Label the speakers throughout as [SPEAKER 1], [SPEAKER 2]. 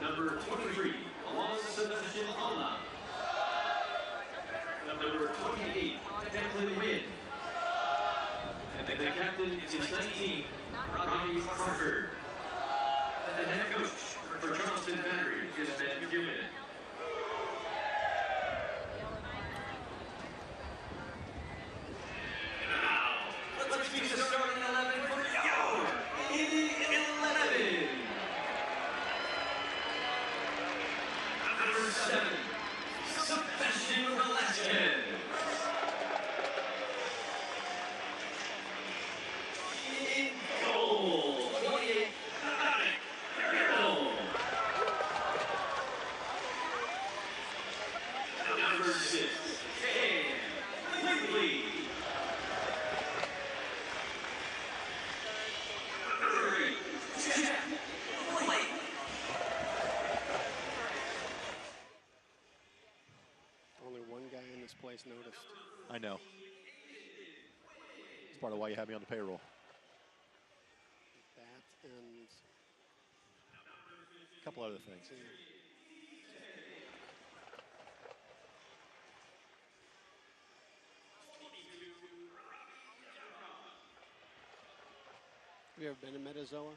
[SPEAKER 1] Number 23, Alon Sebastian Alna. Number 28, Declan Wynn. And the captain is 19, Robbie Crawford. The head coach for Charleston Battery is Ben Gilman. Now, let's meet the starting 11 for your Indy 11. Number 7, Sebastian Velasquez. In goal, 28, Number 6, Cam Quigley. Number 3, Jeff Blake.
[SPEAKER 2] Only one guy in this place noticed.
[SPEAKER 3] I know. It's part of why you have me on the payroll.
[SPEAKER 2] That and
[SPEAKER 3] A couple other things.
[SPEAKER 2] have you ever been to Metazoa?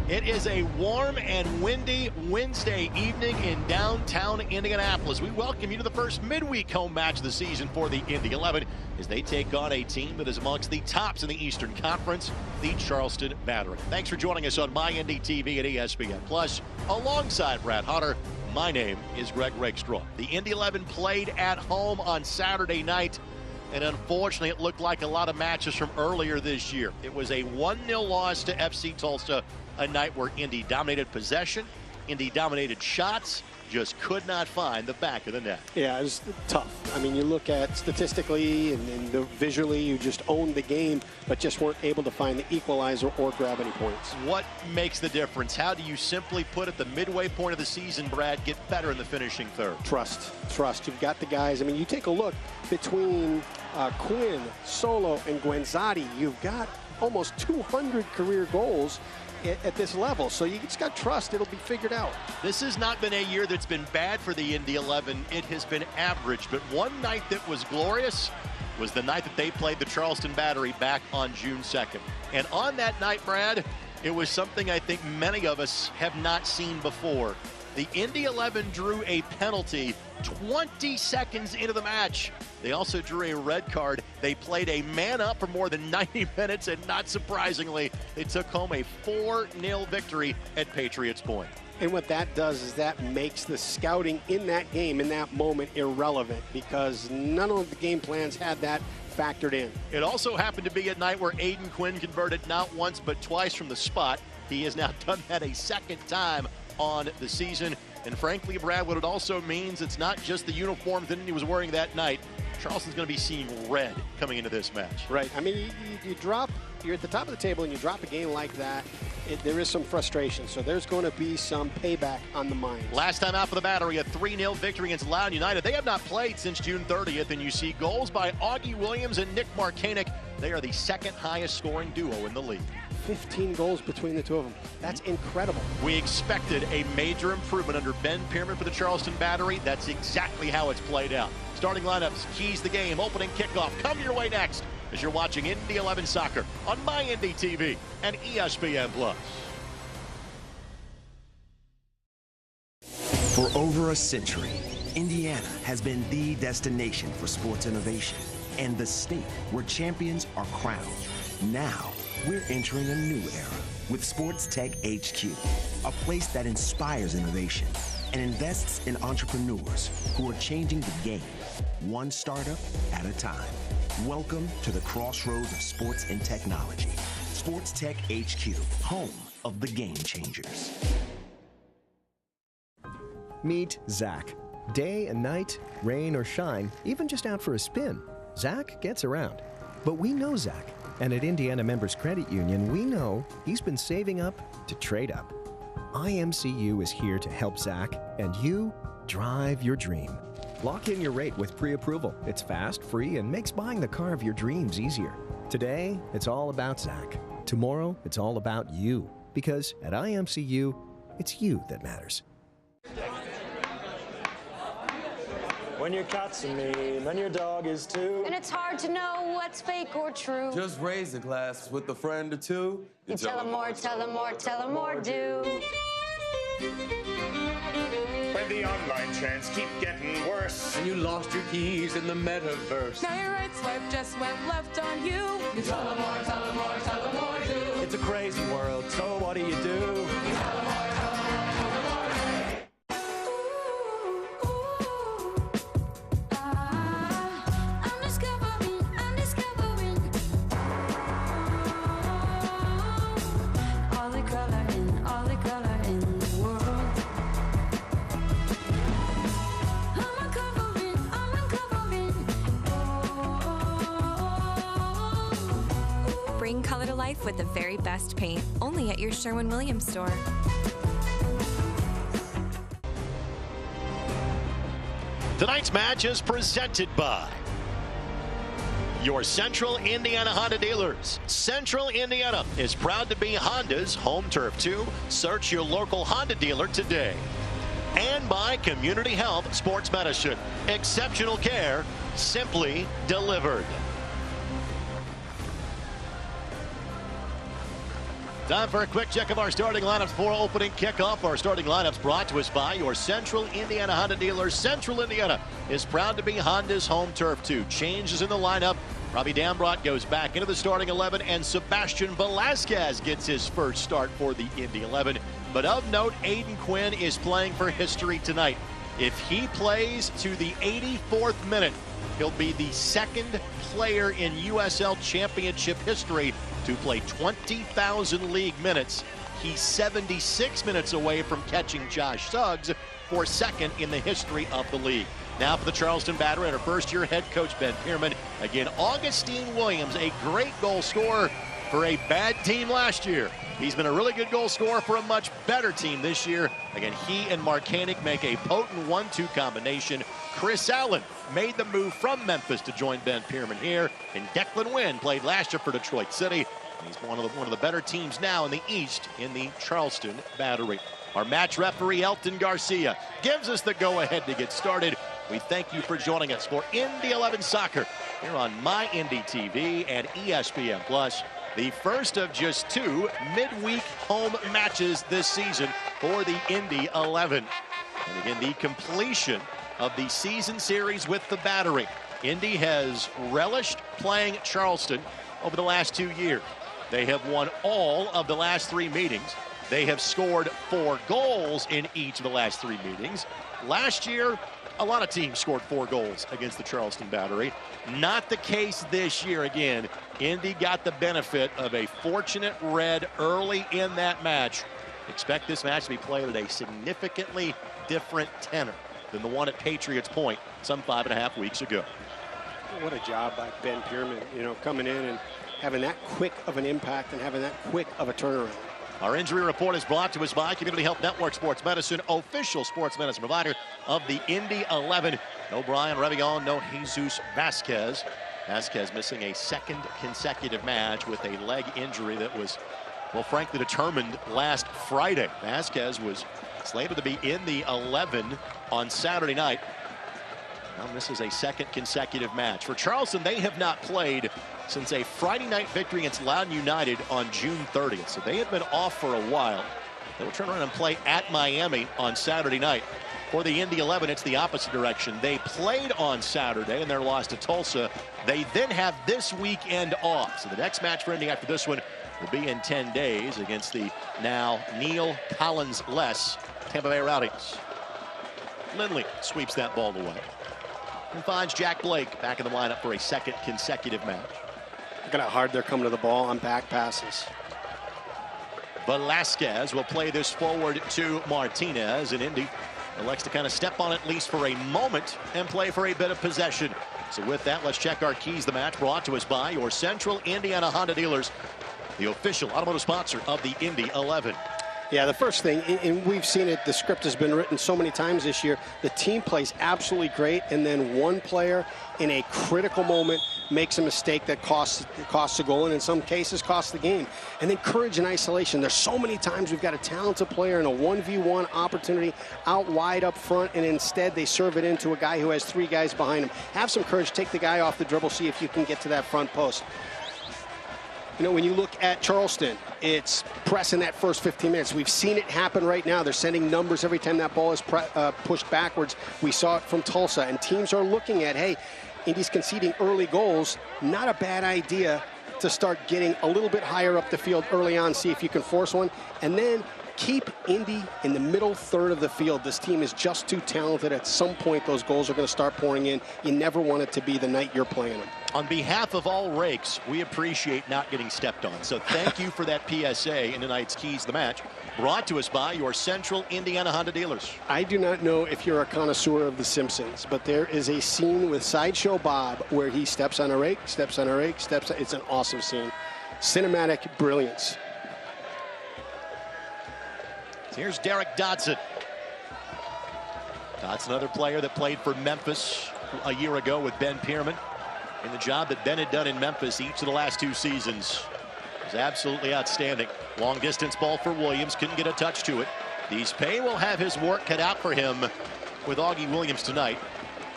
[SPEAKER 3] It is a warm and windy Wednesday evening in downtown Indianapolis. We welcome you to the first midweek home match of the season for the Indy 11 as they take on a team that is amongst the tops in the Eastern Conference, the Charleston Battery. Thanks for joining us on MyIndy TV and ESPN Plus. Alongside Brad Hunter, my name is Greg Rakestraw. The Indy 11 played at home on Saturday night. And unfortunately, it looked like a lot of matches from earlier this year. It was a 1-0 loss to FC Tulsa, a night where Indy dominated possession, Indy dominated shots, just could not find the back of the net.
[SPEAKER 2] Yeah, it was tough. I mean, you look at statistically and visually, you just owned the game, but just weren't able to find the equalizer or grab any points.
[SPEAKER 3] What makes the difference? How do you simply put at the midway point of the season, Brad, get better in the finishing third?
[SPEAKER 2] Trust. You've got the guys. I mean, you take a look between Quinn, Solo, and Guenzati. You've got almost 200 career goals at this level, so you just got trust. It'll be figured out.
[SPEAKER 3] This has not been a year that's been bad for the Indy 11. It has been average, but one night that was glorious was the night that they played the Charleston Battery back on June 2nd. And on that night, Brad, it was something I think many of us have not seen before. The Indy 11 drew a penalty 20 seconds into the match. They also drew a red card. They played a man up for more than 90 minutes, and not surprisingly, they took home a 4-0 victory at Patriots Point.
[SPEAKER 2] And what that does is that makes the scouting in that game, in that moment, irrelevant, because none of the game plans had that factored in.
[SPEAKER 3] It also happened to be a night where Aiden Quinn converted not once but twice from the spot. He has now done that a second time on the season. And frankly, Brad, what it also means, it's not just the uniforms that he was wearing that night. Charleston's going to be seeing red coming into this match.
[SPEAKER 2] Right. I mean, you're at the top of the table and you drop a game like that, there is some frustration. So there's going to be some payback on the mind.
[SPEAKER 3] Last time out for the Battery, a 3-0 victory against Loudoun United. They have not played since June 30th, and you see goals by Augie Williams and Nick Markanek. They are the second highest scoring duo in the league.
[SPEAKER 2] 15 goals between the two of them. That's incredible.
[SPEAKER 3] We expected a major improvement under Ben Pierman for the Charleston Battery. That's exactly how it's played out. Starting lineups, keys the game, opening kickoff. Come your way next as you're watching Indy 11 Soccer on My Indy TV and ESPN+.
[SPEAKER 4] For over a century, Indiana has been the destination for sports innovation and the state where champions are crowned. Now, we're entering a new era with Sports Tech HQ, a place that inspires innovation and invests in entrepreneurs who are changing the game, one startup at a time. Welcome to the crossroads of sports and technology. Sports Tech HQ, home of the game changers.
[SPEAKER 5] Meet Zach. Day and night, rain or shine, even just out for a spin, Zach gets around. But we know Zach, and at Indiana Members Credit Union, we know he's been saving up to trade up. IMCU is here to help Zach and you drive your dream. Lock in your rate with pre-approval. It's fast, free, and makes buying the car of your dreams easier. Today, it's all about Zach. Tomorrow, it's all about you. Because at IMCU, it's you that matters.
[SPEAKER 6] When your cat's a me, then your dog is too.
[SPEAKER 7] And it's hard to know what's fake or true.
[SPEAKER 8] Just raise a glass with a friend or two.
[SPEAKER 7] You tell them more, tell them more, tell them more, do.
[SPEAKER 9] When the online trends keep getting worse,
[SPEAKER 10] and you lost your keys in the metaverse.
[SPEAKER 11] Now your right swipe just went left on you.
[SPEAKER 10] You tell them more, tell them more, tell them more, do.
[SPEAKER 6] It's a crazy world, so what do you do?
[SPEAKER 10] You tell them more, tell them more, tell them more, hey.
[SPEAKER 7] I'm discovering all the color in the world. I'm uncovering.
[SPEAKER 12] Bring color to life with the very best paint, only at your Sherwin-Williams store.
[SPEAKER 3] Tonight's match is presented by your Central Indiana Honda dealers. Central Indiana is proud to be Honda's home turf too. Search your local Honda dealer today. And by Community Health Sports Medicine. Exceptional care, simply delivered. Time for a quick check of our starting lineups for opening kickoff. Our starting lineups brought to us by your Central Indiana Honda dealers. Central Indiana is proud to be Honda's home turf too. Changes in the lineup. Robbie Dambrot goes back into the starting 11, and Sebastian Velasquez gets his first start for the Indy 11. But of note, Aiden Quinn is playing for history tonight. If he plays to the 84th minute, he'll be the second player in USL Championship history to play 20,000 league minutes. He's 76 minutes away from catching Josh Suggs for second in the history of the league. Now for the Charleston Battery and our first-year head coach, Ben Pierman. Again, Augustine Williams, a great goal scorer for a bad team last year. He's been a really good goal scorer for a much better team this year. Again, he and Mark Koenig make a potent 1-2 combination. Chris Allen made the move from Memphis to join Ben Pierman here. And Declan Wynn played last year for Detroit City. He's one of the better teams now in the East in the Charleston Battery. Our match referee, Elton Garcia, gives us the go-ahead to get started. We thank you for joining us for Indy 11 Soccer here on My Indy TV and ESPN+. The first of just 2 midweek home matches this season for the Indy 11. And again, the completion of the season series with the Battery. Indy has relished playing Charleston over the last 2 years. They have won all of the last 3 meetings. They have scored 4 goals in each of the last 3 meetings. Last year, a lot of teams scored 4 goals against the Charleston Battery. Not the case this year. Again, Indy got the benefit of a fortunate red early in that match. Expect this match to be played at a significantly different tenor than the one at Patriots Point some 5.5 weeks ago.
[SPEAKER 2] What a job by Ben Pierman, coming in and having that quick of an impact and having that quick of a turnaround.
[SPEAKER 3] Our injury report is brought to us by Community Health Network Sports Medicine, official sports medicine provider of the Indy 11. No Brian Revion, no Jesus Vasquez. Vasquez missing a 2nd consecutive match with a leg injury that was, well, frankly, determined last Friday. Vasquez was slated to be in the 11 on Saturday night. Now this is a 2nd consecutive match. For Charleston, they have not played since a Friday night victory against Loudoun United on June 30th. So they had been off for a while. They will turn around and play at Miami on Saturday night. For the Indy 11, it's the opposite direction. They played on Saturday and their loss to Tulsa. They then have this weekend off. So the next match for Indy after this one will be in 10 days against the now Neil Collins-less Tampa Bay Rowdies. Lindley sweeps that ball away and finds Jack Blake back in the lineup for a 2nd consecutive match.
[SPEAKER 2] Look at how hard they're coming to the ball on back passes.
[SPEAKER 3] Velasquez will play this forward to Martinez, and Indy elects to kind of step on it at least for a moment and play for a bit of possession. So with that, let's check our keys. The match brought to us by your Central Indiana Honda dealers, the official automotive sponsor of the Indy 11.
[SPEAKER 2] Yeah, the first thing, and we've seen it, the script has been written so many times this year, the team plays absolutely great, and then one player in a critical moment makes a mistake that costs a goal, and in some cases costs the game. And then courage and isolation. There's so many times we've got a talented player in a 1v1 opportunity out wide up front, and instead they serve it into a guy who has 3 guys behind him. Have some courage, take the guy off the dribble, see if you can get to that front post. When you look at Charleston, it's pressing that first 15 minutes. We've seen it happen right now. They're sending numbers every time that ball is pushed backwards. We saw it from Tulsa, and teams are looking at, hey, Indy's conceding early goals. Not a bad idea to start getting a little bit higher up the field early on, see if you can force one, and then keep Indy in the middle third of the field. This team is just too talented. At some point, those goals are going to start pouring in. You never want it to be the night you're playing them.
[SPEAKER 3] On behalf of all rakes, we appreciate not getting stepped on. So thank you for that PSA in tonight's Keys to the Match, brought to us by your Central Indiana Honda dealers.
[SPEAKER 2] I do not know if you're a connoisseur of The Simpsons, but there is a scene with Sideshow Bob where he steps on a rake, steps on a rake, steps on. It's an awesome scene. Cinematic brilliance.
[SPEAKER 3] Here's Derek Dodson. Dodson, another player that played for Memphis a year ago with Ben Pierman. And the job that Ben had done in Memphis each of the last 2 seasons was absolutely outstanding. Long distance ball for Williams, couldn't get a touch to it. Deespay will have his work cut out for him with Augie Williams tonight.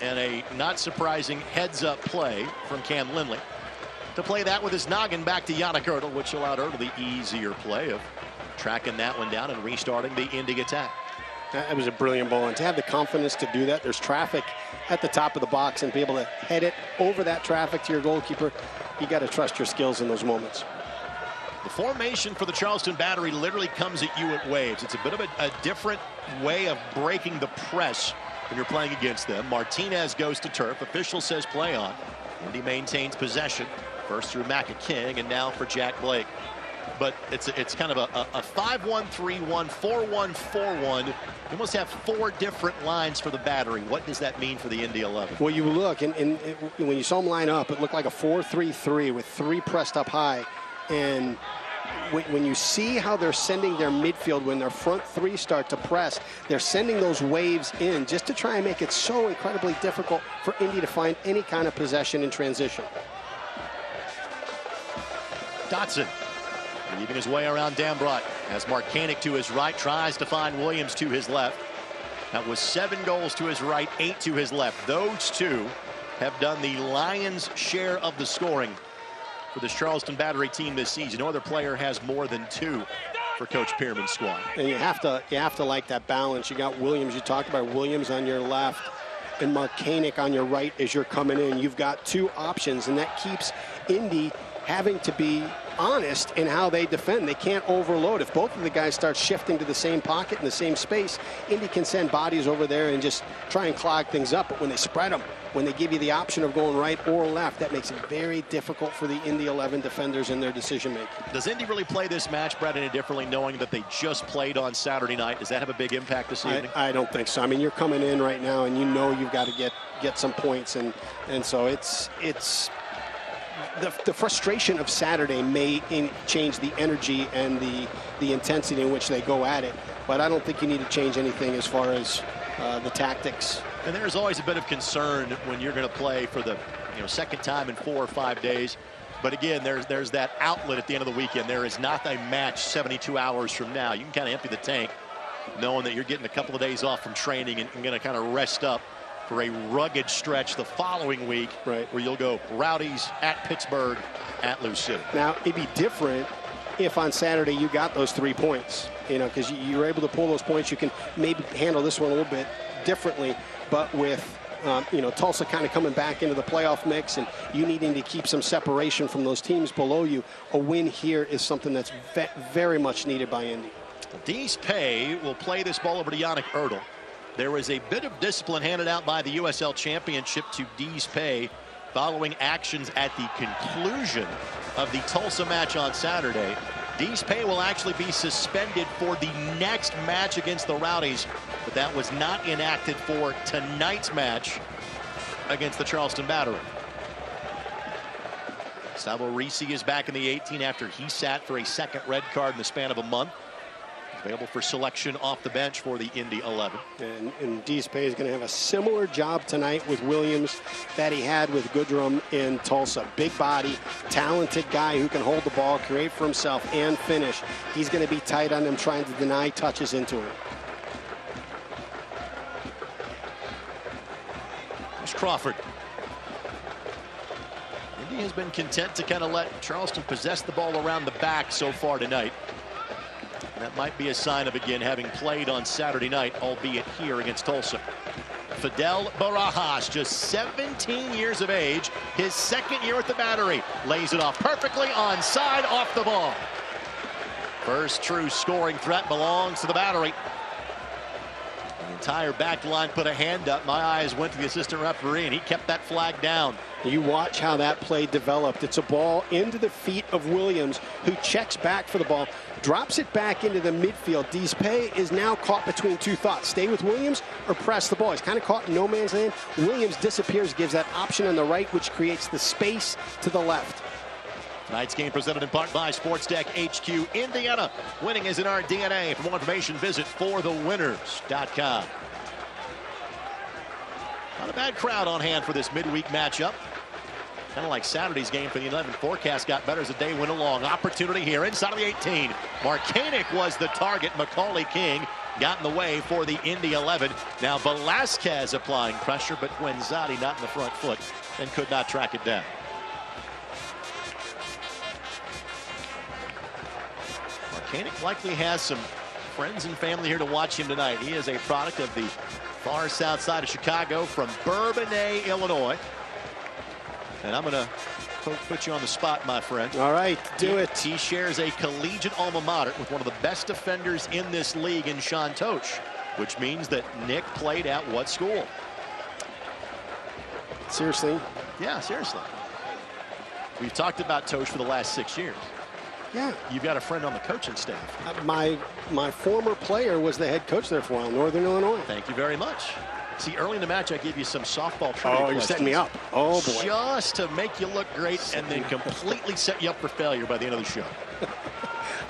[SPEAKER 3] And a not surprising heads up play from Cam Lindley to play that with his noggin back to Yannick Ertl, which allowed Ertl the easier play of tracking that one down and restarting the Indy attack.
[SPEAKER 2] That was a brilliant ball, and to have the confidence to do that, there's traffic at the top of the box, and be able to head it over that traffic to your goalkeeper, you got to trust your skills in those moments.
[SPEAKER 3] The formation for the Charleston Battery literally comes at you at waves. It's a bit of a different way of breaking the press when you're playing against them. Martinez goes to turf. Official says play on. Indy maintains possession. First through Macca King, and now for Jack Blake. But it's kind of a 5-1-3-1, 4-1-4-1. You almost have 4 different lines for the battery. What does that mean for the Indy 11?
[SPEAKER 2] Well, you look, and when you saw them line up, it looked like a 4-3-3 with 3 pressed up high. And when you see how they're sending their midfield, when their front 3 start to press, they're sending those waves in just to try and make it so incredibly difficult for Indy to find any kind of possession in transition.
[SPEAKER 3] Dotson weaving his way around Dambrot as Marcanic to his right tries to find Williams to his left. That was 7 goals to his right, 8 to his left. Those 2 have done the Lions' share of the scoring for this Charleston Battery team this season. No other player has more than 2 for Coach Pearman's squad.
[SPEAKER 2] And you have to like that balance. You got Williams. You talked about Williams on your left and Marcanic on your right as you're coming in. You've got 2 options, and that keeps Indy having to be honest in how they defend. They can't overload. If both of the guys start shifting to the same pocket in the same space, Indy can send bodies over there and just try and clog things up. But when they spread them, when they give you the option of going right or left, that makes it very difficult for the Indy 11 defenders in their decision making.
[SPEAKER 3] Does Indy really play this match, Brad, any differently, knowing that they just played on Saturday night? Does that have a big impact this evening?
[SPEAKER 2] I don't think so. I mean, you're coming in right now and you know you've got to get some points, and so it's the frustration of Saturday may change the energy and the intensity in which they go at it, but I don't think you need to change anything as far as the tactics.
[SPEAKER 3] And there's always a bit of concern when you're going to play for the second time in 4 or 5 days. But again, there's that outlet at the end of the weekend. There is not a match 72 hours from now. You can kind of empty the tank knowing that you're getting a couple of days off from training and going to kind of rest up for a rugged stretch the following week, where you'll go Rowdies at Pittsburgh at Lou City.
[SPEAKER 2] Now, it'd be different if on Saturday you got those 3 points, because you were able to pull those points. You can maybe handle this one a little bit differently, but with Tulsa kind of coming back into the playoff mix and you needing to keep some separation from those teams below you, a win here is something that's very much needed by Indy.
[SPEAKER 3] Dees Pay will play this ball over to Yannick Erdl. There was a bit of discipline handed out by the USL Championship to Dees Pay following actions at the conclusion of the Tulsa match on Saturday. Dees Pay will actually be suspended for the next match against the Rowdies, but that was not enacted for tonight's match against the Charleston Battery. Sabo Risi is back in the 18 after he sat for a second red card in the span of a month. Available for selection off the bench for the Indy 11.
[SPEAKER 2] And Dees Pay is going to have a similar job tonight with Williams that he had with Goodrum in Tulsa. Big body, talented guy who can hold the ball, create for himself, and finish. He's going to be tight on him, trying to deny touches into him.
[SPEAKER 3] There's Crawford. Indy has been content to kind of let Charleston possess the ball around the back so far tonight. That might be a sign of, again, having played on Saturday night, albeit here against Tulsa. Fidel Barajas, just 17 years of age, his second year at the Battery. Lays it off perfectly onside off the ball. First true scoring threat belongs to the Battery. The entire back line put a hand up. My eyes went to the assistant referee, and he kept that flag down.
[SPEAKER 2] You watch how that play developed. It's a ball into the feet of Williams, who checks back for the ball, drops it back into the midfield. Dees Pay is now caught between 2 thoughts. Stay with Williams or press the ball. He's kind of caught in no man's land. Williams disappears, gives that option on the right, which creates the space to the left.
[SPEAKER 3] Tonight's game presented in part by Sports Deck HQ Indiana. Winning is in our DNA. For more information, visit forthewinners.com. Not a bad crowd on hand for this midweek matchup. Kind of like Saturday's game for the 11. Forecast got better as the day went along. Opportunity here inside of the 18. Marcanic was the target. Macaulay King got in the way for the Indy 11. Now Velasquez applying pressure, but Guenzati not in the front foot and could not track it down. Marcanic likely has some friends and family here to watch him tonight. He is a product of the far south side of Chicago from Bourbonnais, Illinois. And I'm going to put you on the spot, my friend.
[SPEAKER 2] All right, do it.
[SPEAKER 3] He shares a collegiate alma mater with one of the best defenders in this league in Sean Tosh. which means that Nick played at what school?
[SPEAKER 2] Seriously?
[SPEAKER 3] Yeah, seriously. We've talked about Tosh for the last 6 years.
[SPEAKER 2] Yeah.
[SPEAKER 3] You've got a friend on the coaching staff.
[SPEAKER 2] My former player was the head coach there for a while, Northern Illinois.
[SPEAKER 3] Thank you very much. See, early in the match, I gave you some softball trivia
[SPEAKER 2] you're setting me up. Oh, boy.
[SPEAKER 3] Just to make you look great and then completely set you up for failure by the end of the show.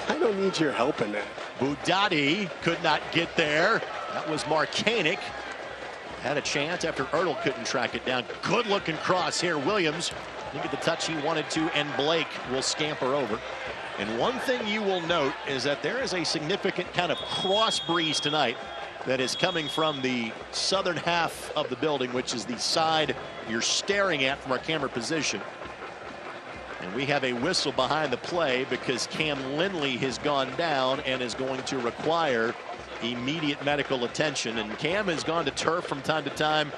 [SPEAKER 2] I don't need your help in that.
[SPEAKER 3] Budati could not get there. That was Markanik. Had a chance after Ertl couldn't track it down. Good looking cross here. Williams didn't get the touch he wanted to, and Blake will scamper over. And one thing you will note is that there is a significant kind of cross breeze tonight that is coming from the southern half of the building, which is the side you're staring at from our camera position. And we have a whistle behind the play because Cam Lindley has gone down and is going to require immediate medical attention. And Cam has gone to turf from time to time.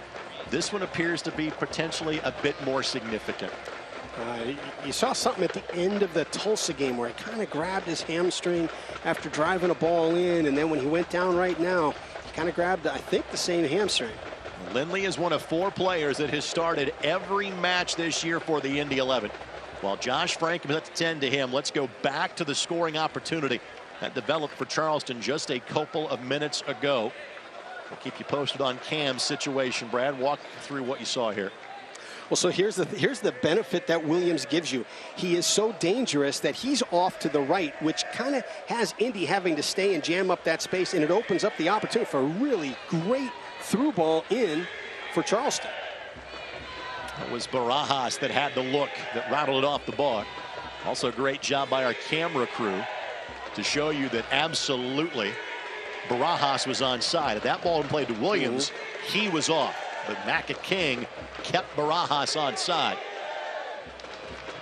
[SPEAKER 3] This one appears to be potentially a bit more significant.
[SPEAKER 2] You saw something at the end of the Tulsa game where he kind of grabbed his hamstring after driving a ball in, and then when he went down right now, he kind of grabbed, I think, the same hamstring.
[SPEAKER 3] Lindley is one of 4 players that has started every match this year for the Indy 11. While Josh Frank is at the 10 to him, let's go back to the scoring opportunity that developed for Charleston just a couple of minutes ago. We'll keep you posted on Cam's situation. Brad, walk through what you saw here.
[SPEAKER 2] Well, so here's the benefit that Williams gives you. He is so dangerous that he's off to the right, which kind of has Indy having to stay and jam up that space, and it opens up the opportunity for a really great through ball in for Charleston.
[SPEAKER 3] That was Barajas that had the look that rattled it off the bar. Also, a great job by our camera crew to show you that absolutely Barajas was onside. If that ball had played to Williams, he was off. But Mackett King kept Barajas onside.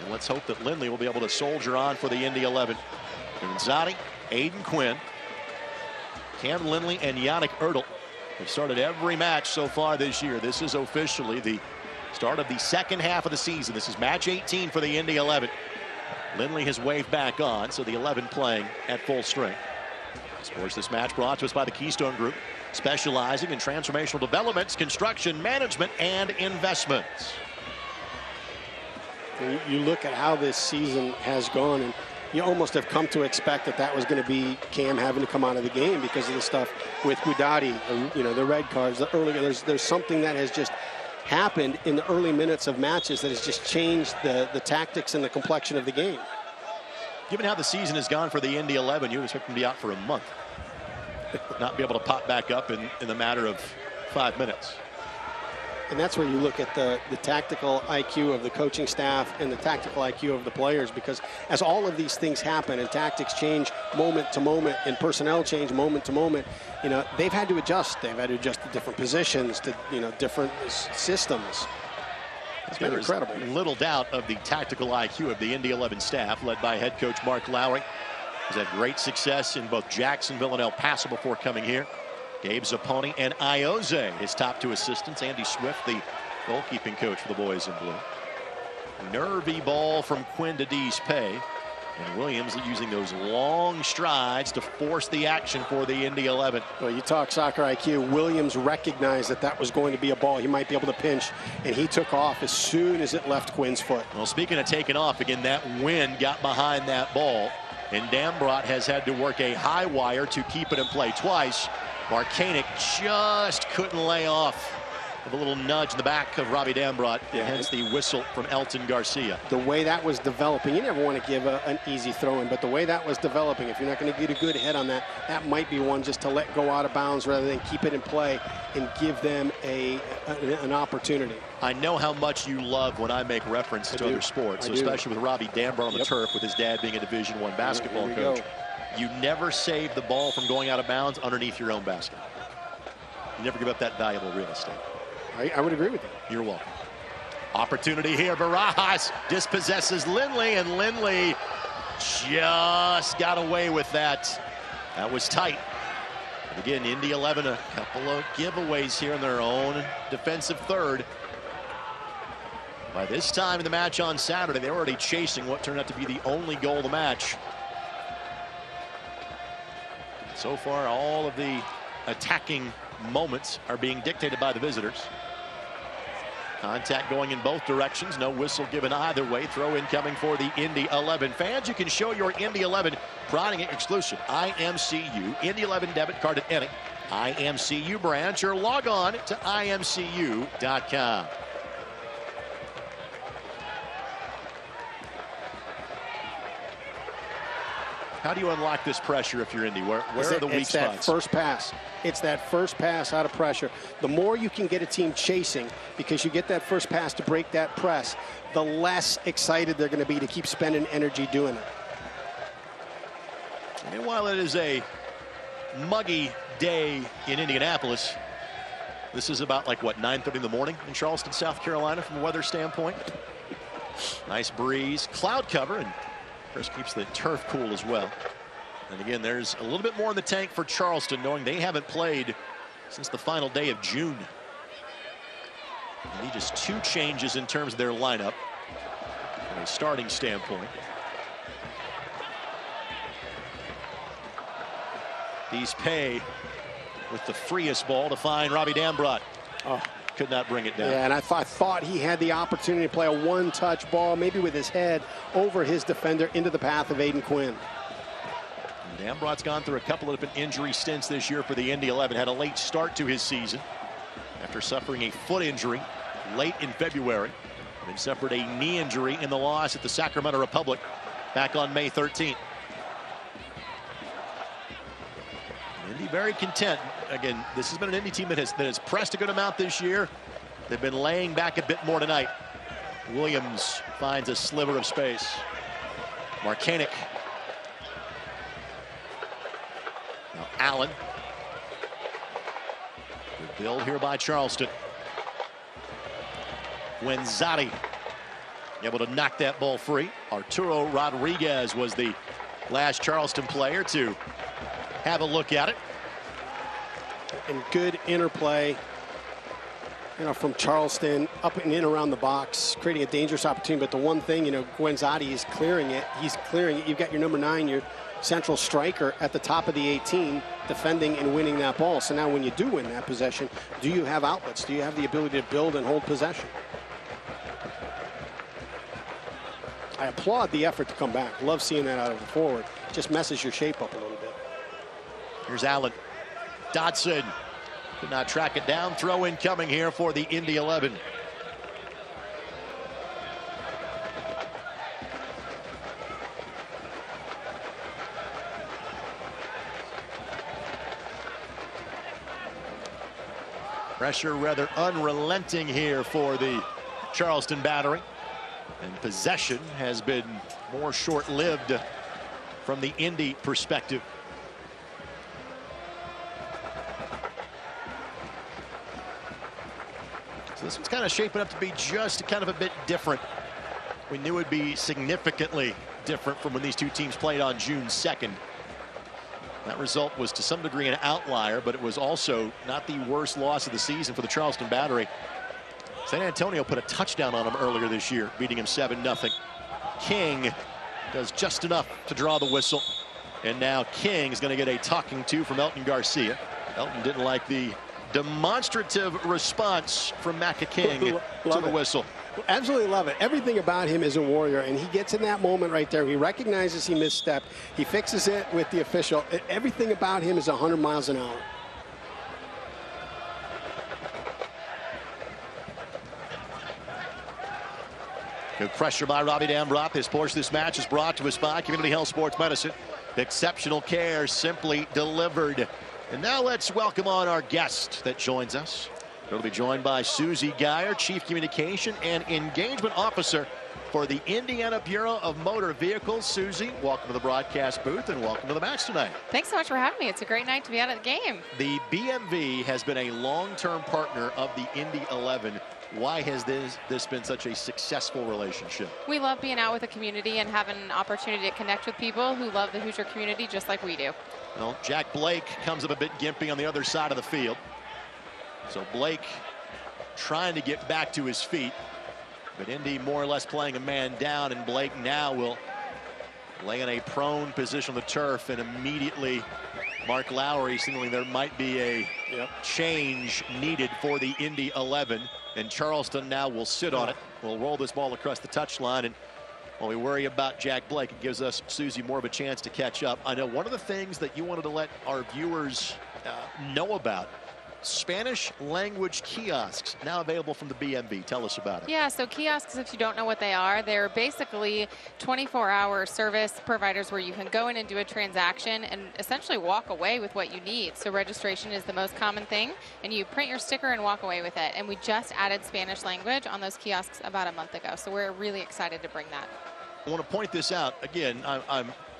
[SPEAKER 3] And let's hope that Lindley will be able to soldier on for the Indy 11. Gonzatti, Aiden Quinn, Cam Lindley, and Yannick Ertl have started every match so far this year. This is officially the start of the second half of the season. This is match 18 for the Indy 11. Lindley has waved back on, so the 11 playing at full strength. Sports this match brought to us by the Keystone Group, specializing in transformational developments, construction management, and investments.
[SPEAKER 2] You look at how this season has gone, and you almost have come to expect that that was going to be Cam having to come out of the game because of the stuff with Budati, you know, the red cards, the early. There's something that has just happened in the early minutes of matches that has just changed the tactics and the complexion of the game.
[SPEAKER 3] Given how the season has gone for the Indy 11, you would expect them to be out for a month. Not be able to pop back up in the matter of 5 minutes.
[SPEAKER 2] And that's where you look at the tactical IQ of the coaching staff and the tactical IQ of the players, because as all of these things happen and tactics change moment to moment and personnel change moment to moment, you know, they've had to adjust. They've had to adjust to different positions, to, you know, different systems. It's been incredible.
[SPEAKER 3] Little doubt of the tactical IQ of the Indy 11 staff, led by head coach Mark Lowry. He's had great success in both Jacksonville and El Paso before coming here. Gabe Zapponi and Ioze, his top 2 assistants. Andy Swift, the goalkeeping coach for the boys in blue. Nervy ball from Quinn to Dees-Pay. And Williams using those long strides to force the action for the Indy 11.
[SPEAKER 2] Well, you talk soccer IQ. Williams recognized that that was going to be a ball he might be able to pinch, and he took off as soon as it left Quinn's foot.
[SPEAKER 3] Well, speaking of taking off, again, that wind got behind that ball, and Dambrot has had to work a high wire to keep it in play twice. Markanik just couldn't lay off with a little nudge in the back of Robbie Dambrot, hence the whistle from Elton Garcia.
[SPEAKER 2] The way that was developing, you never want to give an easy throw in, but the way that was developing, if you're not going to get a good head on that, that might be one just to let go out of bounds rather than keep it in play and give them an opportunity.
[SPEAKER 3] I know how much you love when I make reference to other sports, so especially with Robbie Dambrot on the turf, with his dad being a Division I basketball coach. You never save the ball from going out of bounds underneath your own basket. You never give up that valuable real estate.
[SPEAKER 2] I would agree with you.
[SPEAKER 3] You're welcome. Opportunity here. Barajas dispossesses Lindley, and Lindley just got away with that. That was tight. But again, Indy 11, a couple of giveaways here in their own defensive third. By this time in the match on Saturday, they were already chasing what turned out to be the only goal of the match. So far, all of the attacking moments are being dictated by the visitors. Contact going in both directions. No whistle given either way. Throw in coming for the Indy 11. Fans, you can show your Indy 11 Browning exclusive IMCU Indy 11 debit card at any IMCU branch or log on to imcu.com. How do you unlock this pressure if you're Indy? Where are the weak spots?
[SPEAKER 2] It's that first pass. It's that first pass out of pressure. The more you can get a team chasing, because you get that first pass to break that press, the less excited they're going to be to keep spending energy doing it.
[SPEAKER 3] And while it is a muggy day in Indianapolis, this is about like, what, 9:30 in the morning in Charleston, South Carolina from a weather standpoint. Nice breeze, cloud cover, and of course keeps the turf cool as well. And again, there's a little bit more in the tank for Charleston, knowing they haven't played since the final day of June. They need just 2 changes in terms of their lineup from a starting standpoint. These pay with the freest ball to find Robbie Dambrot. Oh, could not bring it down.
[SPEAKER 2] Yeah, and I thought he had the opportunity to play a one-touch ball, maybe with his head over his defender into the path of Aiden Quinn.
[SPEAKER 3] Dambrot's gone through a couple of different injury stints this year for the Indy 11. Had a late start to his season after suffering a foot injury late in February. And suffered a knee injury in the loss at the Sacramento Republic back on May 13th. Indy very content. Again, this has been an Indy team that has pressed a good amount this year. They've been laying back a bit more tonight. Williams finds a sliver of space. Markanek. Now Allen. Good build here by Charleston. Guenzati able to knock that ball free. Arturo Rodriguez was the last Charleston player to have a look at it.
[SPEAKER 2] And good interplay, from Charleston up and in around the box, creating a dangerous opportunity. But the one thing, Guenzati is clearing it. He's clearing it. You've got your number 9, your central striker at the top of the 18, defending and winning that ball. So now when you do win that possession, do you have outlets? Do you have the ability to build and hold possession? I applaud the effort to come back. Love seeing that out of the forward. Just messes your shape up a little bit.
[SPEAKER 3] Here's Allen. Dodson could not track it down. Throw in coming here for the Indy 11. Pressure rather unrelenting here for the Charleston battery. And possession has been more short-lived from the Indy perspective. So this one's kind of shaping up to be just kind of a bit different. We knew it would be significantly different from when these two teams played on June 2nd. That result was to some degree an outlier, but it was also not the worst loss of the season for the Charleston battery. San Antonio put a touchdown on him earlier this year, beating him 7-0. King does just enough to draw the whistle. And now King is going to get a talking to from Elton Garcia. Elton didn't like the demonstrative response from Macca King to the whistle.
[SPEAKER 2] Absolutely love it. Everything about him is a warrior, and he gets in that moment right there. He recognizes he misstepped. He fixes it with the official. Everything about him is 100 miles an hour.
[SPEAKER 3] Good pressure by Robbie Dambrot. His portion of this match is brought to us by Community Health Sports Medicine. Exceptional care simply delivered. And now let's welcome on our guest that joins us. He'll be joined by Susie Geyer, Chief Communication and Engagement Officer for the Indiana Bureau of Motor Vehicles. Susie, welcome to the broadcast booth and welcome to the match tonight.
[SPEAKER 13] Thanks so much for having me. It's a great night to be out at the game.
[SPEAKER 3] The BMV has been a long-term partner of the Indy 11. Why has this been such a successful relationship?
[SPEAKER 13] We love being out with the community and having an opportunity to connect with people who love the Hoosier community just like we do.
[SPEAKER 3] Well, Jack Blake comes up a bit gimpy on the other side of the field. So Blake trying to get back to his feet, but Indy more or less playing a man down, and Blake now will lay in a prone position on the turf and immediately Mark Lowry signaling there might be a change needed for the Indy 11. And Charleston now will sit on it. We'll roll this ball across the touchline. And while we worry about Jack Blake, it gives us, Susie, more of a chance to catch up. I know one of the things that you wanted to let our viewers know about, Spanish language kiosks now available from the BMV. Tell us about it.
[SPEAKER 13] Yeah, so kiosks, if you don't know what they are, they're basically 24-hour service providers where you can go in and do a transaction and essentially walk away with what you need. So registration is the most common thing, and you print your sticker and walk away with it. And we just added Spanish language on those kiosks about a month ago, so we're really excited to bring that.
[SPEAKER 3] I want to point this out again.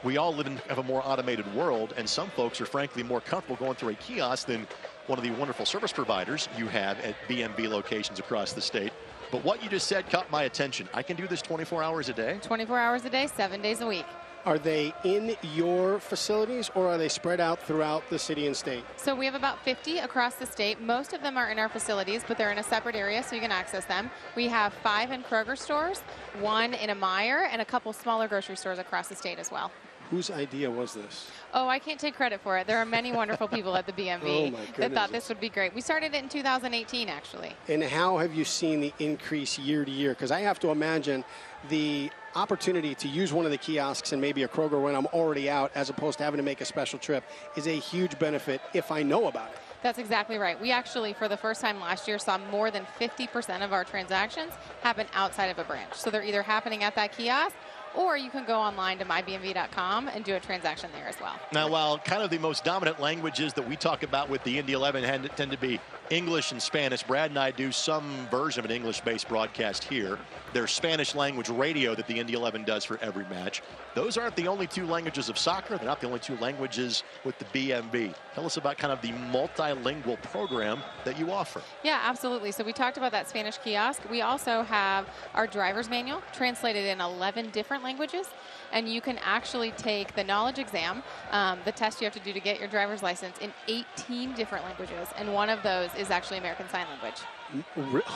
[SPEAKER 3] We all live in a more automated world, and some folks are frankly more comfortable going through a kiosk than one of the wonderful service providers you have at BMV locations across the state. But what you just said caught my attention. I can do this 24 hours a day?
[SPEAKER 13] 24 hours a day, 7 days a week.
[SPEAKER 2] Are they in your facilities, or are they spread out throughout the city and state?
[SPEAKER 13] So we have about 50 across the state. Most of them are in our facilities, but they're in a separate area, so you can access them. We have 5 in Kroger stores, 1 in a Meijer, and a couple smaller grocery stores across the state as well.
[SPEAKER 2] Whose idea was this?
[SPEAKER 13] Oh, I can't take credit for it. There are many wonderful people at the BMV that thought this would be great. We started it in 2018, actually.
[SPEAKER 2] And how have you seen the increase year to year? Because I have to imagine the opportunity to use one of the kiosks and maybe a Kroger when I'm already out, as opposed to having to make a special trip, is a huge benefit if I know about it.
[SPEAKER 13] That's exactly right. We actually, for the first time last year, saw more than 50% of our transactions happen outside of a branch. So they're either happening at that kiosk, or you can go online to mybmv.com and do a transaction there as well.
[SPEAKER 3] Now, while kind of the most dominant languages that we talk about with the Indy 11 tend to be English and Spanish, Brad and I do some version of an English-based broadcast here. There's Spanish language radio that the Indy 11 does for every match. Those aren't the only 2 languages of soccer. They're not the only 2 languages with the BMV. Tell us about kind of the multilingual program that you offer.
[SPEAKER 13] Yeah, absolutely. So we talked about that Spanish kiosk. We also have our driver's manual translated in 11 different languages, and you can actually take the knowledge exam, the test you have to do to get your driver's license, in 18 different languages, and one of those is actually American Sign Language.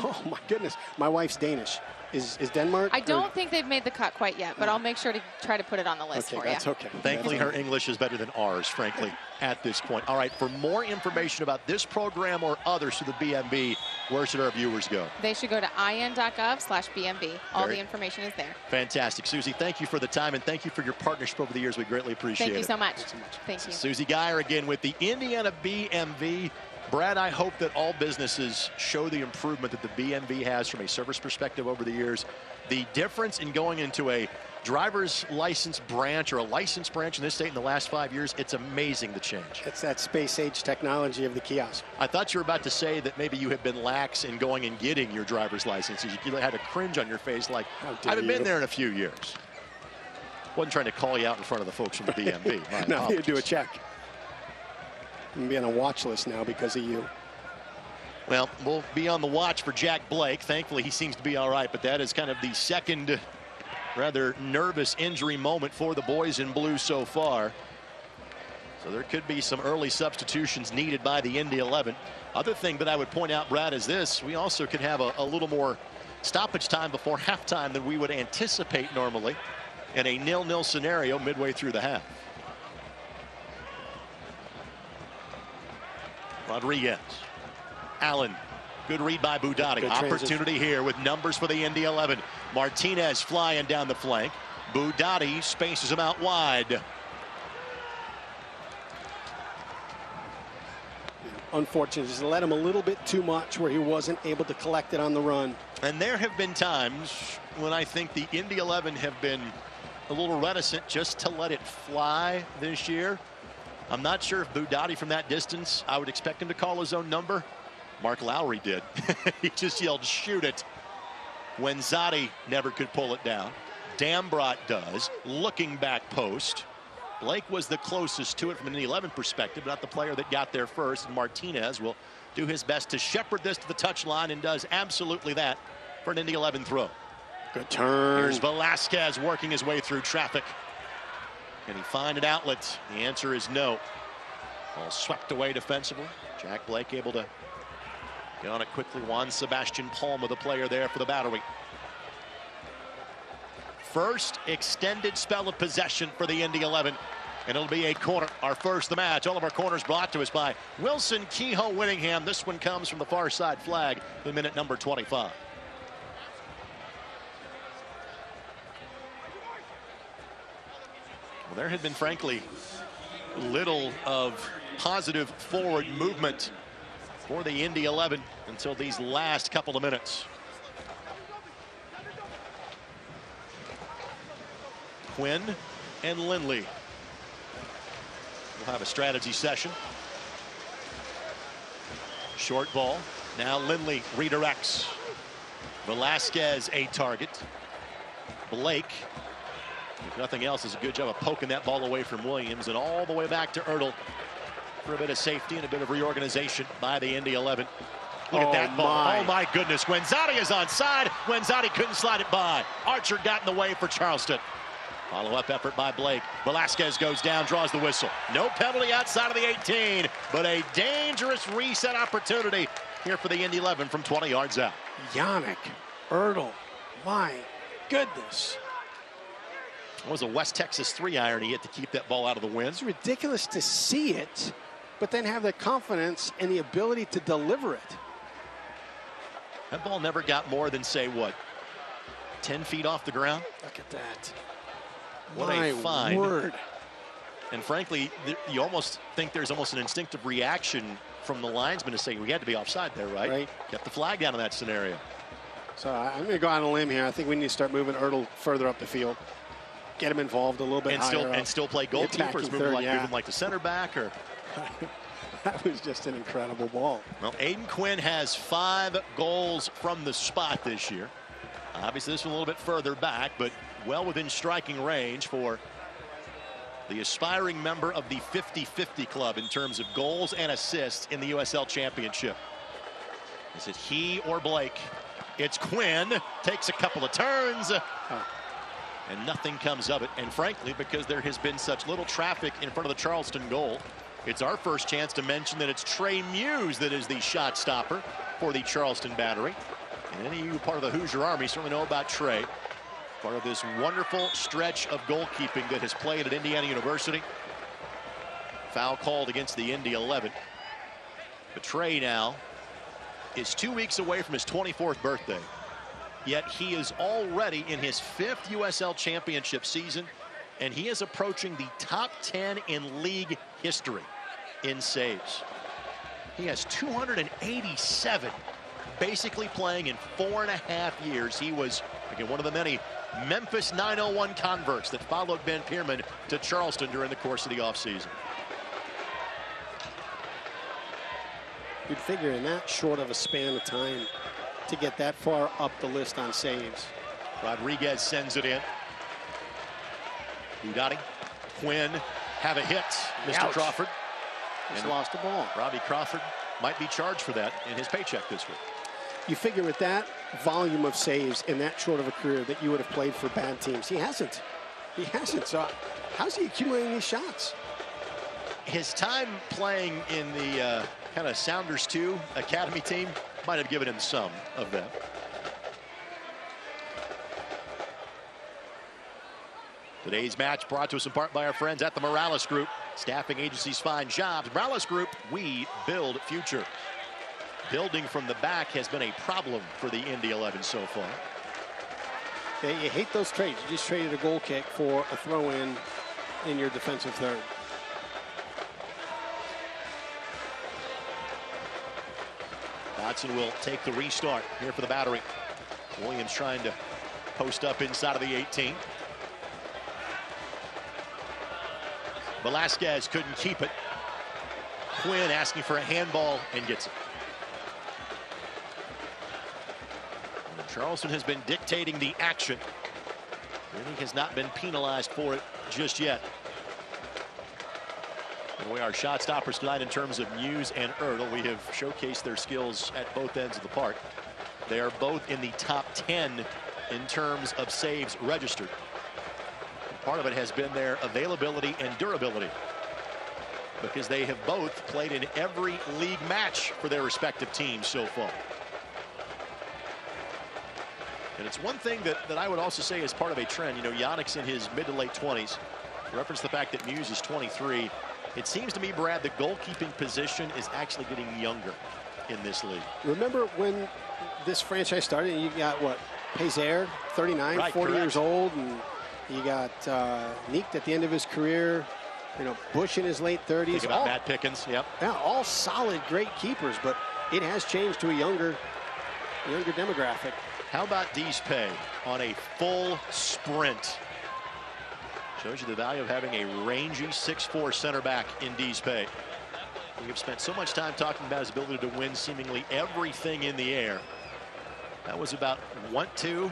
[SPEAKER 2] Oh my goodness, my wife's Danish. Is Denmark?
[SPEAKER 13] I don't think they've made the cut quite yet, but I'll make sure to try to put it on the list for you.
[SPEAKER 2] That's okay.
[SPEAKER 3] Thankfully, her English is better than ours, frankly, at this point. All right, for more information about this program or others through the BMV, where should our viewers go?
[SPEAKER 13] They should go to in.gov/BMV. All the information is there.
[SPEAKER 3] Fantastic. Susie, thank you for the time, and thank you for your partnership over the years. We greatly appreciate it.
[SPEAKER 13] Thank you so much. Thank you.
[SPEAKER 3] Susie Geyer again with the Indiana BMV. Brad, I hope that all businesses show the improvement that the BMV has from a service perspective over the years. The difference in going into a driver's license branch or a licensed branch in this state in the last 5 years, it's amazing the change.
[SPEAKER 2] It's that space-age technology of the kiosk.
[SPEAKER 3] I thought you were about to say that maybe you have been lax in going and getting your driver's license. You had a cringe on your face like, I haven't been there in a few years. Wasn't trying to call you out in front of the folks from the BMV.
[SPEAKER 2] No, you do a check. I'm be on a watch list now because of you.
[SPEAKER 3] Well, we'll be on the watch for Jack Blake. Thankfully, he seems to be all right, but that is kind of the second rather nervous injury moment for the boys in blue so far. So there could be some early substitutions needed by the Indy 11. Other thing that I would point out, Brad, is this. We also could have a little more stoppage time before halftime than we would anticipate normally in a 0-0 scenario midway through the half. Rodriguez. Allen. Good read by Budati. Opportunity here with numbers for the Indy 11. Martinez flying down the flank. Budati spaces him out wide.
[SPEAKER 2] Unfortunate, just let him a little bit too much where he wasn't able to collect it on the run.
[SPEAKER 3] And there have been times when I think the Indy 11 have been a little reticent just to let it fly this year. I'm not sure if Budati from that distance, I would expect him to call his own number. Mark Lowry did. He just yelled, shoot it. Wenzati never could pull it down. Dambrot does. Looking back post. Blake was the closest to it from an 11 perspective, not the player that got there first. And Martinez will do his best to shepherd this to the touchline and does absolutely that for an Indy 11 throw.
[SPEAKER 2] Good turn.
[SPEAKER 3] Here's Velasquez working his way through traffic. Can he find an outlet? The answer is no. All swept away defensively. Jack Blake able to get on it quickly. Juan Sebastian Palma, the player there for the Battery. First extended spell of possession for the Indy 11. And it'll be a corner, our first of the match. All of our corners brought to us by Wilson Kehoe Winningham. This one comes from the far side flag in minute number 25. Well, there had been, frankly, little of positive forward movement for the Indy 11 until these last couple of minutes. Quinn and Lindley will have a strategy session. Short ball. Now Lindley redirects. Velasquez a target. Blake, if nothing else, does a good job of poking that ball away from Williams and all the way back to Ertl for a bit of safety and a bit of reorganization by the Indy 11. Look at that ball. Oh my goodness. Guenzati is onside. Guenzati couldn't slide it by. Archer got in the way for Charleston. Follow-up effort by Blake. Velasquez goes down, draws the whistle. No penalty outside of the 18, but a dangerous reset opportunity here for the Indy 11 from 20 yards out.
[SPEAKER 2] Yannick, Ertl, my goodness.
[SPEAKER 3] It was a West Texas 3-iron he hit to keep that ball out of the wind.
[SPEAKER 2] It's ridiculous to see it, but then have the confidence and the ability to deliver it.
[SPEAKER 3] That ball never got more than, say, what, 10 feet off the ground?
[SPEAKER 2] Look at that.
[SPEAKER 3] What a find. Word. And frankly, you almost think there's almost an instinctive reaction from the linesman to say we had to be offside there, right?
[SPEAKER 2] Right.
[SPEAKER 3] Kept the flag down in that scenario.
[SPEAKER 2] So I'm going to go on a limb here. I think we need to start moving Ertl further up the field. Get him involved a little bit higher
[SPEAKER 3] and still play goalkeepers, moving like the center back. Or
[SPEAKER 2] that was just an incredible ball.
[SPEAKER 3] Well, Aiden Quinn has 5 goals from the spot this year. Obviously, this one a little bit further back, but well within striking range for the aspiring member of the 50-50 club in terms of goals and assists in the USL Championship. Is it he or Blake? It's Quinn. Takes a couple of turns. And nothing comes of it. And frankly, because there has been such little traffic in front of the Charleston goal, it's our first chance to mention that it's Trey Muse that is the shot stopper for the Charleston battery. And any of you part of the Hoosier Army certainly know about Trey. Part of this wonderful stretch of goalkeeping that has played at Indiana University. Foul called against the Indy 11. But Trey now is 2 weeks away from his 24th birthday. Yet he is already in his 5th USL Championship season, and he is approaching the top 10 in league history in saves. He has 287, basically playing in 4.5 years. He was, again, one of the many Memphis 901 converts that followed Ben Pierman to Charleston during the course of the offseason.
[SPEAKER 2] You'd figure in that short of a span of time to get that far up the list on saves.
[SPEAKER 3] Rodriguez sends it in. Udati, Quinn have a hit. Mr.
[SPEAKER 2] Ouch.
[SPEAKER 3] Crawford.
[SPEAKER 2] Just lost the ball.
[SPEAKER 3] Robbie Crawford might be charged for that in his paycheck this week.
[SPEAKER 2] You figure with that volume of saves in that short of a career that you would have played for bad teams. He hasn't. He hasn't. So how's he accumulating these shots?
[SPEAKER 3] His time playing in the kind of Sounders 2 Academy team might have given him some of that. Today's match brought to us in part by our friends at the Morales Group. Staffing agencies find jobs. Morales Group, we build future. Building from the back has been a problem for the Indy 11 so far.
[SPEAKER 2] Yeah, you hate those trades. You just traded a goal kick for a throw-in in your defensive third.
[SPEAKER 3] Dotson will take the restart here for the battery. Williams trying to post up inside of the 18. Velasquez couldn't keep it. Quinn asking for a handball and gets it. And Charleston has been dictating the action. Indy has not been penalized for it just yet. And we are shot stoppers tonight in terms of Muse and Ertl. We have showcased their skills at both ends of the park. They are both in the top 10 in terms of saves registered. And part of it has been their availability and durability, because they have both played in every league match for their respective teams so far. And it's one thing that I would also say is part of a trend. You know, Yannick's in his mid to late 20s. Reference the fact that Muse is 23. It seems to me, Brad, the goalkeeping position is actually getting younger in this league.
[SPEAKER 2] Remember when this franchise started and you got, what, Pazer, 39,
[SPEAKER 3] right,
[SPEAKER 2] 40
[SPEAKER 3] correct.
[SPEAKER 2] years old, and you got Neekt at the end of his career, you know, Bush in his late 30s.
[SPEAKER 3] Think about Matt Pickens, yep.
[SPEAKER 2] Yeah, all solid, great keepers, but it has changed to a younger demographic.
[SPEAKER 3] How about Deespay on a full sprint? Shows you the value of having a rangy 6'4" center back in Deespay. We have spent so much time talking about his ability to win seemingly everything in the air. That was about want-to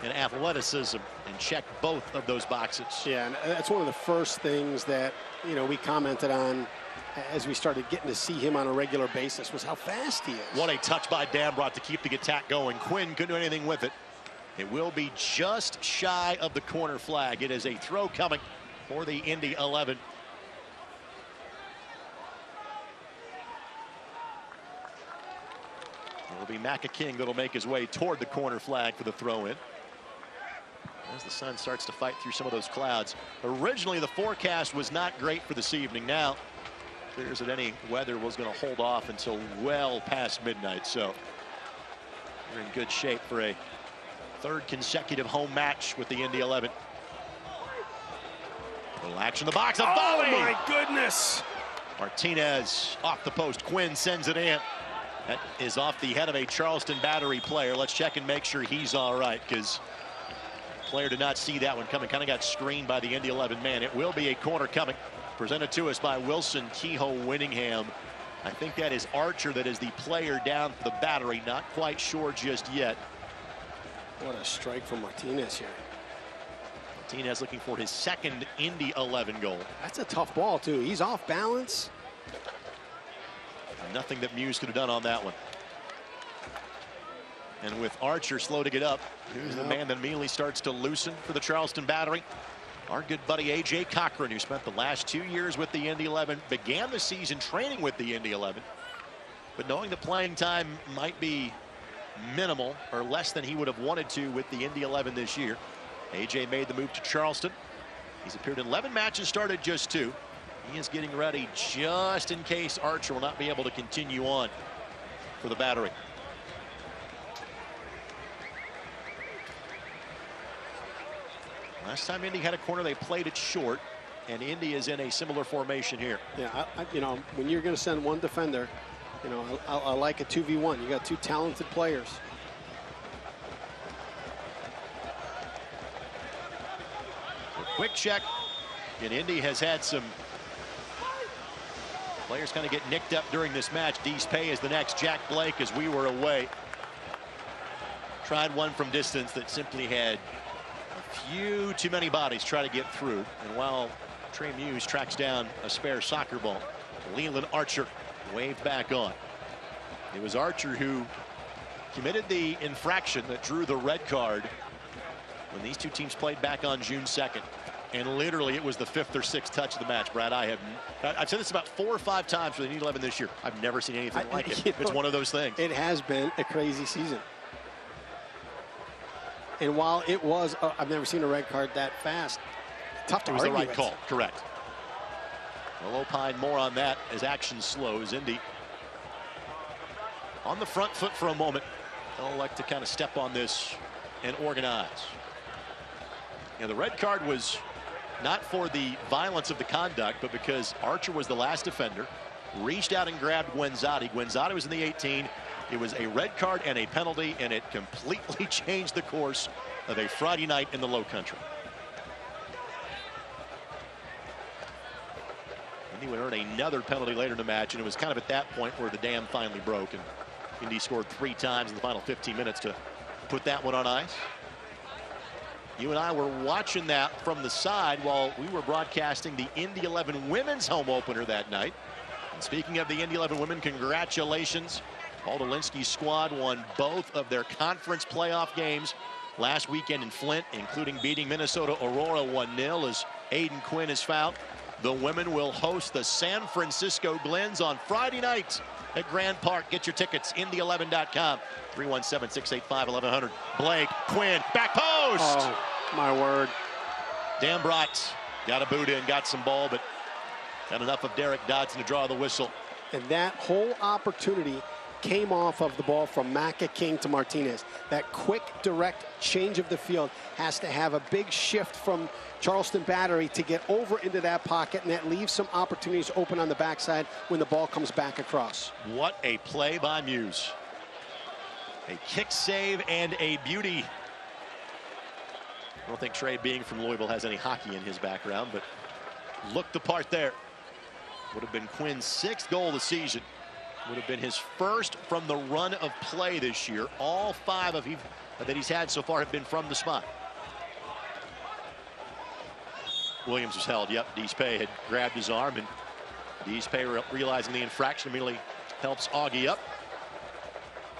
[SPEAKER 3] and athleticism, and check both of those boxes.
[SPEAKER 2] Yeah, and that's one of the first things that, you know, we commented on as we started getting to see him on a regular basis, was how fast he is.
[SPEAKER 3] What a touch by Dambrot to keep the attack going. Quinn couldn't do anything with it. It will be just shy of the corner flag. It is a throw coming for the Indy 11. It will be Macca King that'll make his way toward the corner flag for the throw-in. As the sun starts to fight through some of those clouds. Originally, the forecast was not great for this evening. Now, it appears that any weather was going to hold off until well past midnight. So, we're in good shape for a third consecutive home match with the Indy 11. Little action in the box. A volley!
[SPEAKER 2] Oh, my goodness!
[SPEAKER 3] Martinez off the post. Quinn sends it in. That is off the head of a Charleston Battery player. Let's check and make sure he's all right, because the player did not see that one coming. Kind of got screened by the Indy 11 man. It will be a corner coming. Presented to us by Wilson Kehoe-Winningham. I think that is Archer that is the player down for the Battery. Not quite sure just yet.
[SPEAKER 2] What a strike from Martinez here.
[SPEAKER 3] Martinez looking for his second Indy 11 goal.
[SPEAKER 2] That's a tough ball, too. He's off balance.
[SPEAKER 3] Nothing that Muse could have done on that one. And with Archer slow to get up, who's the man that immediately starts to loosen for the Charleston Battery? Our good buddy A.J. Cochran, who spent the last 2 years with the Indy 11, began the season training with the Indy 11. But knowing the playing time might be minimal or less than he would have wanted to with the Indy 11 this year, A.J. made the move to Charleston. He's appeared in 11 matches, started just 2. He is getting ready just in case Archer will not be able to continue on for the Battery. Last time Indy had a corner, they played it short, and Indy is in a similar formation here.
[SPEAKER 2] Yeah, you know, when you're going to send one defender, you know, I like a 2v1. You got 2 talented players.
[SPEAKER 3] A quick check, and Indy has had some players kind of get nicked up during this match. Deespay is the next. Jack Blake, as we were away, tried one from distance that simply had a few too many bodies try to get through. And while Trey Muse tracks down a spare soccer ball, Leland Archer waved back on. It was Archer who committed the infraction that drew the red card when these 2 teams played back on June 2nd. And literally, it was the 5th or 6th touch of the match. Brad, I've said this about 4 or 5 times for the Indy 11 this year. I've never seen anything like it. It's one of those things.
[SPEAKER 2] It has been a crazy season. And while it was, I've never seen a red card that fast. Tough to argue.
[SPEAKER 3] It was the right call, correct. We'll opine more on that as action slows. Indy on the front foot for a moment. They'll like to kind of step on this and organize. And the red card was not for the violence of the conduct, but because Archer was the last defender, reached out and grabbed Guenzati. Guenzati was in the 18. It was a red card and a penalty, and it completely changed the course of a Friday night in the Low Country. Indy would earn another penalty later in the match, and it was kind of at that point where the dam finally broke, and Indy scored 3 times in the final 15 minutes to put that one on ice. You and I were watching that from the side while we were broadcasting the Indy 11 women's home opener that night. And speaking of the Indy 11 women, congratulations. Paul Dolinsky's squad won both of their conference playoff games last weekend in Flint, including beating Minnesota Aurora 1-0 as Aiden Quinn is fouled. The women will host the San Francisco Glens on Friday night at Grand Park. Get your tickets, Indy11.com. 317-685-1100. Blake, Quinn, back post.
[SPEAKER 2] Oh, my word.
[SPEAKER 3] Dambrot Got a boot in, got some ball, but not enough of Derek Dodson to draw the whistle.
[SPEAKER 2] And that whole opportunity came off of the ball from Macca King to Martinez. That quick, direct change of the field has to have a big shift from Charleston Battery to get over into that pocket, and that leaves some opportunities open on the backside when the ball comes back across.
[SPEAKER 3] What a play by Muse. A kick save and a beauty. I don't think Trey, being from Louisville, has any hockey in his background, but looked the part there. Would have been Quinn's 6th goal of the season. Would have been his first from the run of play this year. All 5 that he's had so far have been from the spot. Williams was held. Yep, Deespay had grabbed his arm, and Deespay, realizing the infraction, immediately helps Augie up.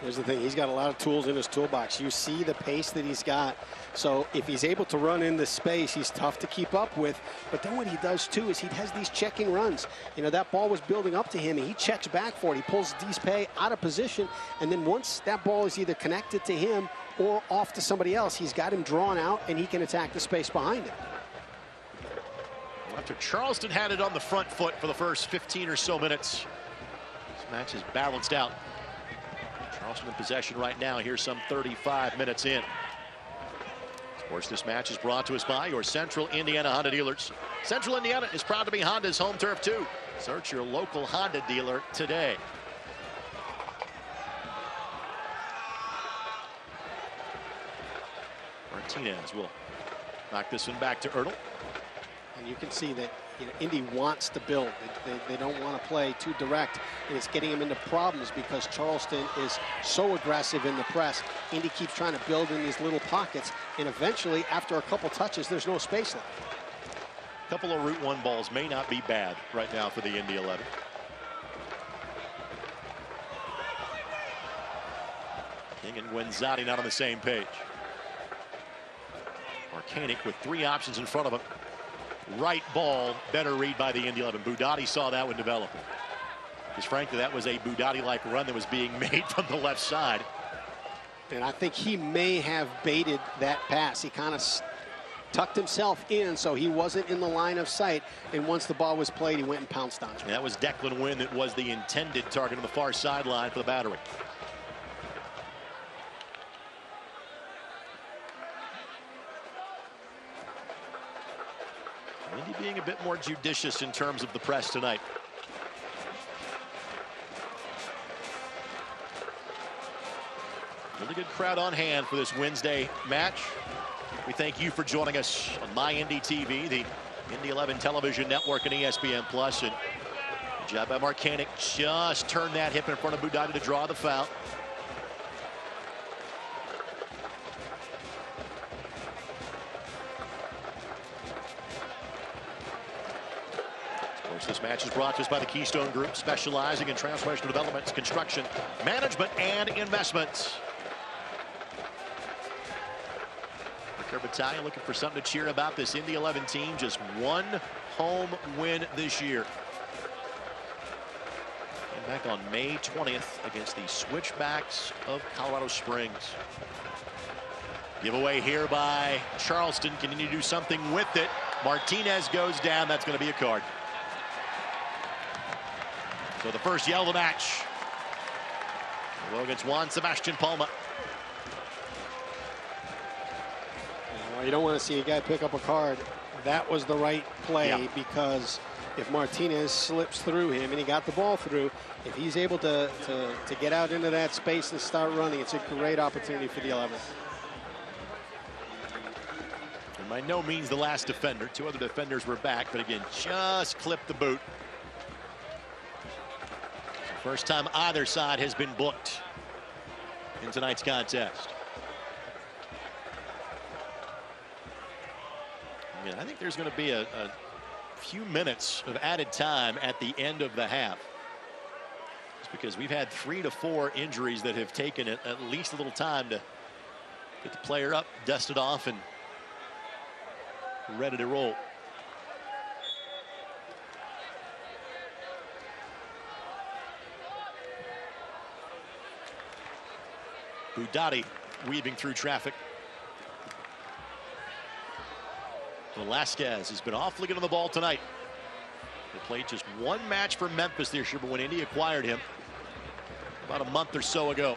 [SPEAKER 2] Here's the thing, he's got a lot of tools in his toolbox. You see the pace that he's got. So if he's able to run in the space, he's tough to keep up with. But then what he does too is he has these checking runs. You know, that ball was building up to him, and he checks back for it. He pulls Deespay out of position, and then once that ball is either connected to him or off to somebody else, he's got him drawn out, and he can attack the space behind him.
[SPEAKER 3] After Charleston had it on the front foot for the first 15 or so minutes, this match is balanced out. Charleston in possession right now. Here's some 35 minutes in. Of course, this match is brought to us by your Central Indiana Honda dealers. Central Indiana is proud to be Honda's home turf too. Search your local Honda dealer today. Martinez will knock this one back to Ertl.
[SPEAKER 2] And you can see that, you know, Indy wants to build. They don't want to play too direct, and it's getting them into problems because Charleston is so aggressive in the press. Indy keeps trying to build in these little pockets, and eventually, after a couple touches, there's no space left.
[SPEAKER 3] A couple of Route 1 balls may not be bad right now for the Indy 11. King and Guenzati not on the same page. Marcanic with 3 options in front of him. Right ball, better read by the Indy 11. Budati saw that one developing. Because frankly, that was a Budati-like run that was being made from the left side.
[SPEAKER 2] And I think he may have baited that pass. He kind of tucked himself in so he wasn't in the line of sight. And once the ball was played, he went and pounced on it.
[SPEAKER 3] And that was Declan Wynn that was the intended target on the far sideline for the Battery. Indy being a bit more judicious in terms of the press tonight. Really good crowd on hand for this Wednesday match. We thank you for joining us on My Indy TV, the Indy 11 television network, and ESPN Plus. And good job by Marcanic. Just turned that hip in front of Budati to draw the foul. This match is brought to us by the Keystone Group, specializing in transformational development, construction, management, and investments. Ricker Battalion looking for something to cheer about. This Indy 11 team, just 1 home win this year. And back on May 20th against the Switchbacks of Colorado Springs. Giveaway here by Charleston. Can you do something with it? Martinez goes down. That's going to be a card. So the first yellow of the match. Well, against Juan Sebastian Palma.
[SPEAKER 2] Well, you don't want to see a guy pick up a card. That was the right play, because if Martinez slips through him and he got the ball through, if he's able to get out into that space and start running, it's a great opportunity for the 11th.
[SPEAKER 3] And by no means the last defender. 2 other defenders were back, but again, just clipped the boot. First time either side has been booked in tonight's contest. Yeah, I think there's going to be a few minutes of added time at the end of the half. It's because we've had 3 to 4 injuries that have taken at least a little time to get the player up, dusted off, and ready to roll. Budati weaving through traffic. Velasquez has been awfully good on the ball tonight. They played just one match for Memphis this year, but when Indy acquired him about a month or so ago.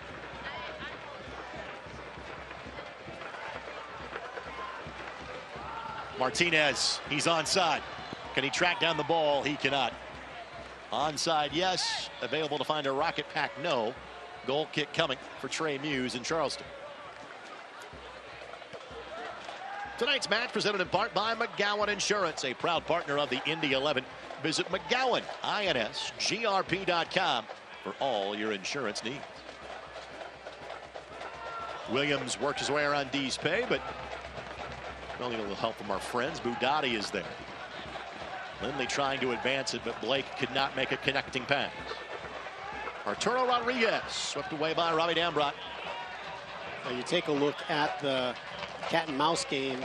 [SPEAKER 3] Martinez, he's onside. Can he track down the ball? He cannot. Onside, yes. Available to find a rocket pack, no. Goal kick coming for Trey Muse in Charleston. Tonight's match presented in part by McGowan Insurance, a proud partner of the Indy 11. Visit McGowan, INSGRP.com for all your insurance needs. Williams works his way around D's pay, but we'll need a little help from our friends. Budati is there. Lindley trying to advance it, but Blake could not make a connecting pass. Arturo Rodriguez swept away by Robbie Dambrot.
[SPEAKER 2] Now you take a look at the cat and mouse game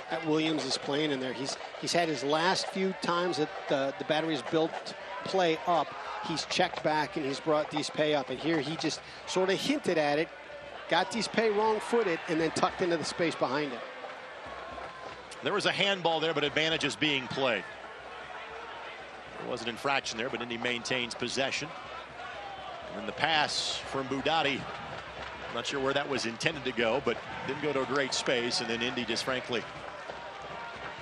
[SPEAKER 2] that Williams is playing in there. He's had his last few times that the battery's built play up. He's checked back and he's brought Dispay up. And here he just sort of hinted at it, got Dispay wrong-footed, and then tucked into the space behind him.
[SPEAKER 3] There was a handball there, but advantage is being played. There was an infraction there, but Indy maintains possession. And then the pass from Budati, I'm not sure where that was intended to go, but didn't go to a great space. And then Indy just frankly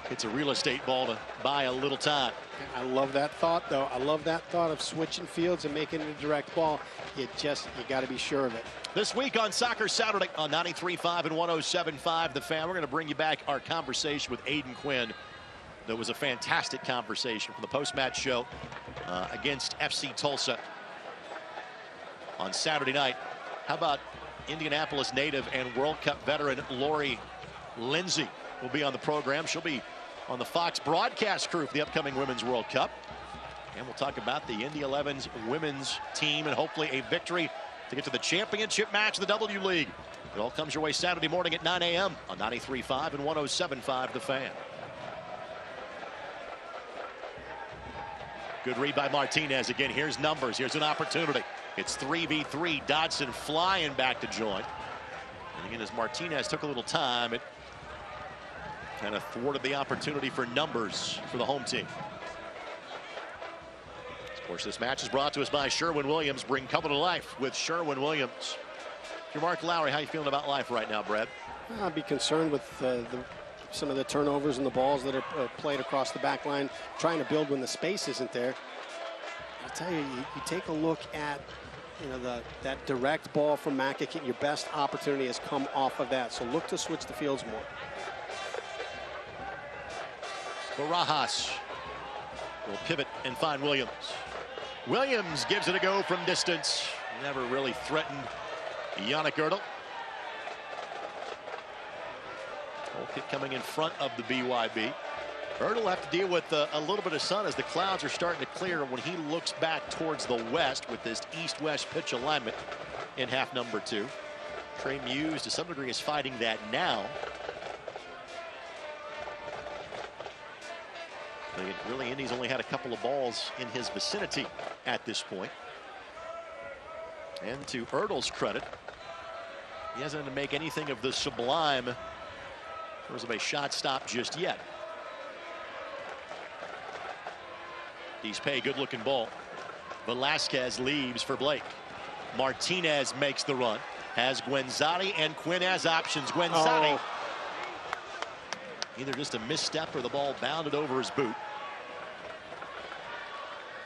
[SPEAKER 3] hits a real estate ball to buy a little time.
[SPEAKER 2] I love that thought, though. I love that thought of switching fields and making it a direct ball. You got to be sure of it.
[SPEAKER 3] This week on Soccer Saturday on 93.5 and 107.5 The Fan, we're going to bring you back our conversation with Aiden Quinn. That was a fantastic conversation from the post-match show against FC Tulsa on Saturday night. How about Indianapolis native and World Cup veteran Lori Lindsay will be on the program. She'll be on the Fox broadcast crew for the upcoming Women's World Cup. And we'll talk about the Indy 11's women's team and hopefully a victory to get to the championship match of the W League. It all comes your way Saturday morning at 9 a.m. on 93.5 and 107.5 The Fan. Good read by Martinez. Again, here's numbers. Here's an opportunity. It's 3v3. Dodson flying back to join. And again, as Martinez took a little time, it kind of thwarted the opportunity for numbers for the home team. Of course, this match is brought to us by Sherwin-Williams. Bring color to life with Sherwin-Williams. You're Mark Lowry. How you feeling about life right now, Brad?
[SPEAKER 2] I'd be concerned with some of the turnovers and the balls that are played across the back line, trying to build when the space isn't there. I'll tell you, you take a look at that direct ball from Mackett. Your best opportunity has come off of that, so look to switch the fields more.
[SPEAKER 3] Barajas will pivot and find Williams. Williams gives it a go from distance. Never really threatened Yannick Erdl. Goal kick coming in front of the BYB. Erdl will have to deal with a little bit of sun as the clouds are starting to clear when he looks back towards the west with this east-west pitch alignment in half number 2. Trey Muse to some degree is fighting that now. But really, Indy's only had a couple of balls in his vicinity at this point. And to Erdl's credit, he hasn't had to make anything of the sublime in terms of a shot stop just yet. Dispay, good looking ball. Velasquez leaves for Blake. Martinez makes the run. Has Guenzati and Quinn as options. Guenzati. Either just a misstep or the ball bounded over his boot.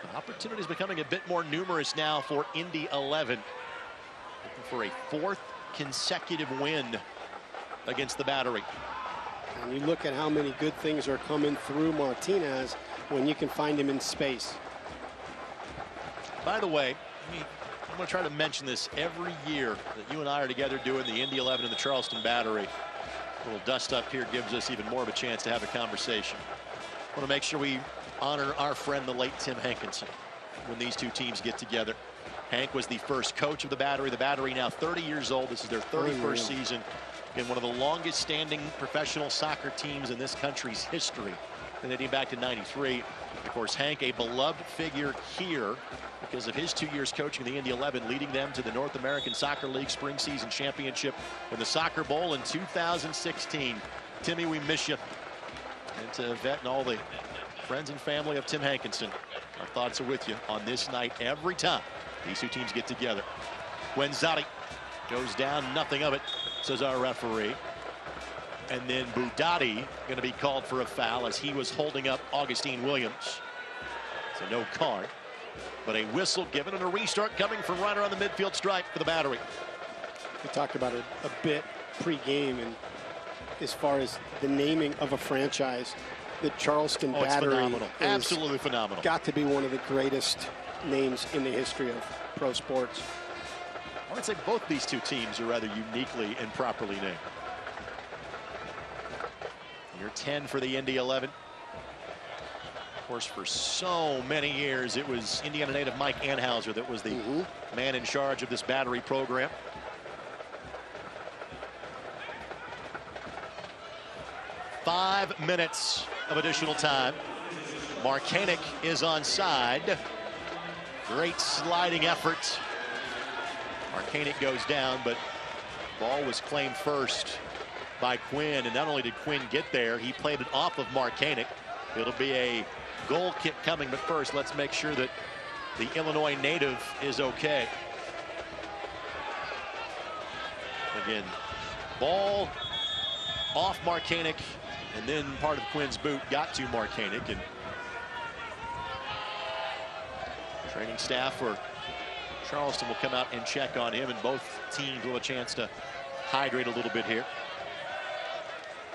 [SPEAKER 3] The opportunities becoming a bit more numerous now for Indy 11. Looking for a 4th consecutive win against the Battery.
[SPEAKER 2] And you look at how many good things are coming through Martinez when you can find him in space.
[SPEAKER 3] By the way, I'm going to try to mention this every year that you and I are together doing the Indy 11 and the Charleston Battery. A little dust up here gives us even more of a chance to have a conversation. I want to make sure we honor our friend, the late Tim Hankinson, when these two teams get together. Hank was the first coach of the Battery. The Battery now 30 years old. This is their 31st season. Again, one of the longest standing professional soccer teams in this country's history, dating back to '93. Of course, Hank, a beloved figure here because of his 2 years coaching the Indy 11, leading them to the North American Soccer League Spring Season Championship and the Soccer Bowl in 2016. Timmy, we miss you. And to Vet and all the friends and family of Tim Hankinson, our thoughts are with you on this night every time these two teams get together. Guenzati goes down, nothing of it, says our referee. And then Budati going to be called for a foul as he was holding up Augustine Williams. So no card, but a whistle given and a restart coming from right around the midfield stripe for the Battery.
[SPEAKER 2] We talked about it a bit pre-game, and as far as the naming of a franchise, the Charleston Battery
[SPEAKER 3] phenomenal. Absolutely phenomenal.
[SPEAKER 2] Got to be one of the greatest names in the history of pro sports.
[SPEAKER 3] I would say both these two teams are rather uniquely and properly named. Year 10 for the Indy 11. Of course, for so many years, it was Indiana native Mike Anhauser that was the man in charge of this Battery program. Five minutes of additional time. Marcanic is onside. Great sliding effort. Marcanic goes down, but ball was claimed first by Quinn, and not only did Quinn get there, he played it off of Marcanic. It'll be a goal kick coming, but first let's make sure that the Illinois native is okay. Again, ball off Marcanic, and then part of Quinn's boot got to Marcanic, and training staff for Charleston will come out and check on him, and both teams will have a chance to hydrate a little bit here.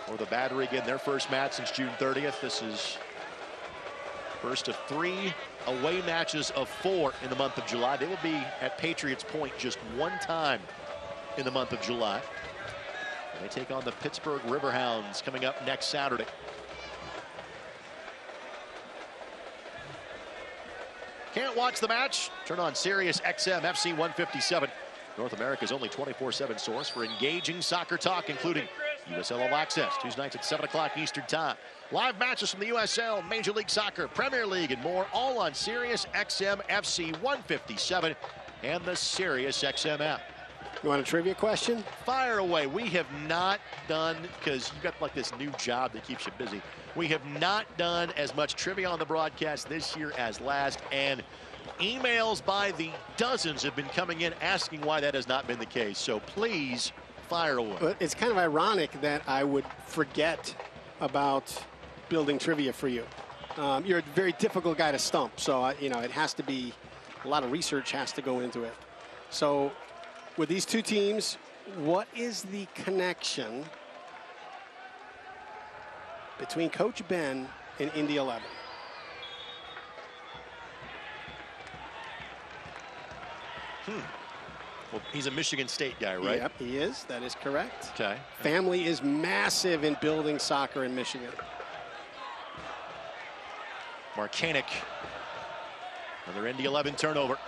[SPEAKER 3] For the Battery, again, their first match since June 30th. This is first of 3 away matches of 4 in the month of July. They will be at Patriots Point just one time in the month of July. And they take on the Pittsburgh Riverhounds coming up next Saturday. Can't watch the match? Turn on Sirius XM FC 157. North America's only 24/7 source for engaging soccer talk, including USL All Access, Tuesday nights at 7 o'clock Eastern Time. Live matches from the USL, Major League Soccer, Premier League, and more, all on Sirius XM FC 157 and the Sirius XM app.
[SPEAKER 2] You want a trivia question?
[SPEAKER 3] Fire away. We have not done, because you've got like this new job that keeps you busy, we have not done as much trivia on the broadcast this year as last, and emails by the dozens have been coming in asking why that has not been the case. So please, fire away.
[SPEAKER 2] But it's kind of ironic that I would forget about building trivia for you. You're a very difficult guy to stump, so you know it has to be a lot of research has to go into it. So with these two teams, what is the connection between Coach Ben and Indy 11?
[SPEAKER 3] Well, he's a Michigan State guy, right?
[SPEAKER 2] Yep, he is. That is correct.
[SPEAKER 3] Okay.
[SPEAKER 2] Family is massive in building soccer in Michigan.
[SPEAKER 3] Marcanic, another Indy 11 turnover.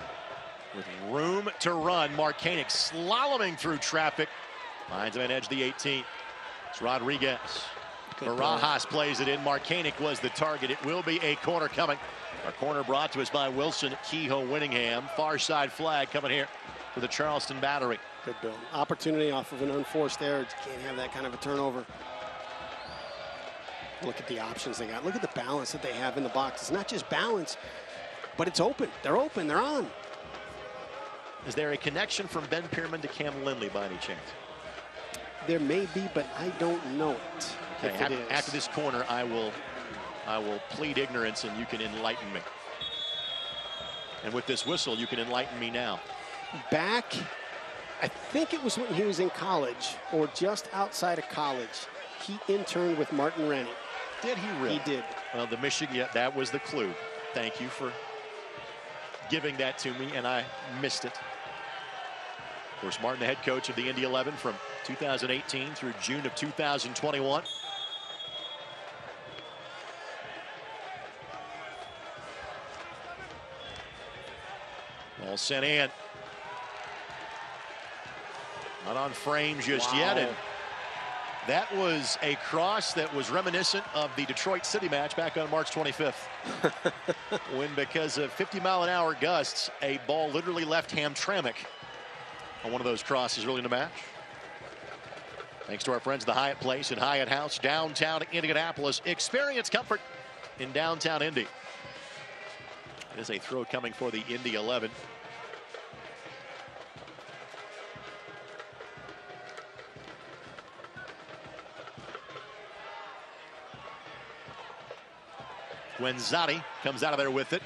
[SPEAKER 3] With room to run, Marcanic slaloming through traffic. Finds him at edge the 18. It's Rodriguez. Barajas plays it in. Marcanic was the target. It will be a corner coming. Our corner brought to us by Wilson Kehoe-Winningham. Far side flag coming here for the Charleston Battery.
[SPEAKER 2] Good build. Opportunity off of an unforced error. You can't have that kind of a turnover. Look at the options they got. Look at the balance that they have in the box. It's not just balance, but it's open. They're open. They're on.
[SPEAKER 3] Is there a connection from Ben Pierman to Cam Lindley by any chance?
[SPEAKER 2] There may be, but I don't know it.
[SPEAKER 3] Okay, after this corner, I will plead ignorance and you can enlighten me. And with this whistle, you can enlighten me now.
[SPEAKER 2] Back, I think it was when he was in college or just outside of college, he interned with Martin Rennie.
[SPEAKER 3] Did he really?
[SPEAKER 2] He did.
[SPEAKER 3] Well, the Michigan, yeah, that was the clue. Thank you for giving that to me, and I missed it. Of course, Martin, the head coach of the Indy 11 from 2018 through June of 2021. Ball sent in. Not on frame just yet. And that was a cross that was reminiscent of the Detroit City match back on March 25th. When, because of 50-mile-an-hour gusts, a ball literally left Hamtramck on one of those crosses early in the match. Thanks to our friends, the Hyatt Place and Hyatt House, downtown Indianapolis. Experience comfort in downtown Indy. It is a throw coming for the Indy 11. Guenzati comes out of there with it.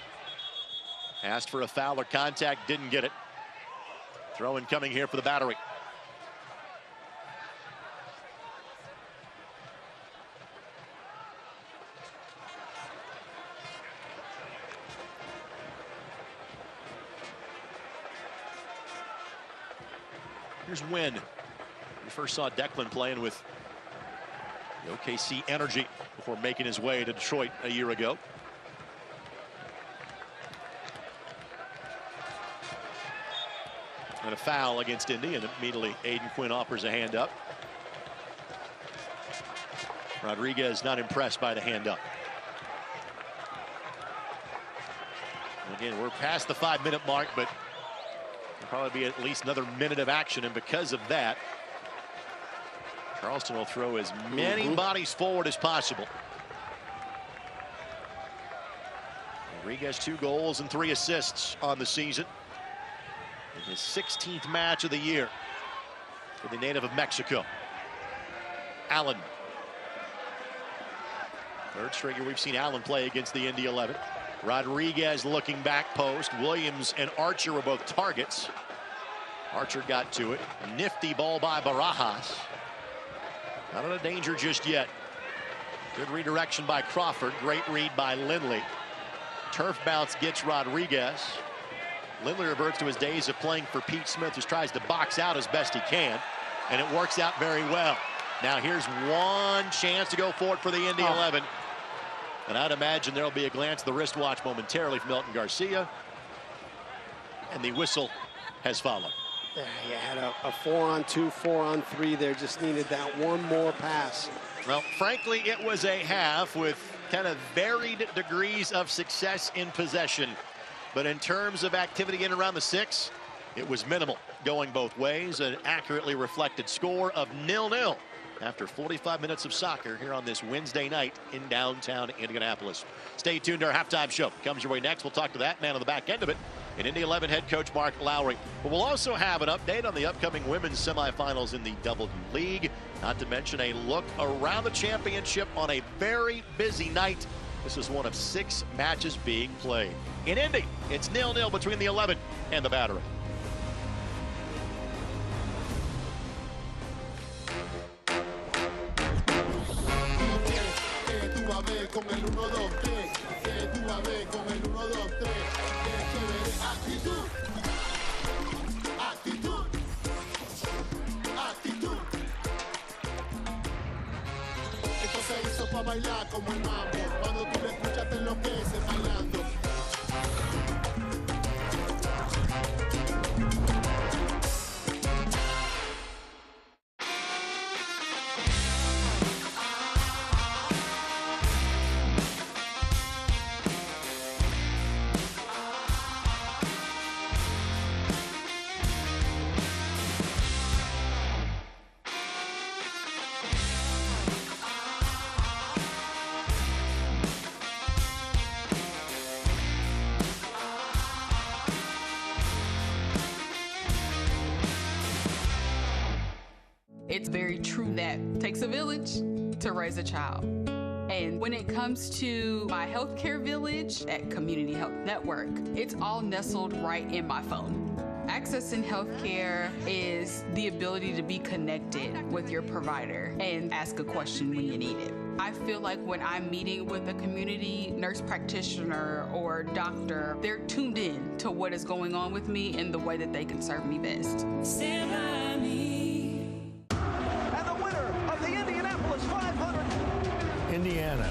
[SPEAKER 3] Asked for a foul or contact, didn't get it. Throw in coming here for the Battery. Here's Wynn. We first saw Declan playing with the OKC Energy before making his way to Detroit a year ago. And a foul against Indy, and immediately Aiden Quinn offers a hand up. Rodriguez not impressed by the hand up. And again, we're past the 5-minute mark, but there'll probably be at least another minute of action, and because of that, Charleston will throw as many bodies forward as possible. Rodriguez 2 goals and 3 assists on the season. In his 16th match of the year for the native of Mexico. Allen. 3rd straight year we've seen Allen play against the Indy 11. Rodriguez looking back post. Williams and Archer were both targets. Archer got to it. Nifty ball by Barajas. Not out of danger just yet. Good redirection by Crawford. Great read by Lindley. Turf bounce gets Rodriguez. Lindley reverts to his days of playing for Pete Smith, who tries to box out as best he can, and it works out very well. Now here's one chance to go forward for the Indy 11. And I'd imagine there'll be a glance at the wristwatch momentarily from Milton Garcia. And the whistle has followed.
[SPEAKER 2] Yeah, you had a 4-on-2, 4-on-3 there. Just needed that one more pass.
[SPEAKER 3] Well, frankly, it was a half with kind of varied degrees of success in possession. But in terms of activity in and around the 6, it was minimal going both ways. An accurately reflected score of 0-0 after 45 minutes of soccer here on this Wednesday night in downtown Indianapolis. Stay tuned to our halftime show. Comes your way next. We'll talk to that man on the back end of it, in Indy 11 head coach Mark Lowry. But we'll also have an update on the upcoming women's semifinals in the W League. Not to mention a look around the championship on a very busy night. This is one of 6 matches being played. In Indy, it's 0-0 between the 11 and the Battery.
[SPEAKER 10] Pa' bailar como el mambo, cuando tú le escuchas te enloqueces bailando.
[SPEAKER 11] It's very true that it takes a village to raise a child. And when it comes to my healthcare village at Community Health Network, it's all nestled right in my phone. Accessing healthcare is the ability to be connected with your provider and ask a question when you need it. I feel like when I'm meeting with a community nurse practitioner or doctor, they're tuned in to what is going on with me and the way that they can serve me best.
[SPEAKER 10] Stand by me.
[SPEAKER 14] And the winner of the Indianapolis 500.
[SPEAKER 15] Indiana,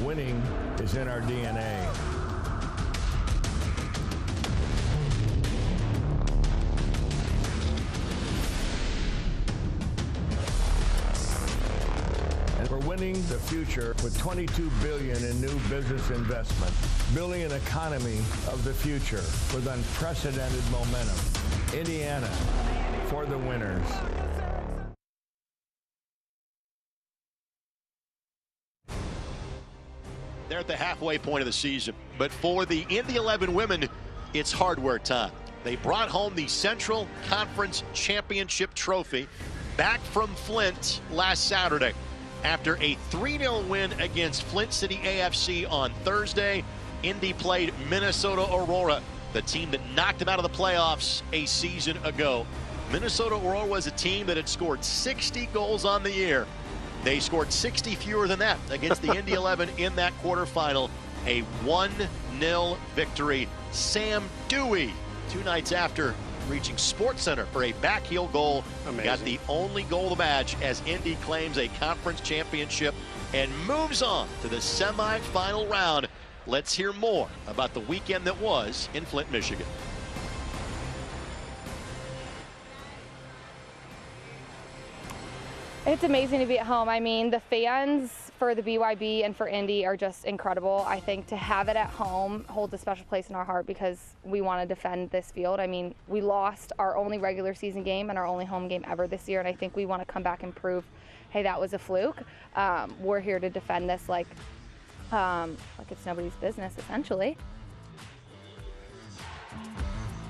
[SPEAKER 15] winning is in our DNA. And we're winning the future with $22 billion in new business investment, building an economy of the future with unprecedented momentum. Indiana, for the winners.
[SPEAKER 3] They're at the halfway point of the season. But for the Indy 11 women, it's hardware time. They brought home the Central Conference Championship trophy back from Flint last Saturday. After a 3-0 win against Flint City AFC on Thursday, Indy played Minnesota Aurora, the team that knocked them out of the playoffs a season ago. Minnesota Aurora was a team that had scored 60 goals on the year. They scored 60 fewer than that against the Indy 11 in that quarterfinal. A 1-0 victory. Sam Dewey, 2 nights after reaching SportsCenter for a backheel goal. Amazing. Got the only goal of the match as Indy claims a conference championship and moves on to the semifinal round. Let's hear more about the weekend that was in Flint, Michigan.
[SPEAKER 16] It's amazing to be at home. I mean, the fans for the BYB and for Indy are just incredible. I think to have it at home holds a special place in our heart because we want to defend this field. I mean, we lost our only regular season game and our only home game ever this year, and I think we want to come back and prove, hey, that was a fluke. We're here to defend this like it's nobody's business, essentially.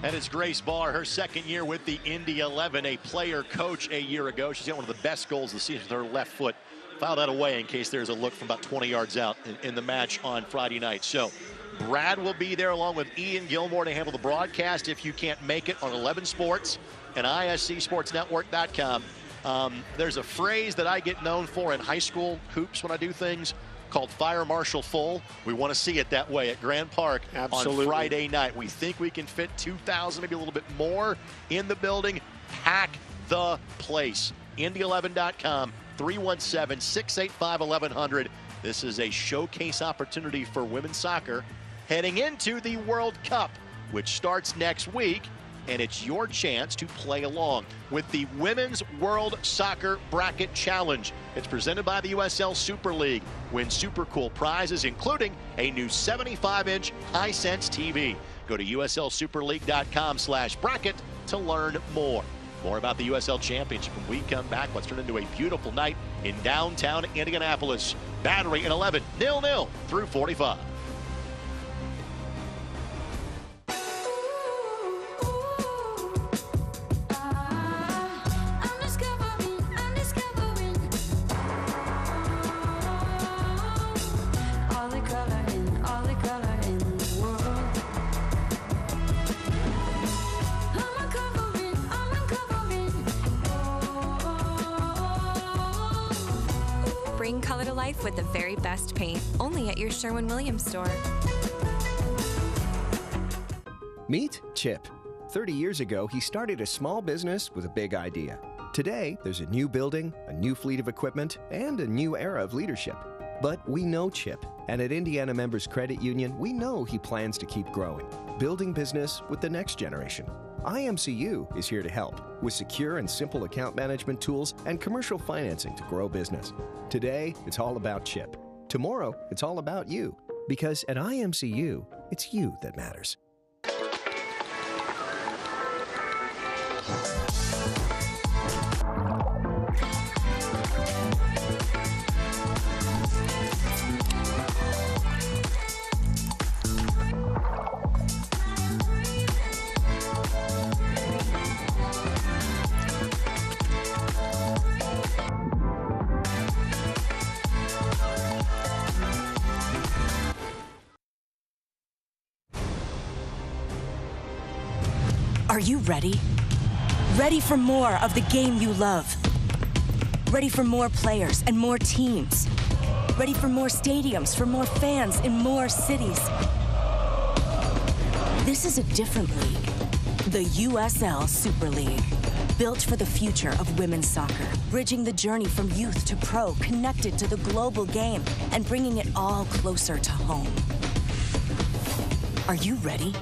[SPEAKER 3] And it's Grace Barr, her second year with the Indy 11, a player coach a year ago. She's got one of the best goals of the season with her left foot. Foul that away in case there's a look from about 20 yards out in the match on Friday night. So Brad will be there along with Ian Gilmore to handle the broadcast if you can't make it on 11 Sports and ISCSportsNetwork.com. There's a phrase that I get known for in high school hoops when I do things called Fire Marshal Full. We want to see it that way at Grand Park. Absolutely. On Friday night. We think we can fit 2,000, maybe a little bit more in the building. Pack the place. Indy11.com, 317-685-1100. This is a showcase opportunity for women's soccer heading into the World Cup, which starts next week. And it's your chance to play along with the Women's World Soccer Bracket Challenge. It's presented by the USL Super League. Win super cool prizes, including a new 75-inch Hisense TV. Go to USLSuperLeague.com/bracket to learn more. More about the USL Championship when we come back. Let's turn into a beautiful night in downtown Indianapolis. Battery in 11, 0-0 through 45.
[SPEAKER 12] Bring color to life with the very best paint, only at your Sherwin-Williams store.
[SPEAKER 5] Meet Chip. 30 years ago, he started a small business with a big idea. Today, there's a new building, a new fleet of equipment, and a new era of leadership. But we know Chip, and at Indiana Members Credit Union, we know he plans to keep growing, building business with the next generation. IMCU is here to help with secure and simple account management tools and commercial financing to grow business. Today, it's all about Chip. Tomorrow, it's all about you. Because at IMCU, it's you that matters.
[SPEAKER 17] Are you ready? Ready for more of the game you love? Ready for more players and more teams? Ready for more stadiums, for more fans in more cities? This is a different league. The USL Super League. Built for the future of women's soccer. Bridging the journey from youth to pro, connected to the global game, and bringing it all closer to home. Are you ready?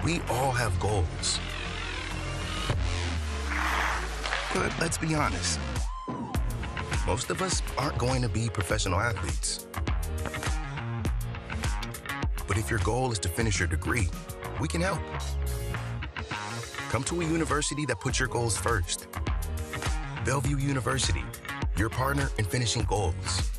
[SPEAKER 18] We all have goals. But let's be honest. Most of us aren't going to be professional athletes. But if your goal is to finish your degree, we can help. Come to a university that puts your goals first. Bellevue University, your partner in finishing goals.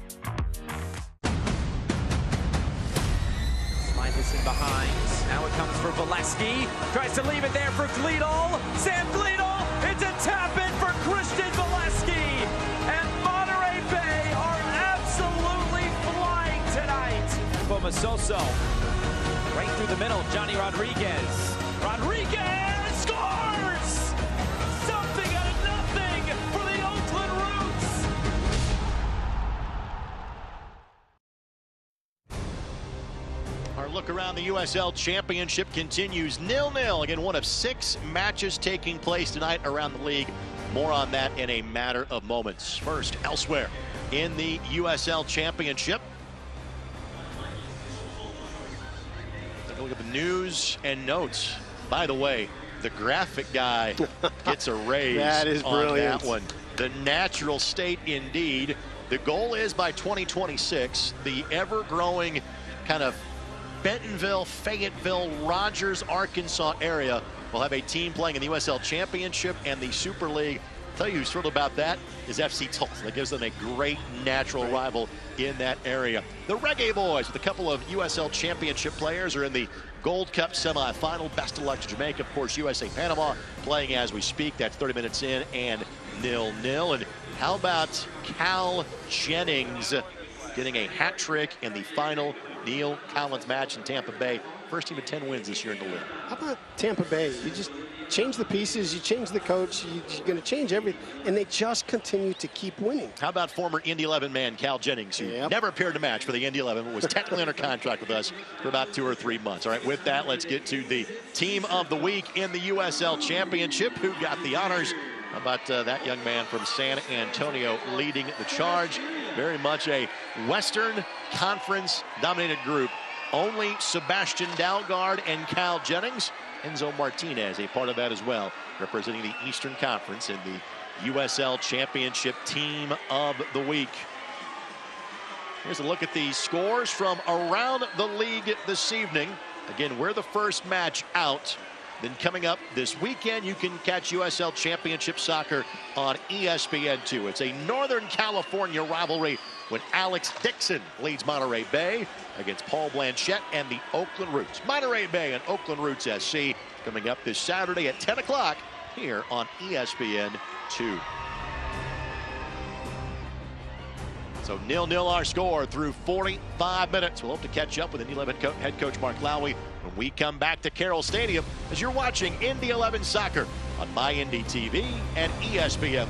[SPEAKER 19] Slide this in behind. Now it comes for Valesky. Tries to leave it there for Gleedle. Sam Gleedle. It's a tap in for Christian Valesky. And Monterey Bay are absolutely flying tonight. Bomasoso. Right through the middle. Johnny Rodriguez. Rodriguez scores! Something out of nothing for the Oakland Roots.
[SPEAKER 3] Our look around the USL Championship continues 0-0. Again, one of 6 matches taking place tonight around the league. More on that in a matter of moments. First, elsewhere in the USL Championship. Take a look at the news and notes. By the way, the graphic guy gets a raise
[SPEAKER 2] that is
[SPEAKER 3] on
[SPEAKER 2] brilliant.
[SPEAKER 3] that one. The natural state indeed. The goal is by 2026, the ever-growing kind of Bentonville, Fayetteville, Rogers, Arkansas area will have a team playing in the USL Championship and the Super League. I'll tell you who's thrilled about that is FC Tulsa. That gives them a great natural rival in that area. The Reggae Boys with a couple of USL Championship players are in the Gold Cup semifinal. Best of luck to Jamaica. Of course, USA Panama playing as we speak. That's 30 minutes in and 0-0. And how about Cal Jennings getting a hat trick in the final Neil Collins match in Tampa Bay. First team of 10 wins this year in the league.
[SPEAKER 2] How about Tampa Bay? You just change the pieces, you change the coach, you're going to change everything, and they just continue to keep winning.
[SPEAKER 3] How about former Indy 11 man Cal Jennings, who never appeared in a match for the Indy 11, but was technically under contract with us for about 2 or 3 months. All right, with that, let's get to the team of the week in the USL Championship. Who got the honors? How about that young man from San Antonio leading the charge? Very much a Western Conference dominated group. Only Sebastian Dalgard and Cal Jennings. Enzo Martinez, a part of that as well, representing the Eastern Conference in the USL Championship Team of the Week. Here's a look at the scores from around the league this evening. Again, we're the first match out. Then coming up this weekend, you can catch USL Championship Soccer on ESPN2. It's a Northern California rivalry when Alex Dixon leads Monterey Bay against Paul Blanchette and the Oakland Roots. Monterey Bay and Oakland Roots SC coming up this Saturday at 10 o'clock here on ESPN2. So 0-0 our score through 45 minutes. We'll hope to catch up with Indy 11 head coach Mark Lowry when we come back to Carroll Stadium as you're watching Indy 11 Soccer on MyIndy TV and ESPN+.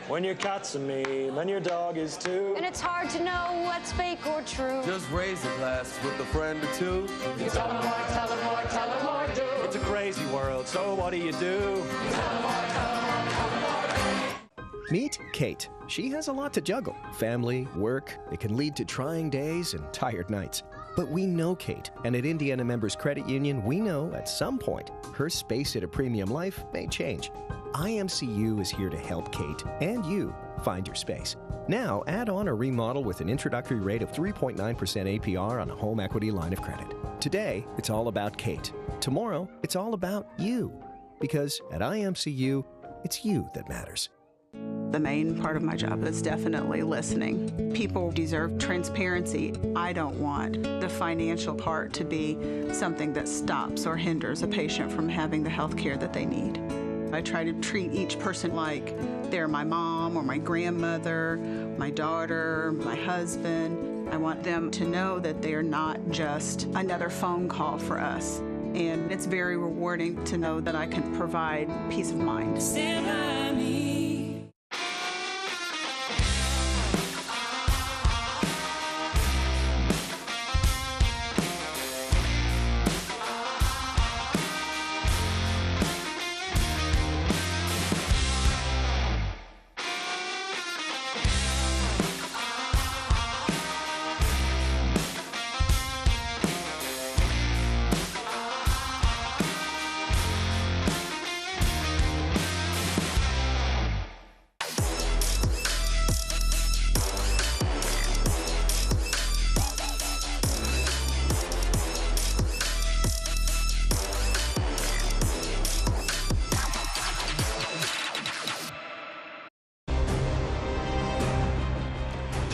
[SPEAKER 6] When your cat's a me, then your dog is too.
[SPEAKER 7] And it's hard to know what's fake or true.
[SPEAKER 8] Just raise a glass with a friend or two.
[SPEAKER 14] You tell them more, tell them more, tell them more, do. It's a crazy world, so what do you do? Tell them more, tell them more, tell them more.
[SPEAKER 5] Meet Kate. She has a lot to juggle. Family, work. It can lead to trying days and tired nights. But we know Kate, and at Indiana Members Credit Union, we know at some point her space at a premium life may change. IMCU is here to help Kate and you find your space. Now, add on or remodel with an introductory rate of 3.9% APR on a home equity line of credit. Today, it's all about Kate. Tomorrow, it's all about you. Because at IMCU, it's you that matters.
[SPEAKER 20] The main part of my job is definitely listening. People deserve transparency. I don't want the financial part to be something that stops or hinders a patient from having the health care that they need. I try to treat each person like they're my mom or my grandmother, my daughter, my husband. I want them to know that they're not just another phone call for us. And it's very rewarding to know that I can provide peace of mind.
[SPEAKER 14] Stand by me.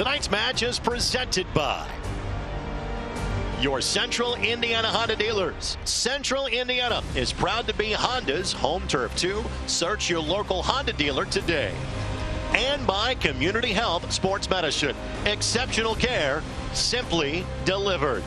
[SPEAKER 3] Tonight's match is presented by your Central Indiana Honda dealers. Central Indiana is proud to be Honda's home turf too. Search your local Honda dealer today. And by Community Health Sports Medicine. Exceptional care, simply delivered.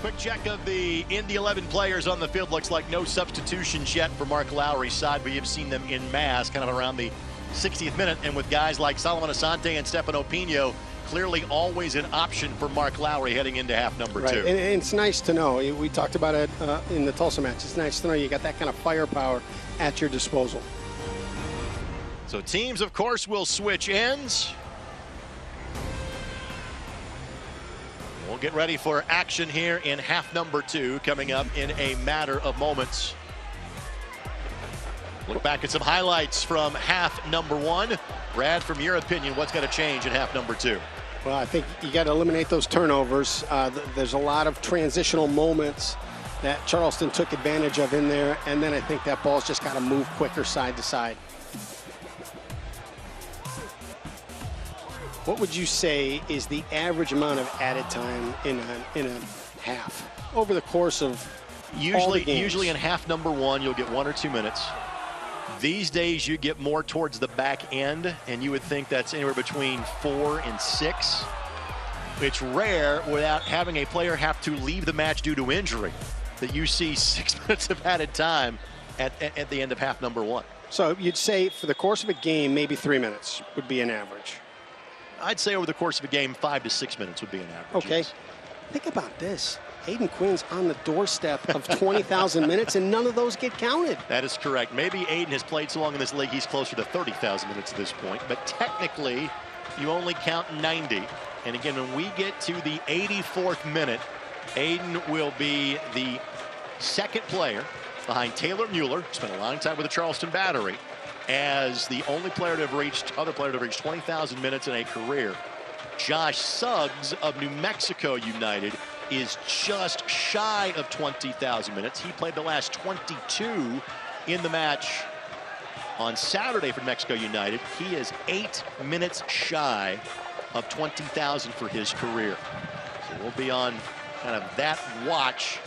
[SPEAKER 3] Quick check of the Indy 11 players on the field. Looks like no substitutions yet for Mark Lowry's side. We have seen them in mass kind of around the 60th minute. And with guys like Solomon Asante and Stefano Pino, clearly always an option for Mark Lowry heading into half number two.
[SPEAKER 2] And it's nice to know. We talked about it in the Tulsa match. It's nice to know you got that kind of firepower at your disposal.
[SPEAKER 3] So teams, of course, will switch ends. We'll get ready for action here in half number two coming up in a matter of moments. Look back at some highlights from half number one. Brad, from your opinion, what's got to change in half number two?
[SPEAKER 2] Well, I think you got to eliminate those turnovers. There's a lot of transitional moments that Charleston took advantage of in there, and then I think that ball's just got to move quicker side to side. What would you say is the average amount of added time in a half over the course of all the games?
[SPEAKER 3] Usually in half number one, you'll get 1 or 2 minutes. These days, you get more towards the back end, and you would think that's anywhere between 4 and 6. It's rare without having a player have to leave the match due to injury that you see 6 minutes of added time at the end of half number one.
[SPEAKER 2] So you'd say for the course of a game, maybe 3 minutes would be an average.
[SPEAKER 3] I'd say over the course of a game, 5 to 6 minutes would be an average.
[SPEAKER 2] Okay.
[SPEAKER 3] Yes.
[SPEAKER 2] Think about this. Aiden Quinn's on the doorstep of 20,000 minutes, and none of those get counted.
[SPEAKER 3] That is correct. Maybe Aiden has played so long in this league, he's closer to 30,000 minutes at this point. But technically, you only count 90. And again, when we get to the 84th minute, Aiden will be the second player behind Taylor Mueller, spent a long time with the Charleston Battery, as the only player to have reached, 20,000 minutes in a career. Josh Suggs of New Mexico United is just shy of 20,000 minutes. He played the last 22 in the match on Saturday for New Mexico United. He is 8 minutes shy of 20,000 for his career. So we'll be on kind of that watch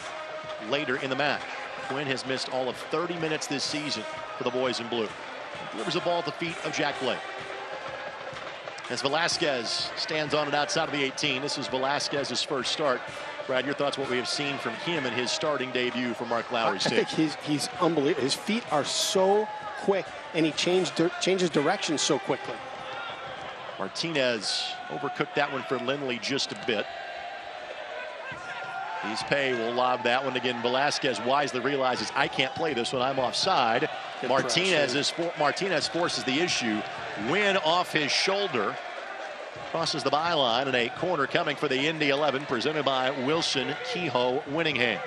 [SPEAKER 3] later in the match. Quinn has missed all of 30 minutes this season for the boys in blue. Delivers a ball at the feet of Jack Blake. As Velasquez stands on it outside of the 18. This is Velasquez's first start. Brad, your thoughts what we have seen from him in his starting debut for Mark Lowry's team?
[SPEAKER 2] I think he's unbelievable. His feet are so quick, and he changes direction so quickly.
[SPEAKER 3] Martinez overcooked that one for Lindley just a bit. Pay will lob that one again. Velasquez wisely realizes I can't play this one. I'm offside. Martinez forces the issue. Win off his shoulder. Crosses the byline, and a corner coming for the Indy 11, presented by Wilson Kehoe Winningham.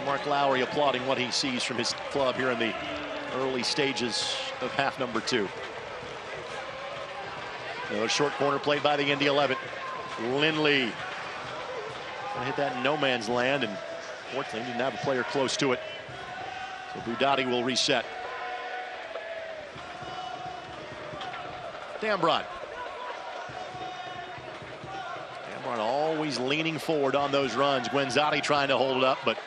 [SPEAKER 3] Mark Lowry applauding what he sees from his club here in the early stages of half number two. Another short corner played by the Indy 11. Lindley gonna hit that in no man's land, and fortunately didn't have a player close to it. So Budati will reset. Dambrot. Dambrot always leaning forward on those runs. Guenzati trying to hold it up, but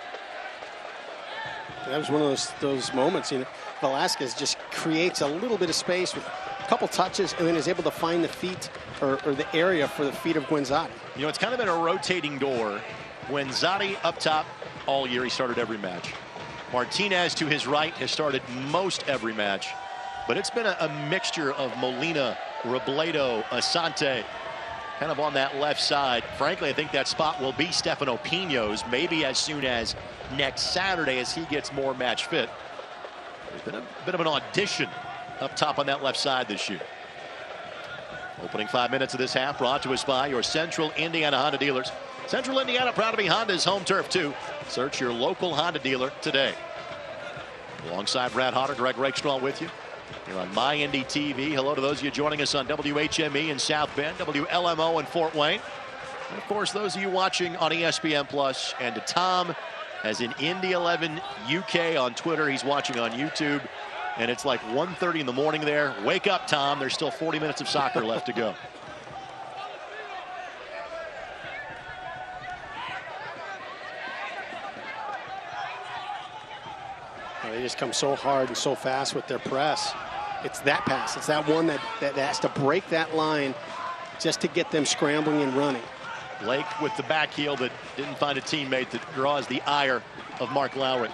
[SPEAKER 2] that was one of those moments. You know, Velasquez just creates a little bit of space with a couple touches, and then is able to find the feet or the area for the feet of Guenzati.
[SPEAKER 3] You know, it's kind of been a rotating door. Guenzati up top all year. He started every match. Martinez to his right has started most every match. But it's been a mixture of Molina, Robledo, Asante, kind of on that left side. Frankly, I think that spot will be Stefano Pino's maybe as soon as next Saturday as he gets more match fit. There's been a bit of an audition up top on that left side this year. Opening 5 minutes of this half brought to us by your Central Indiana Honda dealers. Central Indiana, proud to be Honda's home turf too. Search your local Honda dealer today. Alongside Brad Hodder, Greg Rakestraw with you. You're on MyIndy TV. Hello to those of you joining us on WHME in South Bend, WLMO in Fort Wayne. And of course, those of you watching on ESPN Plus, and to Tom as in Indy 11 UK on Twitter. He's watching on YouTube, and it's like 1:30 in the morning there. Wake up, Tom. There's still 40 minutes of soccer left to go.
[SPEAKER 2] They just come so hard and so fast with their press. It's that pass. It's that one that has to break that line just to get them scrambling and running.
[SPEAKER 3] Blake with the back heel that didn't find a teammate that draws the ire of Mark Lowry.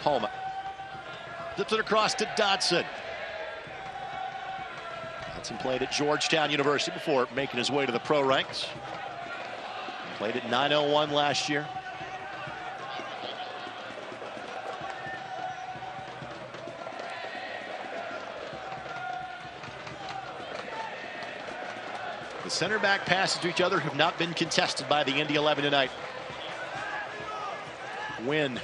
[SPEAKER 3] Palma zips it across to Dodson. Dodson played at Georgetown University before making his way to the pro ranks. Played at 901 last year. The center back passes to each other have not been contested by the Indy 11 tonight. Win.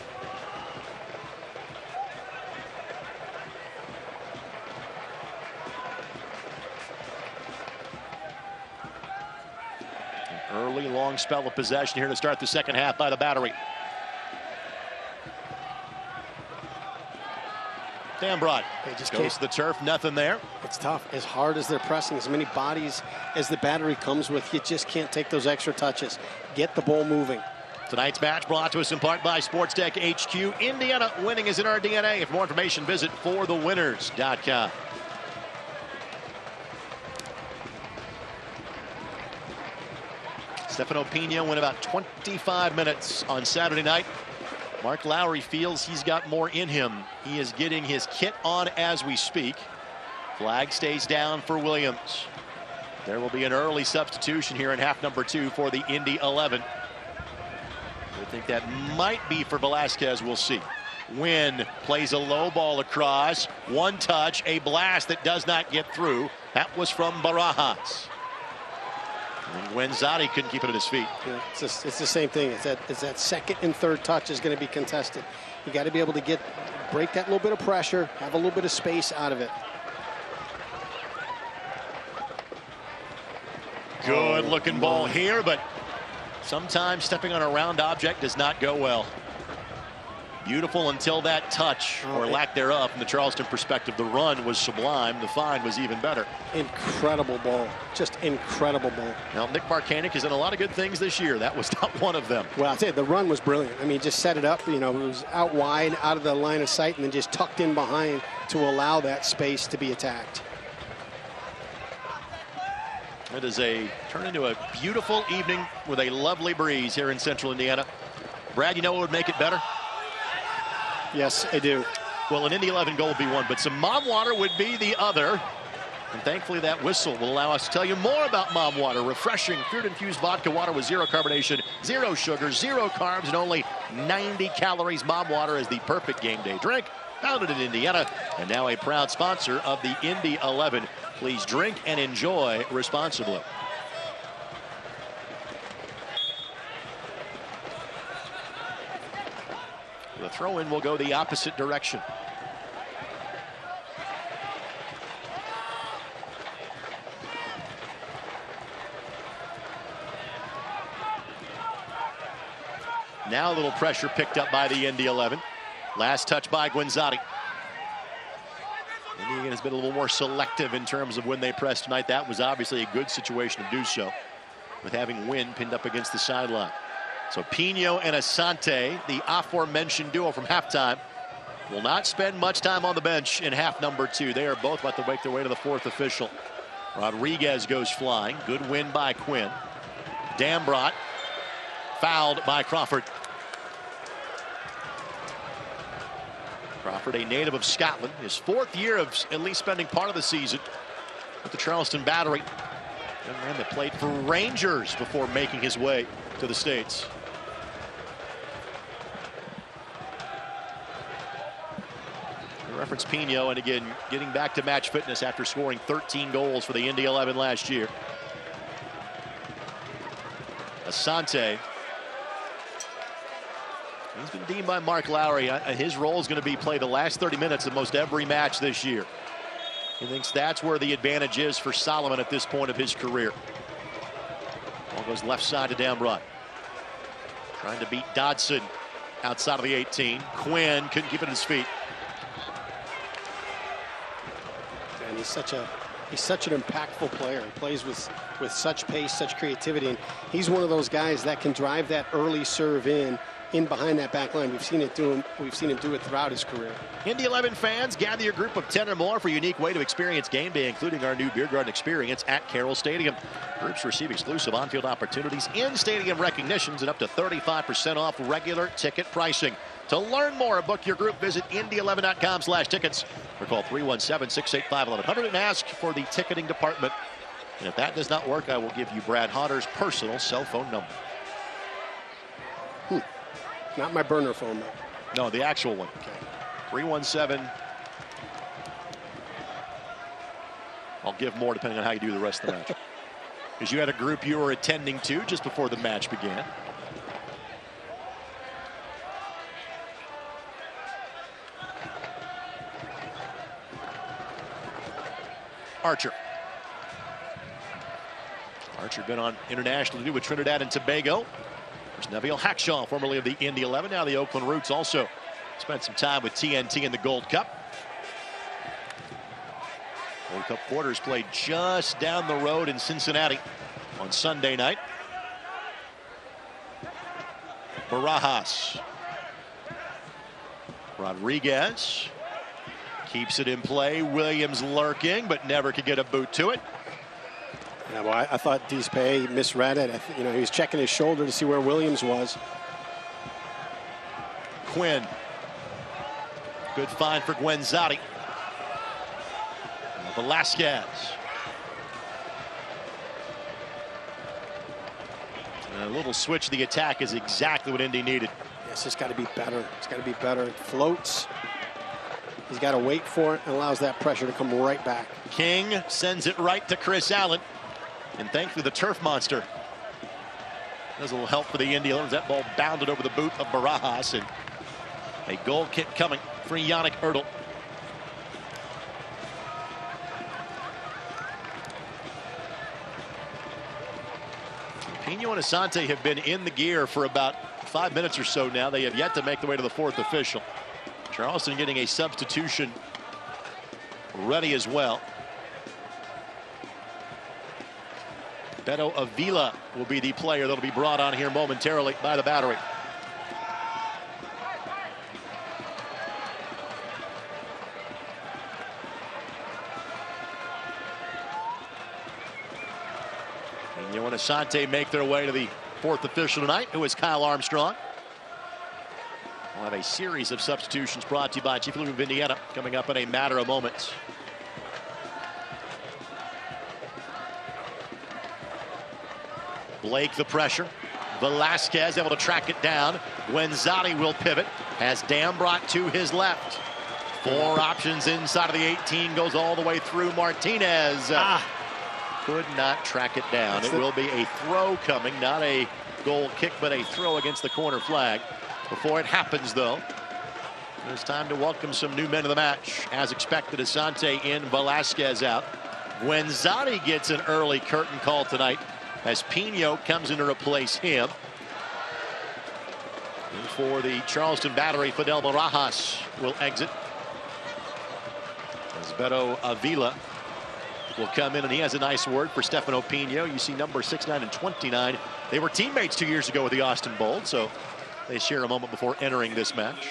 [SPEAKER 3] An early long spell of possession here to start the second half by the Battery. Dambrot just goes to the turf, nothing there.
[SPEAKER 2] It's tough. As hard as they're pressing, as many bodies as the Battery comes with, you just can't take those extra touches. Get the ball moving.
[SPEAKER 3] Tonight's match brought to us in part by Sports Tech HQ. Indiana, winning is in our DNA. For more information, visit forthewinners.com. Stefano Pino went about 25 minutes on Saturday night. Mark Lowry feels he's got more in him. He is getting his kit on as we speak. Flag stays down for Williams. There will be an early substitution here in half number 2 for the Indy 11. I think that might be for Velasquez. We'll see. Wynn plays a low ball across. One touch, a blast that does not get through. That was from Barajas. And Guenzati couldn't keep it at his feet.
[SPEAKER 2] Yeah, it's the same thing. It's that second and third touch is going to be contested. You got to be able to break that little bit of pressure, have a little bit of space out of it.
[SPEAKER 3] Good looking ball here, but sometimes stepping on a round object does not go well. Beautiful until that touch, or lack thereof. From the Charleston perspective, the run was sublime. The find was even better.
[SPEAKER 2] Incredible ball. Just incredible ball.
[SPEAKER 3] Now, Nick Marcanic has done a lot of good things this year. That was not one of them.
[SPEAKER 2] Well, I'll tell you, the run was brilliant. I mean, just set it up. You know, it was out wide, out of the line of sight, and then just tucked in behind to allow that space to be attacked.
[SPEAKER 3] It is turned into a beautiful evening with a lovely breeze here in central Indiana. Brad, you know what would make it better?
[SPEAKER 2] Yes, I do.
[SPEAKER 3] Well, an Indy 11 goal would be one, but some mom water would be the other. And thankfully, that whistle will allow us to tell you more about mom water. Refreshing, fruit-infused vodka water with 0 carbonation, 0 sugar, 0 carbs, and only 90 calories. Mom water is the perfect game day drink. Founded in Indiana, and now a proud sponsor of the Indy 11. Please drink and enjoy responsibly. The throw-in will go the opposite direction. Now a little pressure picked up by the Indy 11. Last touch by Guenzati. Indiana has been a little more selective in terms of when they press tonight. That was obviously a good situation to do so, with having Wynn pinned up against the sideline. So Pino and Asante, the aforementioned duo from halftime, will not spend much time on the bench in half number 2. They are both about to make their way to the 4th official. Rodriguez goes flying. Good win by Quinn. Dambrot fouled by Crawford. Crawford, a native of Scotland, his 4th year of at least spending part of the season with the Charleston Battery. Young man that played for Rangers before making his way to the States. I reference Pino, and again, getting back to match fitness after scoring 13 goals for the Indy 11 last year. Asante. He's been deemed by Mark Lowry. His role is going to be play the last 30 minutes of most every match this year. He thinks that's where the advantage is for Solomon at this point of his career. Ball goes left side to Dambrot. Trying to beat Dodson outside of the 18. Quinn couldn't keep it at his feet.
[SPEAKER 2] And he's such an impactful player. He plays with such pace, such creativity, and he's one of those guys that can drive that early serve in behind that back line. We've seen him do it throughout his career.
[SPEAKER 3] Indy 11 fans, gather your group of 10 or more for a unique way to experience game day, including our new beer garden experience at Carroll Stadium. Groups receive exclusive on-field opportunities, in-stadium recognitions, and up to 35% off regular ticket pricing. To learn more or book your group, visit indy11.com/tickets or call 317-685-1100 and ask for the ticketing department. And if that does not work, I will give you Brad Hodder's personal cell phone number.
[SPEAKER 2] Not my burner phone, though.
[SPEAKER 3] No, the actual one. Okay. 317. I'll give more depending on how you do the rest of the match. Because you had a group you were attending to just before the match began. Archer. Archer been on international duty with Trinidad and Tobago. There's Neville Hackshaw, formerly of the Indy 11, now the Oakland Roots, also spent some time with TNT in the Gold Cup. Gold Cup quarters played just down the road in Cincinnati on Sunday night. Barajas. Rodriguez keeps it in play. Williams lurking, but never could get a boot to it.
[SPEAKER 2] Yeah, well, I thought Dispay misread it. He was checking his shoulder to see where Williams was.
[SPEAKER 3] Quinn. Good find for Guenzotti. Velasquez. And a little switch to the attack is exactly what Indy needed.
[SPEAKER 2] Yes, it's got to be better. It's got to be better. It floats. He's got to wait for it and allows that pressure to come right back.
[SPEAKER 3] King sends it right to Chris Allen. And thankfully, the turf monster does a little help for the Indy 11. That ball bounded over the boot of Barajas, and a goal kick coming for Yannick Ertl. Pino and Asante have been in the gear for about 5 minutes or so now. They have yet to make their way to the fourth official. Charleston getting a substitution ready as well. Beto Avila will be the player that'll be brought on here momentarily by the Battery. Pino and Asante make their way to the fourth official tonight, who is Kyle Armstrong. We'll have a series of substitutions brought to you by Chief League of Indiana coming up in a matter of moments. Blake the pressure. Velasquez able to track it down. Guenzotti will pivot. Has Dam brought to his left. Four options inside of the 18. Goes all the way through. Martinez could not track it down. It will be a throw coming. Not a goal kick, but a throw against the corner flag. Before it happens, though, it's time to welcome some new men to the match. As expected, Asante in, Velasquez out. Guenzotti gets an early curtain call tonight as Pino comes in to replace him. And for the Charleston Battery, Fidel Barajas will exit. As Beto Avila will come in, and he has a nice word for Stefano Pino. You see number 69 and 29. They were teammates 2 years ago with the Austin Bold, so they share a moment before entering this match.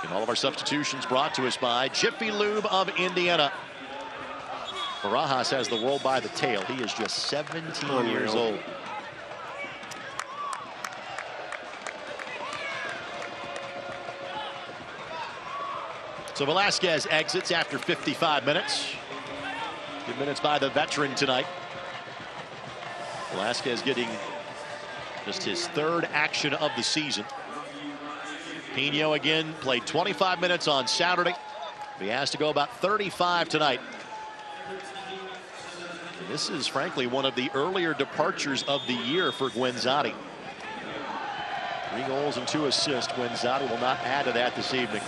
[SPEAKER 3] And all of our substitutions brought to us by Jiffy Lube of Indiana. Barajas has the world by the tail. He is just 17 years old. So Velasquez exits after 55 minutes. Good minutes by the veteran tonight. Velasquez getting just his third action of the season. Pino again played 25 minutes on Saturday. He has to go about 35 tonight. This is frankly one of the earlier departures of the year for Guenzotti. 3 goals and 2 assists. Guenzotti will not add to that this evening.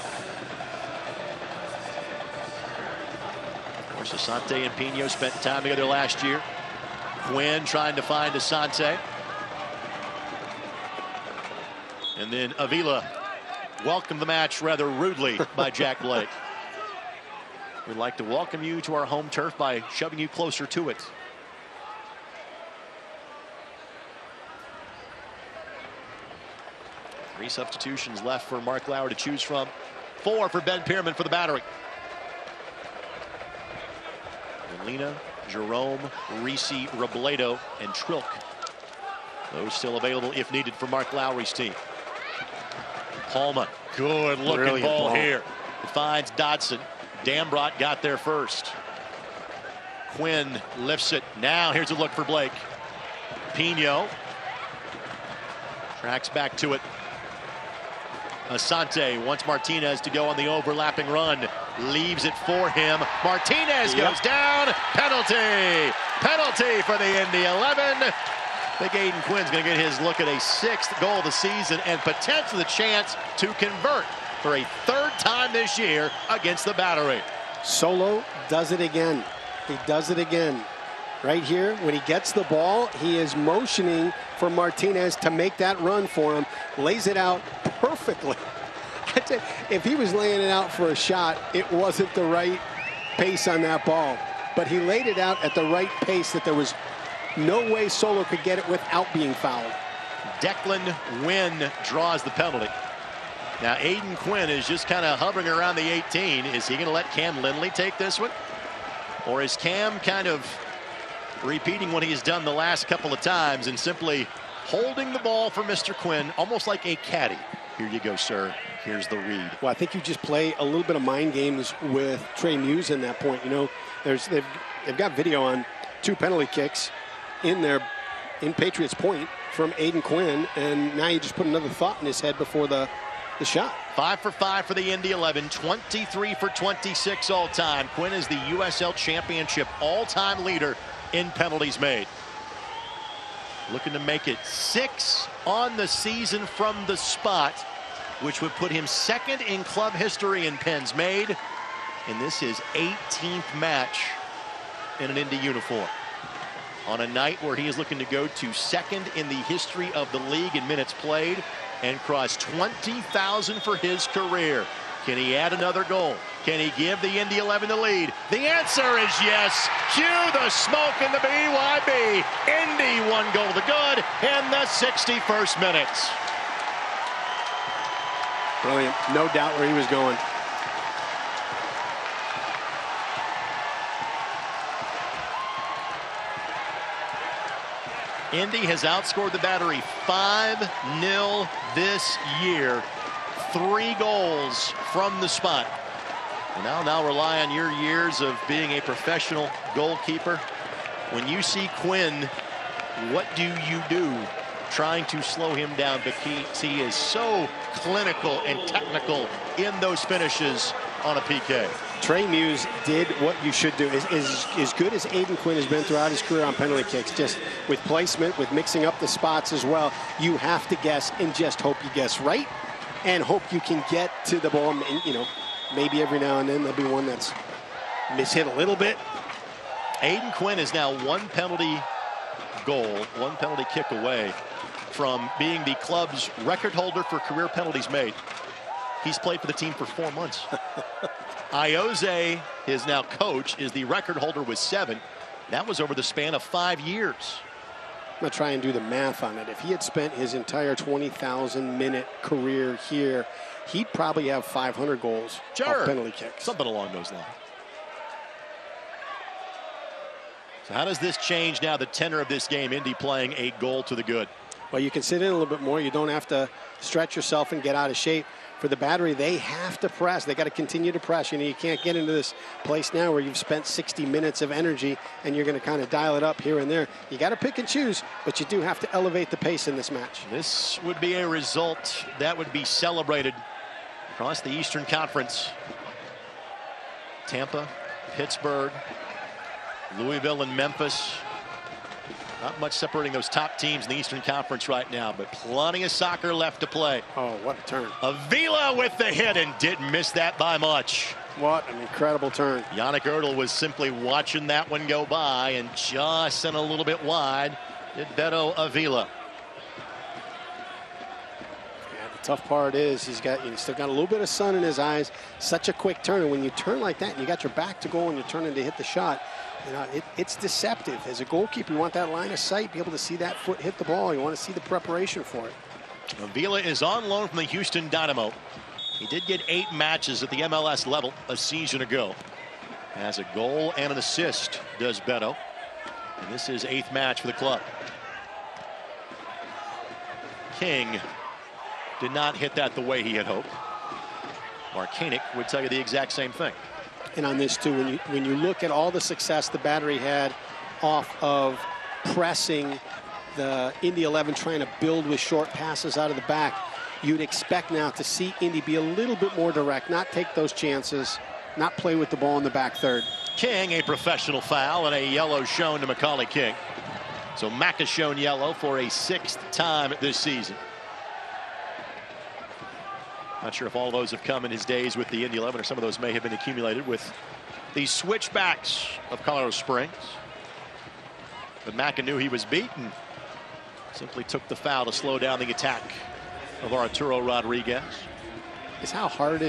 [SPEAKER 3] Of course, Asante and Pino spent time together last year. Quinn trying to find Asante. And then Avila welcomed the match rather rudely by Jack Blake. We'd like to welcome you to our home turf by shoving you closer to it. Three substitutions left for Mark Lauer to choose from. 4 for Ben Pierman for the Battery. Molina, Jerome, Risi, Robledo, and Trilk. Those still available if needed for Mark Lowry's team. Palma, good looking ball here. It finds Dodson. Dambrot got there first. Quinn lifts it. Now here's a look for Blake. Pino tracks back to it. Asante wants Martinez to go on the overlapping run. Leaves it for him. Martinez goes down. Penalty. Penalty for the Indy 11. Big Aiden Quinn's going to get his look at a 6th goal of the season and potentially the chance to convert for a 3rd time this year against the Battery.
[SPEAKER 2] Solo does it again. He does it again. Right here, when he gets the ball, he is motioning for Martinez to make that run for him. Lays it out perfectly. If he was laying it out for a shot, it wasn't the right pace on that ball. But he laid it out at the right pace that there was no way Solo could get it without being fouled.
[SPEAKER 3] Declan Wynn draws the penalty. Now Aiden Quinn is just kind of hovering around the 18. Is he going to let Cam Lindley take this one? Or is Cam kind of repeating what he's done the last couple of times and simply holding the ball for Mr. Quinn, almost like a caddy? Here you go, sir. Here's the read.
[SPEAKER 2] Well, I think you just play a little bit of mind games with Trey Muse in that point. You know, they've got video on 2 penalty kicks in Patriots Point from Aiden Quinn, and now you just put another thought in his head before the shot.
[SPEAKER 3] 5 for 5 for the Indy 11, 23 for 26 all time. Quinn is the USL Championship all-time leader in penalties made. Looking to make it 6 on the season from the spot, which would put him 2nd in club history in pens made. And this is 18th match in an Indy uniform. On a night where he is looking to go to 2nd in the history of the league in minutes played and cross 20,000 for his career. Can he add another goal? Can he give the Indy 11 the lead? The answer is yes. Cue the smoke in the BYB. Indy 1 goal to good in the 61st minutes.
[SPEAKER 2] Brilliant. No doubt where he was going.
[SPEAKER 3] Indy has outscored the Battery 5-0 this year. 3 goals from the spot. And now rely on your years of being a professional goalkeeper. When you see Quinn, what do you do trying to slow him down? Because he is so clinical and technical in those finishes on a PK.
[SPEAKER 2] Trey Muse did what you should do. As good as Aiden Quinn has been throughout his career on penalty kicks, just with placement, with mixing up the spots as well, you have to guess and just hope you guess right and hope you can get to the ball. And, you know, maybe every now and then there'll be one that's mishit a little bit.
[SPEAKER 3] Aiden Quinn is now 1 penalty goal, 1 penalty kick away from being the club's record holder for career penalties made. He's played for the team for 4 months. Ioze, his now coach, is the record holder with 7. That was over the span of 5 years.
[SPEAKER 2] I'm going to try and do the math on it. If he had spent his entire 20,000-minute career here, he'd probably have 500 goals off penalty kicks.
[SPEAKER 3] Something along those lines. So how does this change now the tenor of this game? Indy playing a goal to the good.
[SPEAKER 2] Well, you can sit in a little bit more. You don't have to stretch yourself and get out of shape. For the Battery, they have to press. They got to continue to press. You know, you can't get into this place now where you've spent 60 minutes of energy and you're going to kind of dial it up here and there. You got to pick and choose, but you do have to elevate the pace in this match.
[SPEAKER 3] This would be a result that would be celebrated across the Eastern Conference. Tampa, Pittsburgh, Louisville, and Memphis. Not much separating those top teams in the Eastern Conference right now, but plenty of soccer left to play.
[SPEAKER 2] Oh, what a turn.
[SPEAKER 3] Avila with the hit and didn't miss that by much.
[SPEAKER 2] What an incredible turn.
[SPEAKER 3] Yannick Ertl was simply watching that one go by and just sent a little bit wide. Did Beto Avila.
[SPEAKER 2] Tough part is he's still got a little bit of sun in his eyes. Such a quick turn, and when you turn like that and you got your back to goal and you're turning to hit the shot, it's deceptive. As a goalkeeper, you want that line of sight, be able to see that foot hit the ball. You want to see the preparation for it.
[SPEAKER 3] Avila is on loan from the Houston Dynamo. He did get 8 matches at the MLS level a season ago. Has a goal and an assist, does Beto. And this is 8th match for the club. King did not hit that the way he had hoped. Markanek would tell you the exact same thing.
[SPEAKER 2] And on this too, when you look at all the success the Battery had off of pressing the Indy 11, trying to build with short passes out of the back, you'd expect now to see Indy be a little bit more direct, not take those chances, not play with the ball in the back third.
[SPEAKER 3] King, a professional foul and a yellow shown to Macaulay King. So Mack is shown yellow for a 6th time this season. Not sure if all of those have come in his days with the Indy 11, or some of those may have been accumulated with the switchbacks of Colorado Springs. But Mack knew he was beaten. Simply took the foul to slow down the attack of Arturo Rodriguez.
[SPEAKER 2] It's how hard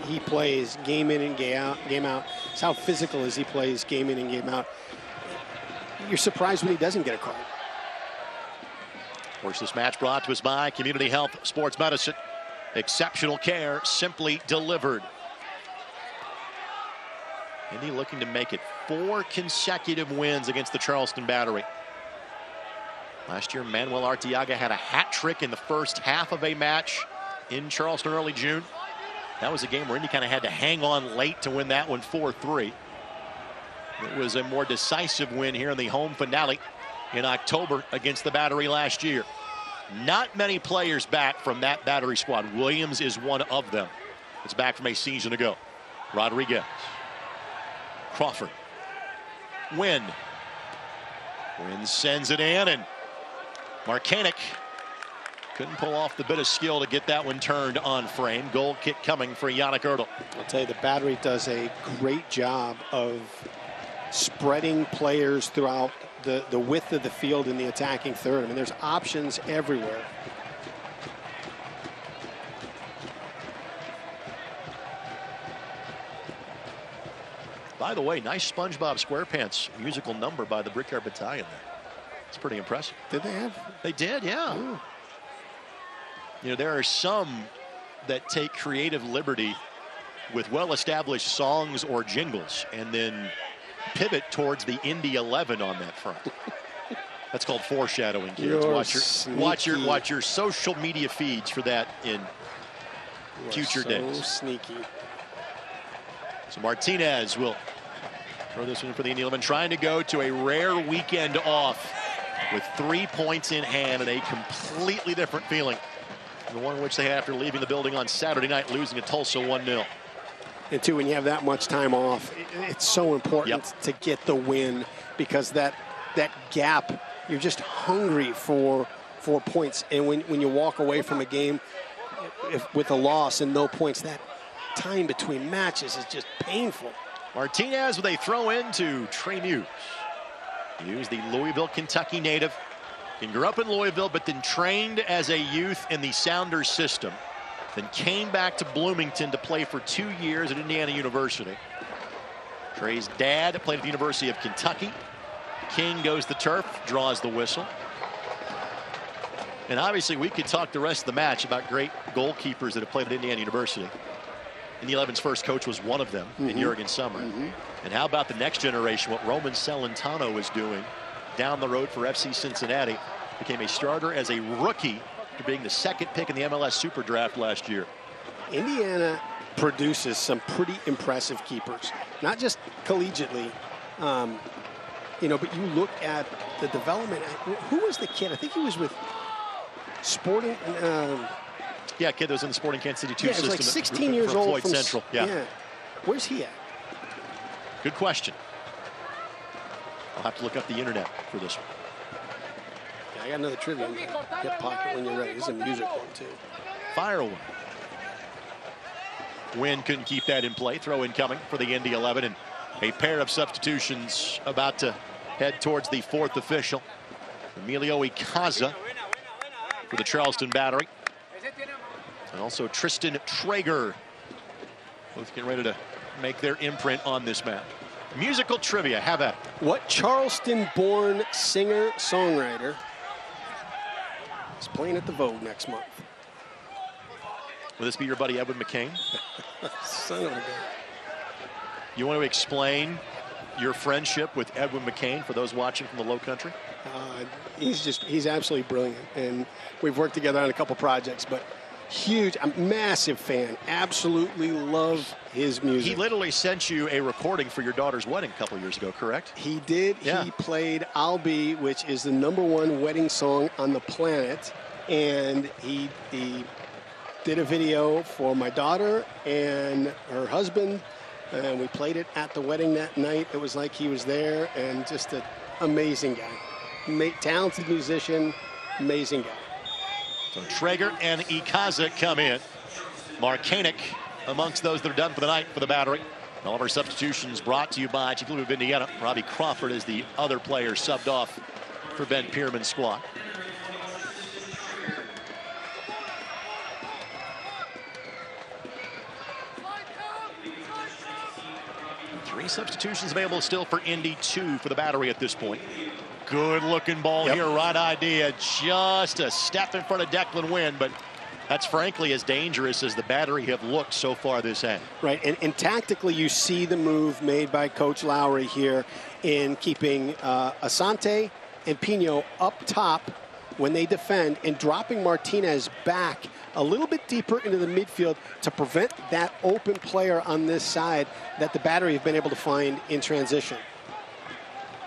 [SPEAKER 2] he plays game in and game out. It's how physical as he plays game in and game out. You're surprised when he doesn't get a card.
[SPEAKER 3] Of course, this match brought to us by Community Health Sports Medicine. Exceptional care simply delivered. Indy looking to make it 4 consecutive wins against the Charleston Battery. Last year, Manuel Arteaga had a hat trick in the first half of a match in Charleston early June. That was a game where Indy kind of had to hang on late to win that one 4-3. It was a more decisive win here in the home finale in October against the Battery last year. Not many players back from that Battery squad. Williams is one of them. It's back from a season ago. Rodriguez. Crawford. Wynn sends it in, and Markanek couldn't pull off the bit of skill to get that one turned on frame. Goal kick coming for Yannick Ertl.
[SPEAKER 2] I'll tell you, the Battery does a great job of spreading players throughout the width of the field in the attacking third. I mean, there's options everywhere.
[SPEAKER 3] By the way, nice SpongeBob SquarePants musical number by the Brickyard Battalion there. It's pretty impressive.
[SPEAKER 2] Did they have?
[SPEAKER 3] They did, yeah.
[SPEAKER 2] Ooh.
[SPEAKER 3] You know, there are some that take creative liberty with well-established songs or jingles and then pivot towards the Indy 11 on that front. That's called foreshadowing, kids. Watch your social media feeds for that in future days.
[SPEAKER 2] Sneaky.
[SPEAKER 3] So Martinez will throw this one for the Indy 11, trying to go to a rare weekend off with 3 points in hand and a completely different feeling than the one in which they had after leaving the building on Saturday night, losing at Tulsa 1-0.
[SPEAKER 2] And too, when you have that much time off, it's so important to get the win, because that gap, you're just hungry for points. And when you walk away from a game with a loss and no points, that time between matches is just painful.
[SPEAKER 3] Martinez with a throw in to Trey Muse. Muse, the Louisville, Kentucky native. He grew up in Louisville, but then trained as a youth in the Sounders system. Then came back to Bloomington to play for 2 years at Indiana University. Trey's dad played at the University of Kentucky. King goes the turf, draws the whistle. And obviously we could talk the rest of the match about great goalkeepers that have played at Indiana University. And the 11's first coach was one of them, in Jurgen Sommer. And how about the next generation, what Roman Celentano is doing down the road for FC Cincinnati. Became a starter as a rookie after being the 2nd pick in the MLS Super Draft last year.
[SPEAKER 2] Indiana produces some pretty impressive keepers, not just collegiately, you know, but you look at the development. Who was the kid? I think he was with Sporting.
[SPEAKER 3] Yeah, kid that was in the Sporting Kansas City 2 system.
[SPEAKER 2] Like 16 years old
[SPEAKER 3] Floyd
[SPEAKER 2] from
[SPEAKER 3] Central. Yeah.
[SPEAKER 2] Where's he at?
[SPEAKER 3] Good question. I'll have to look up the internet for this one.
[SPEAKER 2] Yeah, I got another trivia in the hip pocket when you're ready. This is a music one, too.
[SPEAKER 3] Fire away. Wynn couldn't keep that in play. Throw in coming for the Indy 11, and a pair of substitutions about to head towards the 4th official. Emilio Icaza for the Charleston Battery. And also Tristan Traeger. Both getting ready to make their imprint on this map. Musical trivia, have at it.
[SPEAKER 2] What Charleston-born singer-songwriter is playing at the Vogue next month?
[SPEAKER 3] Will this be your buddy Edwin McCain?
[SPEAKER 2] Son of a gun.
[SPEAKER 3] You want to explain your friendship with Edwin McCain for those watching from the Low Country?
[SPEAKER 2] He's absolutely brilliant, and we've worked together on a couple projects, but huge, a massive fan. Absolutely love his music.
[SPEAKER 3] He literally sent you a recording for your daughter's wedding a couple years ago, correct?
[SPEAKER 2] He did. Yeah. He played I'll Be, which is the #1 wedding song on the planet, and he did a video for my daughter and her husband, and we played it at the wedding that night. It was like he was there, and just an amazing guy. Talented musician, amazing guy.
[SPEAKER 3] So Traeger and Ikaza come in. Mark Koenig amongst those that are done for the night for the Battery. And all of our substitutions brought to you by Chief of Indiana. Robbie Crawford is the other player subbed off for Ben Pierman's squad. Three substitutions available still for Indy, 2 for the Battery at this point. Good looking ball here, right idea. Just a step in front of Declan Wynn, but that's frankly as dangerous as the Battery have looked so far this end.
[SPEAKER 2] Right, and tactically you see the move made by Coach Lowry here in keeping Asante and Pino up top when they defend and dropping Martinez back a little bit deeper into the midfield to prevent that open player on this side that the Battery have been able to find in transition.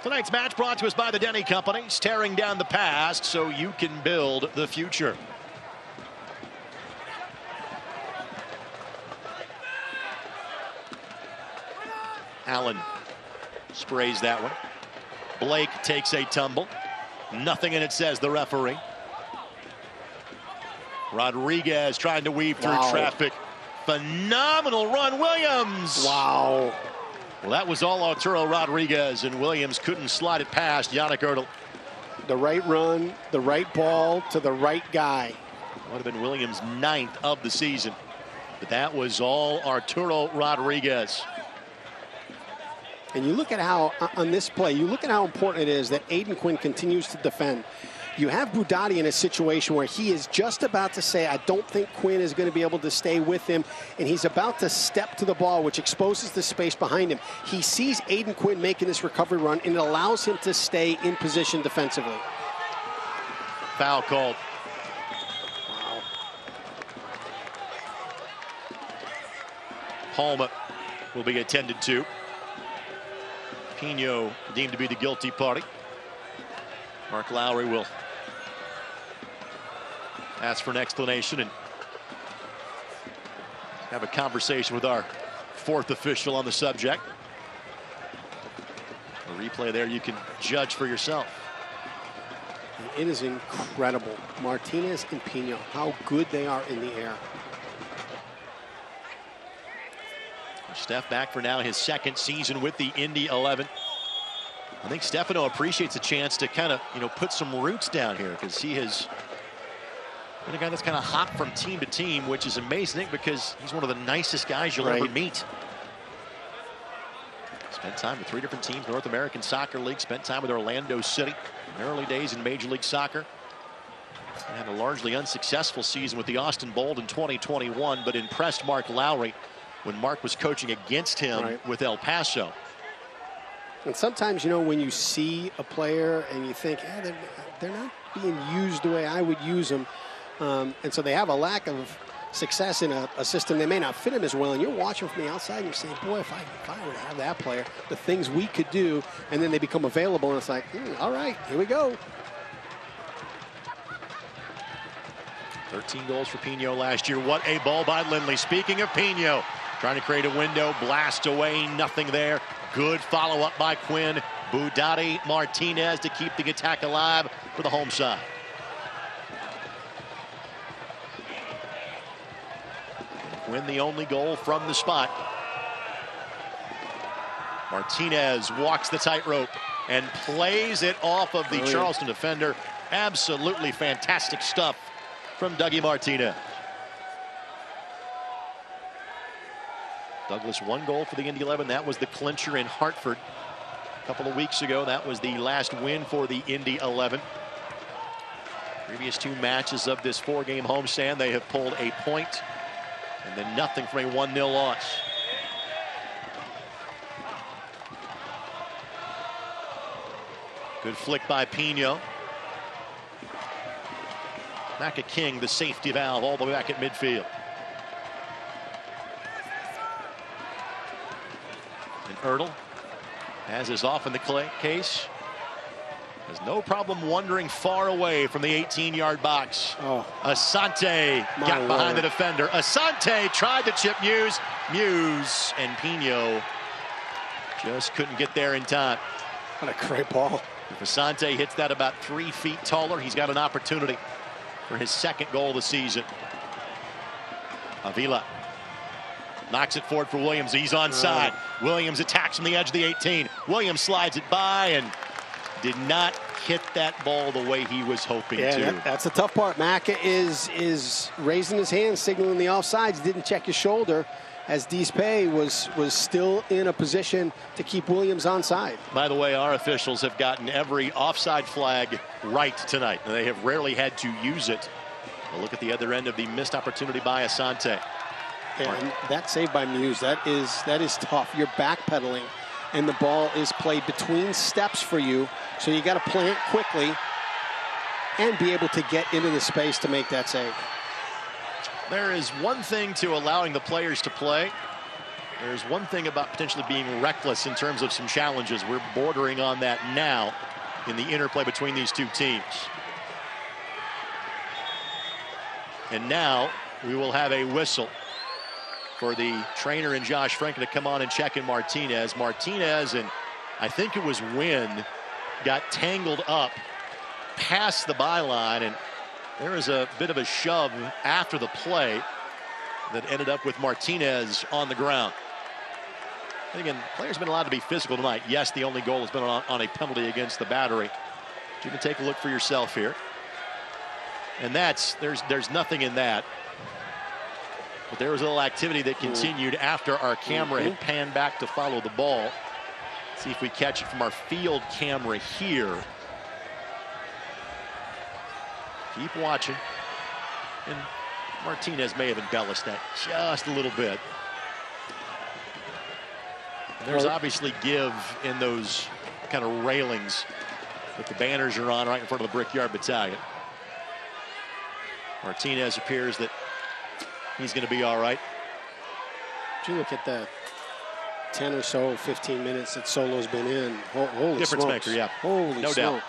[SPEAKER 3] Tonight's match brought to us by the Denny Company, tearing down the past so you can build the future. Allen sprays that one. Blake takes a tumble. Nothing in it, says the referee. Rodriguez trying to weave through traffic. Phenomenal run, Williams.
[SPEAKER 2] Wow.
[SPEAKER 3] Well, that was all Arturo Rodriguez, and Williams couldn't slide it past Yannick Ertl.
[SPEAKER 2] The right run, the right ball to the right guy.
[SPEAKER 3] Would have been Williams' 9th of the season. But that was all Arturo Rodriguez.
[SPEAKER 2] And you look at how, on this play, you look at how important it is that Aiden Quinn continues to defend. You have Budati in a situation where he is just about to say, I don't think Quinn is going to be able to stay with him, and he's about to step to the ball, which exposes the space behind him. He sees Aiden Quinn making this recovery run, and it allows him to stay in position defensively.
[SPEAKER 3] Foul called.
[SPEAKER 2] Wow.
[SPEAKER 3] Palma will be attended to. Pino deemed to be the guilty party. Mark Lowry will ask for an explanation and have a conversation with our 4th official on the subject. A replay there you can judge for yourself.
[SPEAKER 2] It is incredible. Martinez and Pino, how good they are in the air.
[SPEAKER 3] Steph back for now his 2nd season with the Indy 11. I think Stefano appreciates a chance to kind of, put some roots down here, because he has been a guy that's kind of hopped from team to team, which is amazing because he's one of the nicest guys you'll ever meet. Spent time with 3 different teams, North American Soccer League, spent time with Orlando City in early days in Major League Soccer. And had a largely unsuccessful season with the Austin Bold in 2021, but impressed Mark Lowry when Mark was coaching against him with El Paso.
[SPEAKER 2] And sometimes, when you see a player and you think, they're not being used the way I would use them. And so they have a lack of success in a system. They may not fit him as well. And you're watching from the outside and you're saying, boy, if I were to have that player, the things we could do. And then they become available. And it's like, all right, here we go.
[SPEAKER 3] 13 goals for Pino last year. What a ball by Lindley. Speaking of Pino, trying to create a window, blast away, nothing there. Good follow-up by Quinn. Budati, Martinez to keep the attack alive for the home side. Quinn the only goal from the spot. Martinez walks the tightrope and plays it off of the Charleston defender. Absolutely fantastic stuff from Dougie Martinez. Douglas, 1 goal for the Indy 11. That was the clincher in Hartford a couple of weeks ago. That was the last win for the Indy 11. Previous 2 matches of this 4-game homestand, they have pulled a point and then nothing from a 1-0 loss. Good flick by Pino. Maka King, the safety valve, all the way back at midfield. And Ertl, as is often the case, has no problem wandering far away from the 18-yard box.
[SPEAKER 2] Oh.
[SPEAKER 3] Asante got behind the defender. Asante tried to chip Muse. Muse and Pino just couldn't get there in time.
[SPEAKER 2] What a great ball.
[SPEAKER 3] If Asante hits that about 3 feet taller, he's got an opportunity for his 2nd goal of the season. Avila knocks it forward for Williams. He's onside. Williams attacks from the edge of the 18. Williams slides it by and did not hit that ball the way he was hoping to.
[SPEAKER 2] That's the tough part. Maka is raising his hand, signaling the offsides. Didn't check his shoulder, as Dispe was still in a position to keep Williams onside.
[SPEAKER 3] By the way, our officials have gotten every offside flag right tonight, and they have rarely had to use it. We'll look at the other end of the missed opportunity by Asante.
[SPEAKER 2] And that save by Muse, that is tough. You're backpedaling, and the ball is played between steps for you, so you got to plant quickly and be able to get into the space to make that save.
[SPEAKER 3] There is one thing to allowing the players to play. There's one thing about potentially being reckless in terms of some challenges. We're bordering on that now in the interplay between these 2 teams. And now we will have a whistle for the trainer and Josh Franken to come on and check in Martinez. Martinez, and I think it was Wynn, got tangled up past the byline, and there was a bit of a shove after the play that ended up with Martinez on the ground. And again, players have been allowed to be physical tonight. Yes, the only goal has been on a penalty against the Battery. But you can take a look for yourself here. And there's nothing in that. But there was a little activity that continued after our camera had panned back to follow the ball. Let's see if we catch it from our field camera here. Keep watching. And Martinez may have embellished that just a little bit. And there's obviously give in those kind of railings that the banners are on right in front of the Brickyard Battalion. Martinez appears that he's going to be all right.
[SPEAKER 2] Did you look at the 10 or so, 15 minutes that Solo's been in? Holy
[SPEAKER 3] difference
[SPEAKER 2] smokes.
[SPEAKER 3] maker, yeah.
[SPEAKER 2] Holy
[SPEAKER 3] no
[SPEAKER 2] smokes.
[SPEAKER 3] doubt.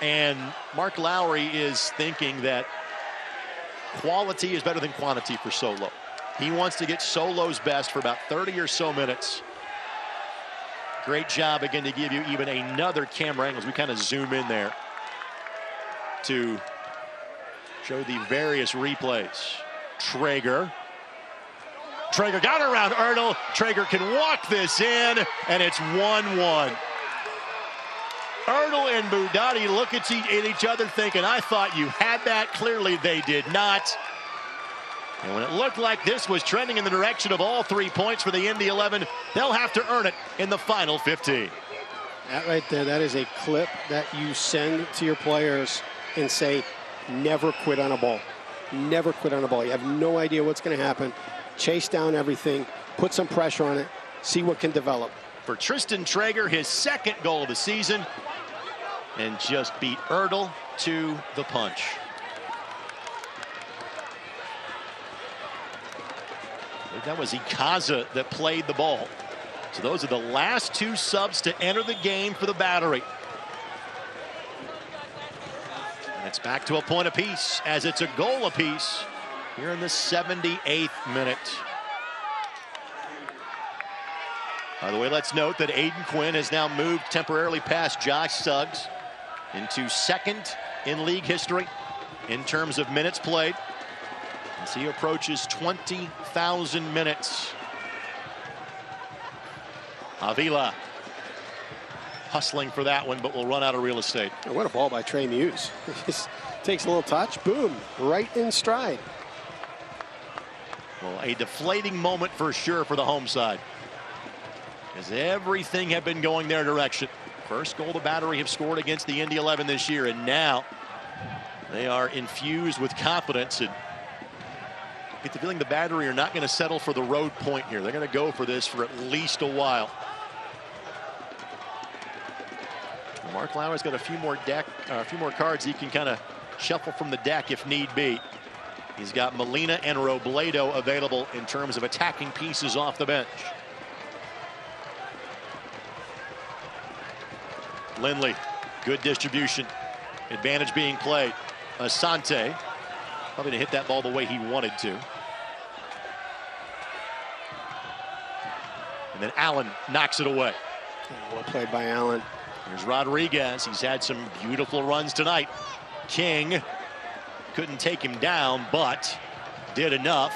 [SPEAKER 3] And Mark Lowry is thinking that quality is better than quantity for Solo. He wants to get Solo's best for about 30 or so minutes. Great job again to give you even another camera angle as we kind of zoom in there to show the various replays. Traeger got around Ertl. Traeger can walk this in, and it's 1-1. Ertl and Budati look at each other thinking, I thought you had that. Clearly they did not. And when it looked like this was trending in the direction of all 3 points for the Indy 11, they'll have to earn it in the final 15.
[SPEAKER 2] That right there, that is a clip that you send to your players and say, never quit on a ball. Never quit on a ball. You have no idea what's going to happen. Chase down everything, put some pressure on it, see what can develop.
[SPEAKER 3] For Tristan Traeger, his 2nd goal of the season, and just beat Ertl to the punch. That was Ikaza that played the ball. So those are the last 2 subs to enter the game for the Battery. And it's back to a point apiece as it's a goal apiece here in the 78th minute. By the way, let's note that Aiden Quinn has now moved temporarily past Josh Suggs into 2nd in league history in terms of minutes played, as he approaches 20,000 minutes. Avila hustling for that one, but will run out of real estate.
[SPEAKER 2] What a ball by Trey Muse. Just takes a little touch, boom, right in stride.
[SPEAKER 3] Well, a deflating moment for sure for the home side, as everything had been going their direction. First goal the Battery have scored against the Indy 11 this year, and now they are infused with confidence. And get the feeling the Battery are not going to settle for the road point here. They're going to go for this for at least a while. Mark Lauer's got a few more cards he can kind of shuffle from the deck if need be. He's got Molina and Robledo available in terms of attacking pieces off the bench. Lindley, good distribution. Advantage being played. Asante, probably to hit that ball the way he wanted to. And then Allen knocks it away.
[SPEAKER 2] Well played by Allen.
[SPEAKER 3] Here's Rodriguez. He's had some beautiful runs tonight. King couldn't take him down, but did enough.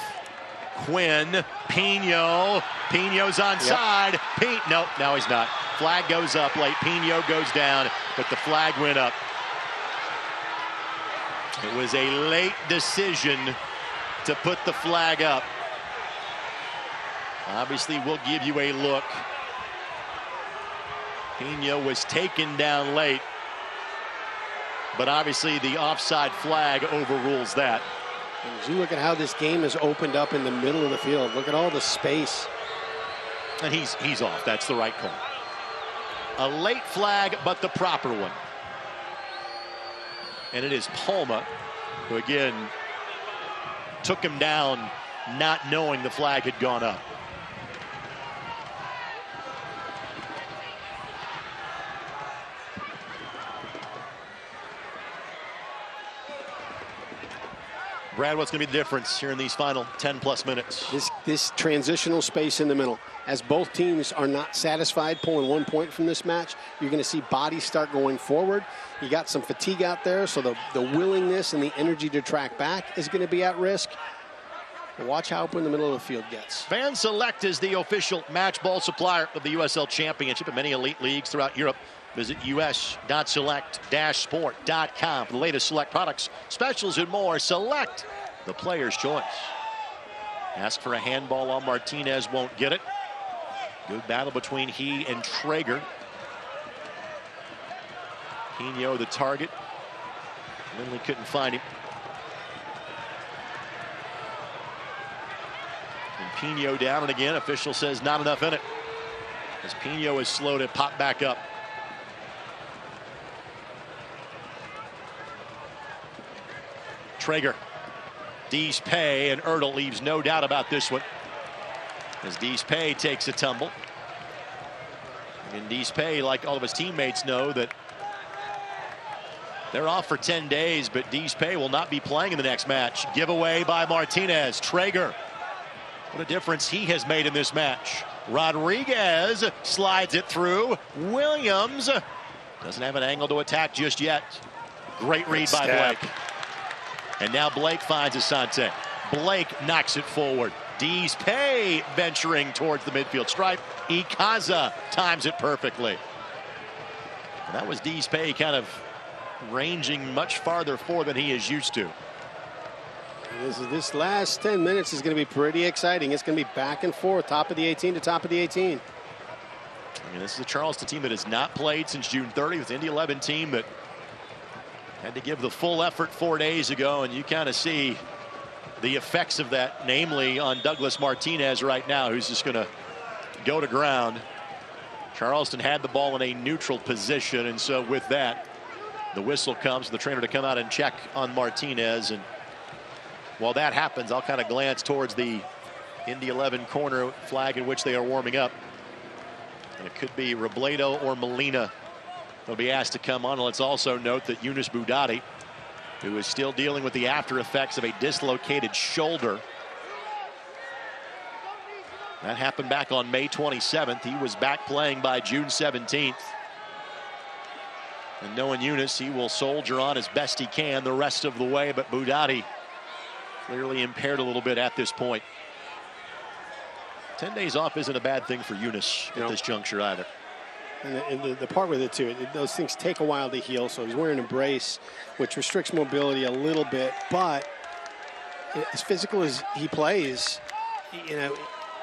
[SPEAKER 3] Quinn, Pino. Pino's onside. Yep. Nope, no, he's not. Flag goes up late. Pino goes down, but the flag went up. It was a late decision to put the flag up. Obviously, we'll give you a look. Pino was taken down late, but obviously the offside flag overrules that.
[SPEAKER 2] And as you look at how this game is opened up in the middle of the field, look at all the space.
[SPEAKER 3] And he's off. That's the right call. A late flag, but the proper one. And it is Palma who again took him down, not knowing the flag had gone up. Brad, what's going to be the difference here in these final 10+ minutes?
[SPEAKER 2] This transitional space in the middle. As both teams are not satisfied pulling 1 point from this match, you're going to see bodies start going forward. You got some fatigue out there, so the willingness and the energy to track back is going to be at risk. But watch how open the middle of the field gets.
[SPEAKER 3] Fan Select is the official match ball supplier of the USL Championship and many elite leagues throughout Europe. Visit us.select-sport.com for the latest Select products, specials, and more. Select, the player's choice. Ask for a handball on Martinez, won't get it. Good battle between he and Traeger. Pino the target. Lindley couldn't find him. And Pino down, and again, official says not enough in it, as Pino is slow to pop back up. Traeger, Dees-Pay, and Ertl leaves no doubt about this one, as Dees-Pay takes a tumble. And Dees-Pay, like all of his teammates, know that they're off for 10 days, but Dees-Pay will not be playing in the next match. Giveaway by Martinez. Traeger, what a difference he has made in this match. Rodriguez slides it through. Williams doesn't have an angle to attack just yet. Great read by Blake. And now Blake finds Asante. Blake knocks it forward. Dees-Pay venturing towards the midfield stripe. Ikaza times it perfectly. And that was Dees-Pay kind of ranging much farther forward than he is used to.
[SPEAKER 2] This last 10 minutes is going to be pretty exciting. It's going to be back and forth, top of the 18 to top of the 18.
[SPEAKER 3] I mean, this is a Charleston team that has not played since June 30th. The Indy 11 team that had to give the full effort 4 days ago, and you kind of see the effects of that, namely on Douglas Martinez right now, who's just going to go to ground. Charleston had the ball in a neutral position, and so with that, the whistle comes for the trainer to come out and check on Martinez. And while that happens, I'll kind of glance towards the Indy 11 corner flag in which they are warming up. And it could be Robledo or Molina will be asked to come on. And let's also note that Yunus Boudadi, who is still dealing with the after effects of a dislocated shoulder. That happened back on May 27th. He was back playing by June 17th. And knowing Yunus, he will soldier on as best he can the rest of the way, but Boudadi clearly impaired a little bit at this point. 10 days off isn't a bad thing for Yunus at this juncture either.
[SPEAKER 2] And the part with it too, those things take a while to heal. So he's wearing a brace, which restricts mobility a little bit. But as physical as he plays, you know,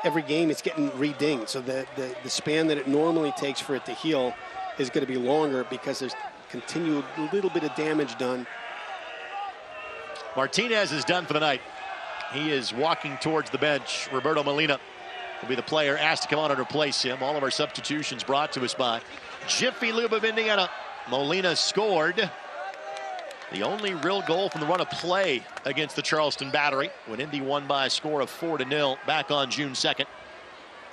[SPEAKER 2] every game it's getting re-dinged. So the span that it normally takes for it to heal is going to be longer because there's continued little bit of damage done.
[SPEAKER 3] Martinez is done for the night. He is walking towards the bench. Roberto Molina will be the player asked to come on and replace him. All of our substitutions brought to us by Jiffy Lube of Indiana. Molina scored the only real goal from the run of play against the Charleston Battery when Indy won by a score of 4-0 back on June 2nd.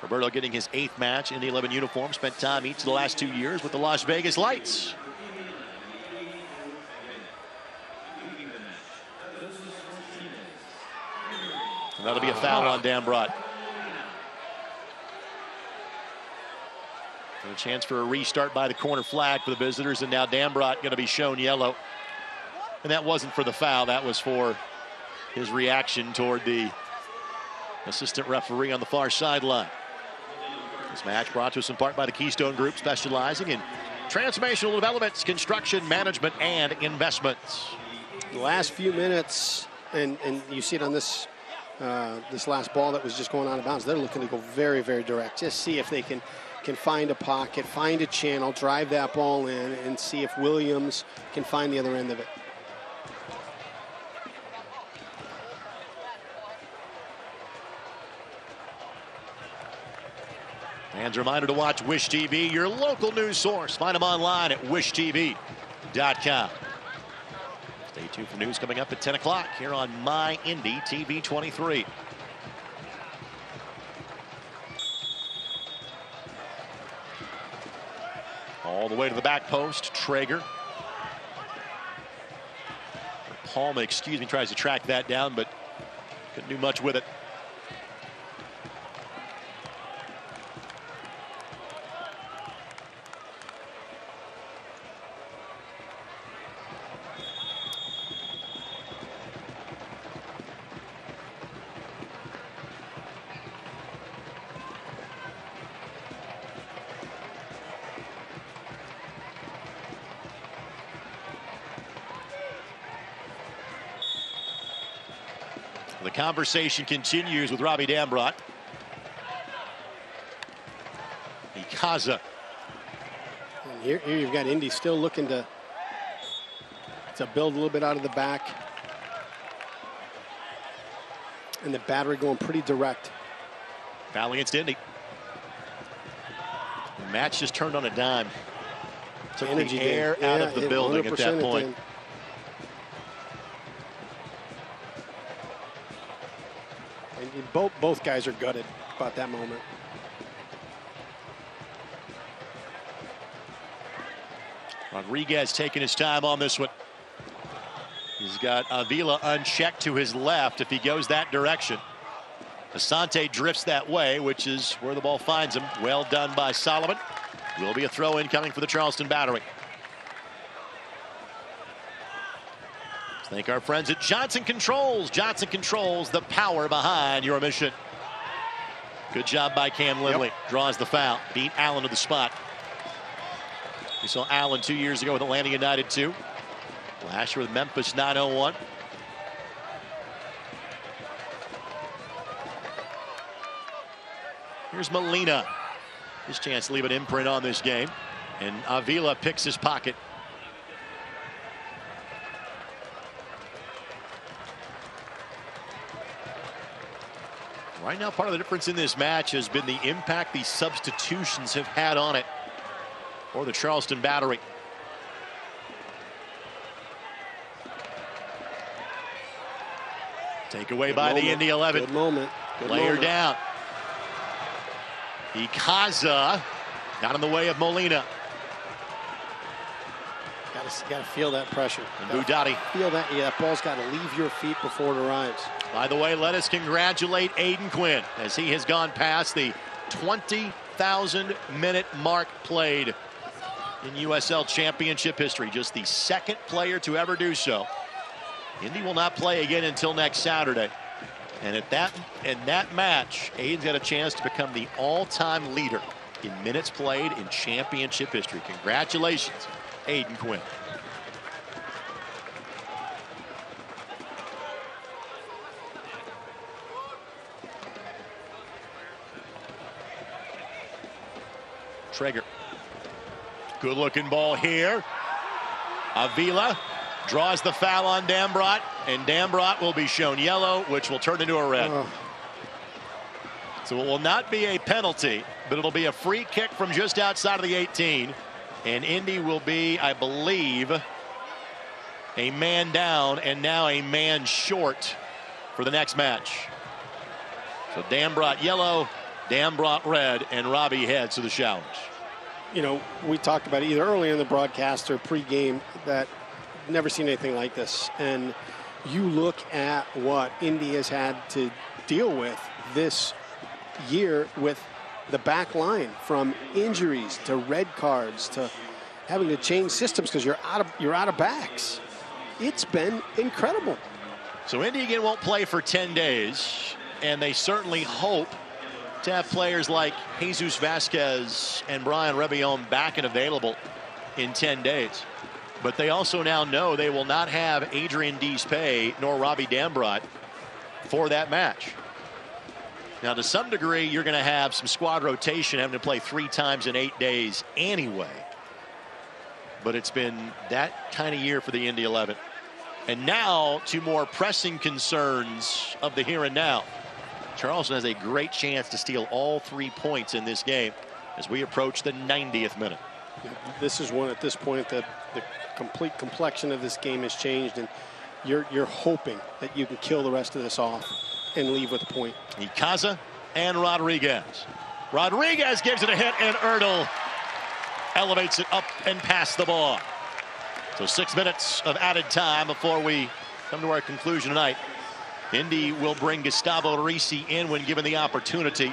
[SPEAKER 3] Roberto getting his 8th match in the 11 uniform. Spent time each of the last 2 years with the Las Vegas Lights. And that'll be a foul on Dan Brott. And a chance for a restart by the corner flag for the visitors, and now Dan Brott going to be shown yellow. And that wasn't for the foul, that was for his reaction toward the assistant referee on the far sideline. This match brought to us in part by the Keystone Group, specializing in transformational developments, construction, management, and investments.
[SPEAKER 2] The last few minutes, and you see it on this this last ball that was just going out of bounds, they're looking to go very, very direct. Just see if they can find a pocket, find a channel, drive that ball in, and see if Williams can find the other end of it.
[SPEAKER 3] And a reminder to watch Wish TV, your local news source. Find them online at wishtv.com. Stay tuned for news coming up at 10 o'clock here on My Indy TV 23. All the way to the back post, Traeger. Palma, excuse me, tries to track that down, but couldn't do much with it. The conversation continues with Robbie Dambrot. Ikaza.
[SPEAKER 2] And here you've got Indy still looking to build a little bit out of the back. And the Battery going pretty direct.
[SPEAKER 3] Foul against Indy. The match just turned on a dime. Took the air out of the building at that point.
[SPEAKER 2] Both guys are gutted about that moment.
[SPEAKER 3] Rodriguez taking his time on this one. He's got Avila unchecked to his left if he goes that direction. Asante drifts that way, which is where the ball finds him. Well done by Solomon. Will be a throw in coming for the Charleston Battery. Thank our friends at Johnson Controls. Johnson Controls, the power behind your mission. Good job by Cam Lindley. Yep. Draws the foul. Beat Allen to the spot. We saw Allen 2 years ago with Atlanta United 2. Last year with Memphis 901. Here's Molina. His chance to leave an imprint on this game. And Avila picks his pocket. Right now, part of the difference in this match has been the impact these substitutions have had on it for the Charleston Battery. Take away by the Indy 11.
[SPEAKER 2] Good moment.
[SPEAKER 3] Layer down. Ikaza got in the way of Molina.
[SPEAKER 2] Got to feel that pressure.
[SPEAKER 3] And Budati.
[SPEAKER 2] Feel that. Yeah, that ball's got to leave your feet before it arrives.
[SPEAKER 3] By the way, let us congratulate Aiden Quinn as he has gone past the 20,000 minute mark played in USL Championship history. Just the second player to ever do so. Indy will not play again until next Saturday. And in that match, Aiden's got a chance to become the all-time leader in minutes played in championship history. Congratulations, Aiden Quinn. Traeger. Good looking ball here. Avila draws the foul on Dambrot, and Dambrot will be shown yellow, which will turn into a red. So it will not be a penalty, but it'll be a free kick from just outside of the 18. And Indy will be, I believe, a man down and now a man short for the next match. So Dambrot yellow, Dambrot red, and Robbie heads to the showers.
[SPEAKER 2] You know, we talked about it either early in the broadcast or pregame that never seen anything like this. And you look at what Indy has had to deal with this year with the back line, from injuries to red cards to having to change systems because you're out of backs. It's been incredible.
[SPEAKER 3] So Indy again won't play for 10 days, and they certainly hope to have players like Jesus Vasquez and Brian Rebillon back and available in 10 days. But they also now know they will not have Adrian Deespay nor Robbie Dambrot for that match. Now, to some degree, you're going to have some squad rotation, having to play 3 times in 8 days anyway. But it's been that kind of year for the Indy 11. And now, to more pressing concerns of the here and now. Charleston has a great chance to steal all 3 points in this game as we approach the 90th minute.
[SPEAKER 2] This is one at this point that the complete complexion of this game has changed, and you're hoping that you can kill the rest of this off and leave with a point.
[SPEAKER 3] Icaza and Rodriguez. Rodriguez gives it a hit, and Erdl elevates it up and past the ball. So 6 minutes of added time before we come to our conclusion tonight. Indy will bring Gustavo Risi in when given the opportunity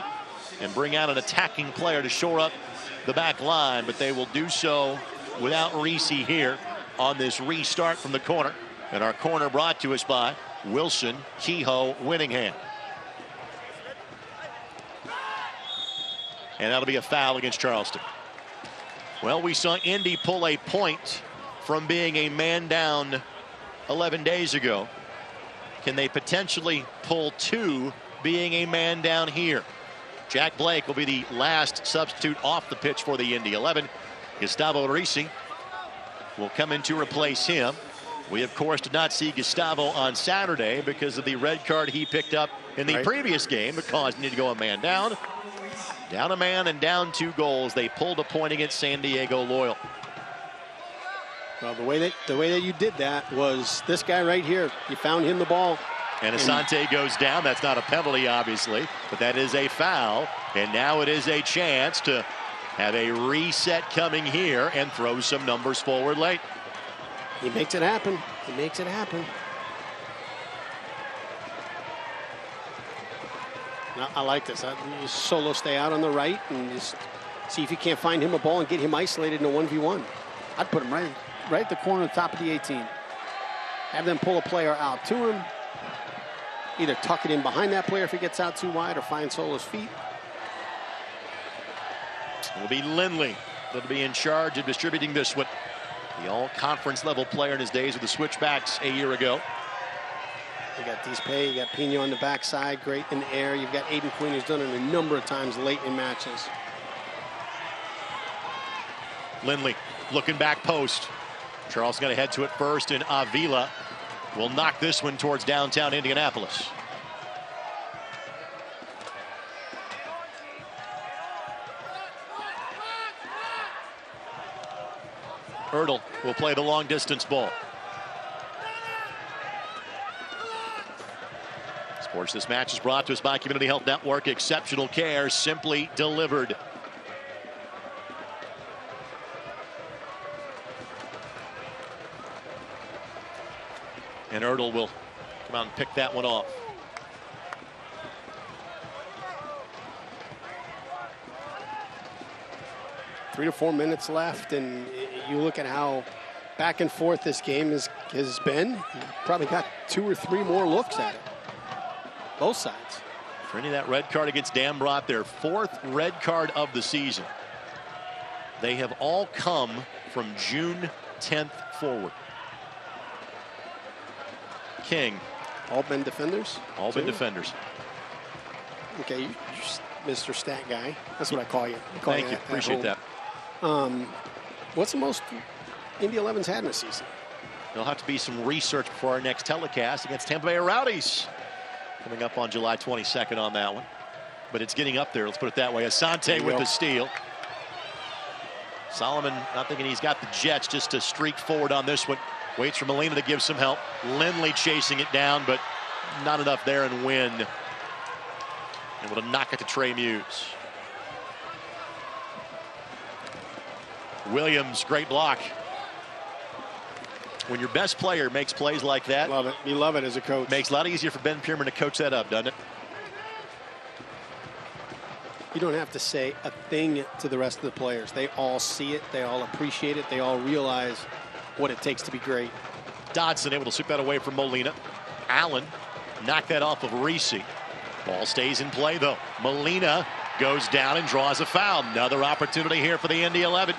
[SPEAKER 3] and bring out an attacking player to shore up the back line, but they will do so without Risi here on this restart from the corner. And our corner brought to us by Wilson, Kehoe, Winningham. And that'll be a foul against Charleston. Well, we saw Indy pull a point from being a man down 11 days ago. Can they potentially pull 2 being a man down here? Jack Blake will be the last substitute off the pitch for the Indy 11. Gustavo Risi will come in to replace him. We, of course, did not see Gustavo on Saturday because of the red card he picked up in the previous game that caused him to go a man down. Down a man and down 2 goals. They pulled a point against San Diego Loyal.
[SPEAKER 2] Well, the way that you did that was this guy right here. You found him the ball.
[SPEAKER 3] And Asante goes down. That's not a penalty, obviously, but that is a foul. And now it is a chance to have a reset coming here and throw some numbers forward late.
[SPEAKER 2] He makes it happen. He makes it happen. I like this. You solo stay out on the right and just see if you can't find him a ball and get him isolated in a 1v1.
[SPEAKER 21] I'd put him right at the corner, top of the 18. Have them pull a player out to him.
[SPEAKER 2] Either tuck it in behind that player if he gets out too wide, or find Solo's feet.
[SPEAKER 3] It will be Lindley that'll be in charge of distributing this one. The all-conference level player in his days with the Switchbacks a year ago.
[SPEAKER 2] You got Deespay, you got Pino on the backside, great in the air. You've got Aiden Quinn, who's done it a number of times late in matches.
[SPEAKER 3] Lindley looking back post. Charles going to head to it first, and Avila will knock this one towards downtown Indianapolis. Erdl will play the long distance ball. Sports This Match is brought to us by Community Health Network. Exceptional care simply delivered. And Erdl will come out and pick that one off.
[SPEAKER 2] Three to 4 minutes left, and you look at how back and forth this game has been. You probably got 2 or 3 more looks at it. Both sides.
[SPEAKER 3] For any of that red card against Dambrot, their 4th red card of the season. They have all come from June 10th forward. King.
[SPEAKER 2] All been defenders?
[SPEAKER 3] All been defenders.
[SPEAKER 2] Okay, you're Mr. Stat Guy. That's what I call you.
[SPEAKER 3] Thank you. Appreciate that.
[SPEAKER 2] What's the most Indy 11's had in a season?
[SPEAKER 3] There'll have to be some research before our next telecast against Tampa Bay Rowdies. Coming up on July 22nd on that one. But it's getting up there, let's put it that way. Asante with the steal. Solomon not thinking he's got the jets just to streak forward on this one. Waits for Molina to give some help. Lindley chasing it down, but not enough there, and Wynn able to knock it to Trey Muse. Williams, great block. When your best player makes plays like that.
[SPEAKER 2] Love it. You love it as a coach.
[SPEAKER 3] Makes it a lot easier for Ben Pierman to coach that up, doesn't it?
[SPEAKER 2] You don't have to say a thing to the rest of the players. They all see it. They all appreciate it. They all realize what it takes to be great.
[SPEAKER 3] Dodson able to sweep that away from Molina. Allen knocked that off of Reese. Ball stays in play, though. Molina goes down and draws a foul. Another opportunity here for the Indy 11.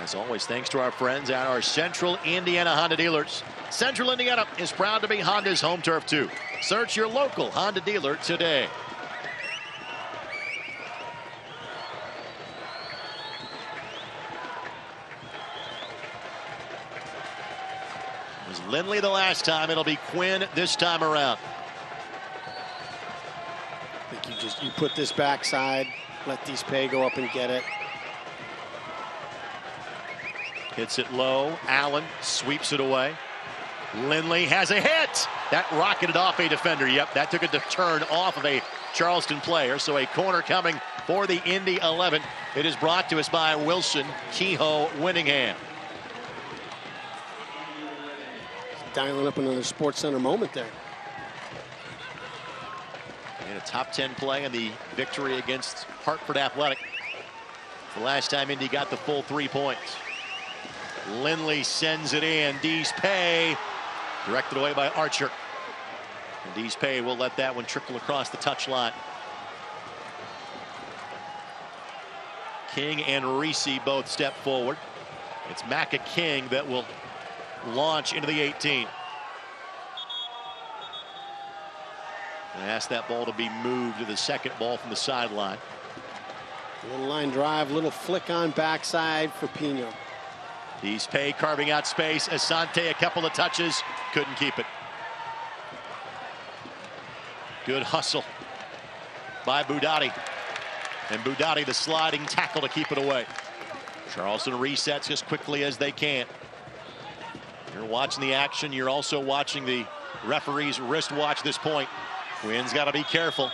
[SPEAKER 3] As always, thanks to our friends at our Central Indiana Honda dealers. Central Indiana is proud to be Honda's home turf, too. Search your local Honda dealer today. It was Lindley the last time. It'll be Quinn this time around.
[SPEAKER 2] I think you put this backside, let these pay go up and get it.
[SPEAKER 3] Hits it low. Allen sweeps it away. Lindley has a hit. That rocketed off a defender. Yep, that took a turn off of a Charleston player. So a corner coming for the Indy 11. It is brought to us by Wilson Kehoe Winningham.
[SPEAKER 2] Dialing up another Sports Center moment there.
[SPEAKER 3] And a top 10 play in the victory against Hartford Athletic. The last time Indy got the full 3 points. Lindley sends it in. Dees Pay directed away by Archer. And Dees Pay will let that one trickle across the touchline. King and Reese both step forward. It's Macca King that will launch into the 18. And ask that ball to be moved to the second ball from the sideline.
[SPEAKER 2] Little line drive, little flick on backside for Pino.
[SPEAKER 3] Dees Pay carving out space. Asante a couple of touches, couldn't keep it. Good hustle by Budati. And Budati the sliding tackle to keep it away. Charleston resets as quickly as they can. You're watching the action. You're also watching the referee's wrist watch this point. Quinn's got to be careful.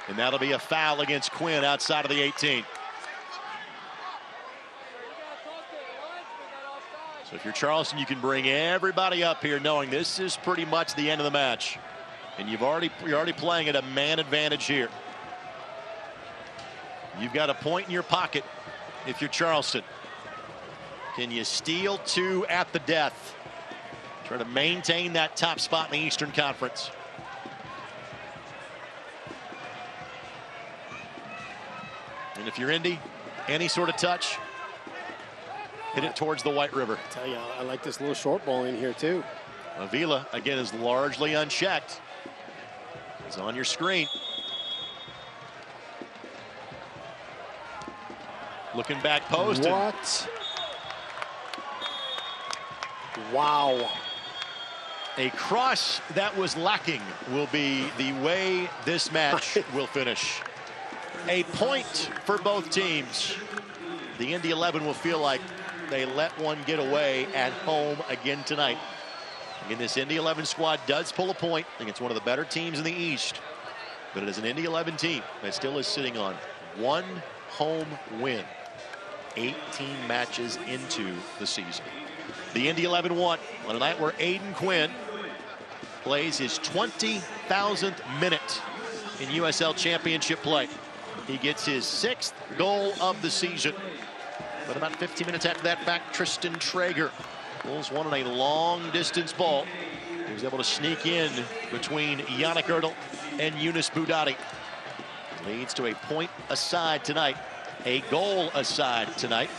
[SPEAKER 3] And that'll be a foul against Quinn outside of the 18. So if you're Charleston, you can bring everybody up here knowing this is pretty much the end of the match. And you're already playing at a man advantage here. You've got a point in your pocket if you're Charleston. Can you steal 2 at the death? Try to maintain that top spot in the Eastern Conference. And if you're Indy, any sort of touch, hit it towards the White River.
[SPEAKER 2] I tell you, I like this little short ball in here too.
[SPEAKER 3] Avila again is largely unchecked. It's on your screen. Looking back post.
[SPEAKER 2] What? Wow.
[SPEAKER 3] A cross that was lacking will be the way this match will finish. A point for both teams. The Indy 11 will feel like they let one get away at home again tonight. Again, this Indy 11 squad does pull a point. I think it's one of the better teams in the East. But it is an Indy 11 team that still is sitting on 1 home win. 18 matches into the season. The Indy 11 won on a night where Aiden Quinn plays his 20,000th minute in USL Championship play. He gets his 6th goal of the season. But about 15 minutes after that, back Tristan Traeger pulls one on a long-distance ball. He was able to sneak in between Yannick Erdl and Yunus Budati. Leads to a point aside tonight, a goal aside tonight.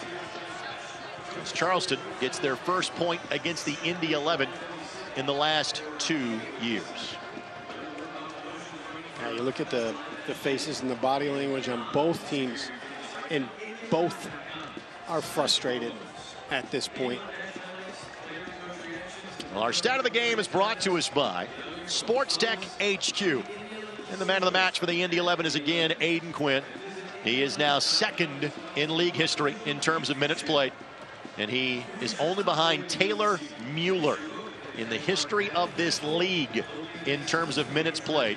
[SPEAKER 3] As Charleston gets their first point against the Indy 11 in the last 2 years.
[SPEAKER 2] Now you look at the faces and the body language on both teams, and both are frustrated at this point.
[SPEAKER 3] Well, our stat of the game is brought to us by Sports Tech HQ. And the man of the match for the Indy 11 is again Aiden Quinn. He is now second in league history in terms of minutes played. And he is only behind Taylor Mueller in the history of this league in terms of minutes played.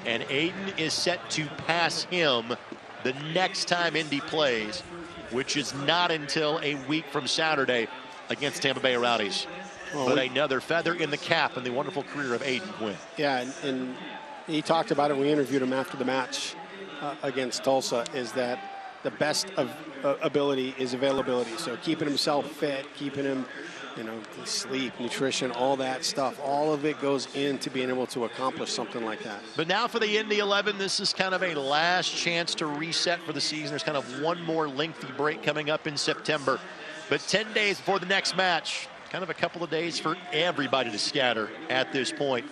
[SPEAKER 3] And Aiden is set to pass him the next time Indy plays, which is not until a week from Saturday against Tampa Bay Rowdies. But another feather in the cap in the wonderful career of Aiden Quinn.
[SPEAKER 2] Yeah, and he talked about it. We interviewed him after the match against Tulsa, is that the best of ability is availability. So keeping himself fit, keeping him, sleep, nutrition, all that stuff, all of it goes into being able to accomplish something like that.
[SPEAKER 3] But now for the Indy 11, this is kind of a last chance to reset for the season. There's kind of one more lengthy break coming up in September. But 10 days before the next match, kind of a couple of days for everybody to scatter at this point.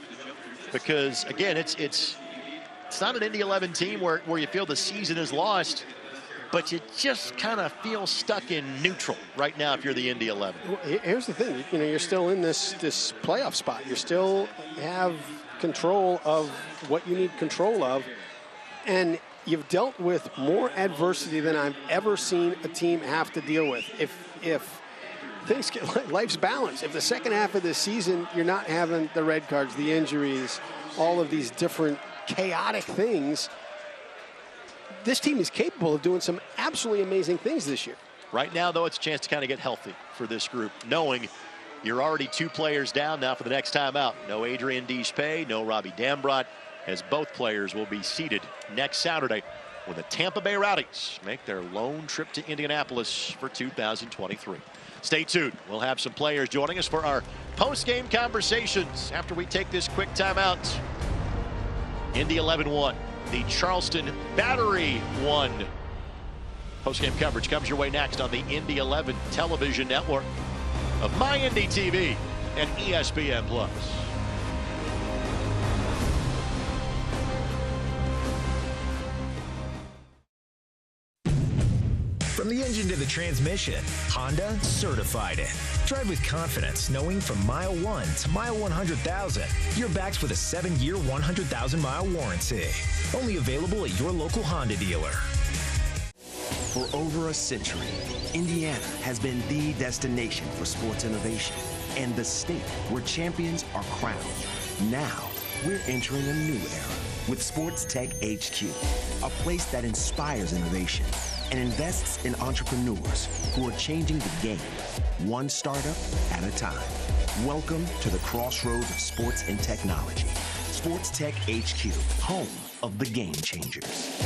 [SPEAKER 3] Because, again, it's not an Indy 11 team where you feel the season is lost, but you just kind of feel stuck in neutral right now if you're the Indy 11.
[SPEAKER 2] Well, here's the thing. You're still in this playoff spot. You still have control of what you need control of. And you've dealt with more adversity than I've ever seen a team have to deal with. If things get, life's balance. If the second half of the season, you're not having the red cards, the injuries, all of these different chaotic things, this team is capable of doing some absolutely amazing things this year.
[SPEAKER 3] Right now, though, it's a chance to kind of get healthy for this group, knowing you're already 2 players down now for the next time out. No Adrian Deespay, no Robbie Dambrot, as both players will be seated next Saturday when the Tampa Bay Rowdies make their lone trip to Indianapolis for 2023. Stay tuned. We'll have some players joining us for our post-game conversations after we take this quick timeout. Indy 11 won. The Charleston Battery won. Post-game coverage comes your way next on the Indy 11 television network of MyIndy TV and ESPN+.
[SPEAKER 1] From the engine to the transmission, Honda certified it. Drive with confidence, knowing from mile 1 to mile 100,000, you're backed with a 7-year, 100,000-mile warranty. Only available at your local Honda dealer.
[SPEAKER 4] For over a century, Indiana has been the destination for sports innovation and the state where champions are crowned. Now, we're entering a new era with Sports Tech HQ, a place that inspires innovation and invests in entrepreneurs who are changing the game, one startup at a time. Welcome to the crossroads of sports and technology. Sports Tech HQ, home of the game changers.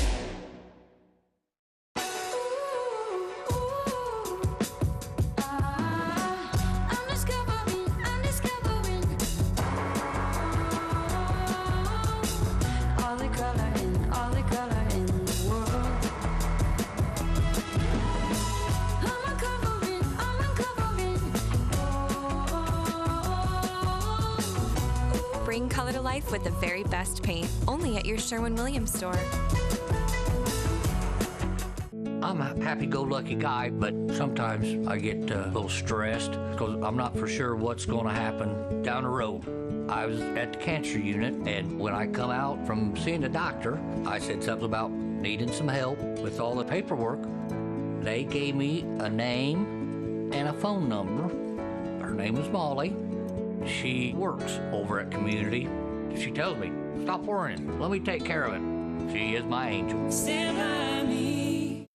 [SPEAKER 12] Bring color to life with the very best paint, only at your Sherwin-Williams store.
[SPEAKER 22] I'm a happy-go-lucky guy, but sometimes I get a little stressed because I'm not for sure what's going to happen down the road. I was at the cancer unit, and when I come out from seeing the doctor, I said something about needing some help with all the paperwork. They gave me a name and a phone number. Her name is Molly. She works over at Community. She tells me, stop worrying, let me take care of it. She is my angel. Stand by me.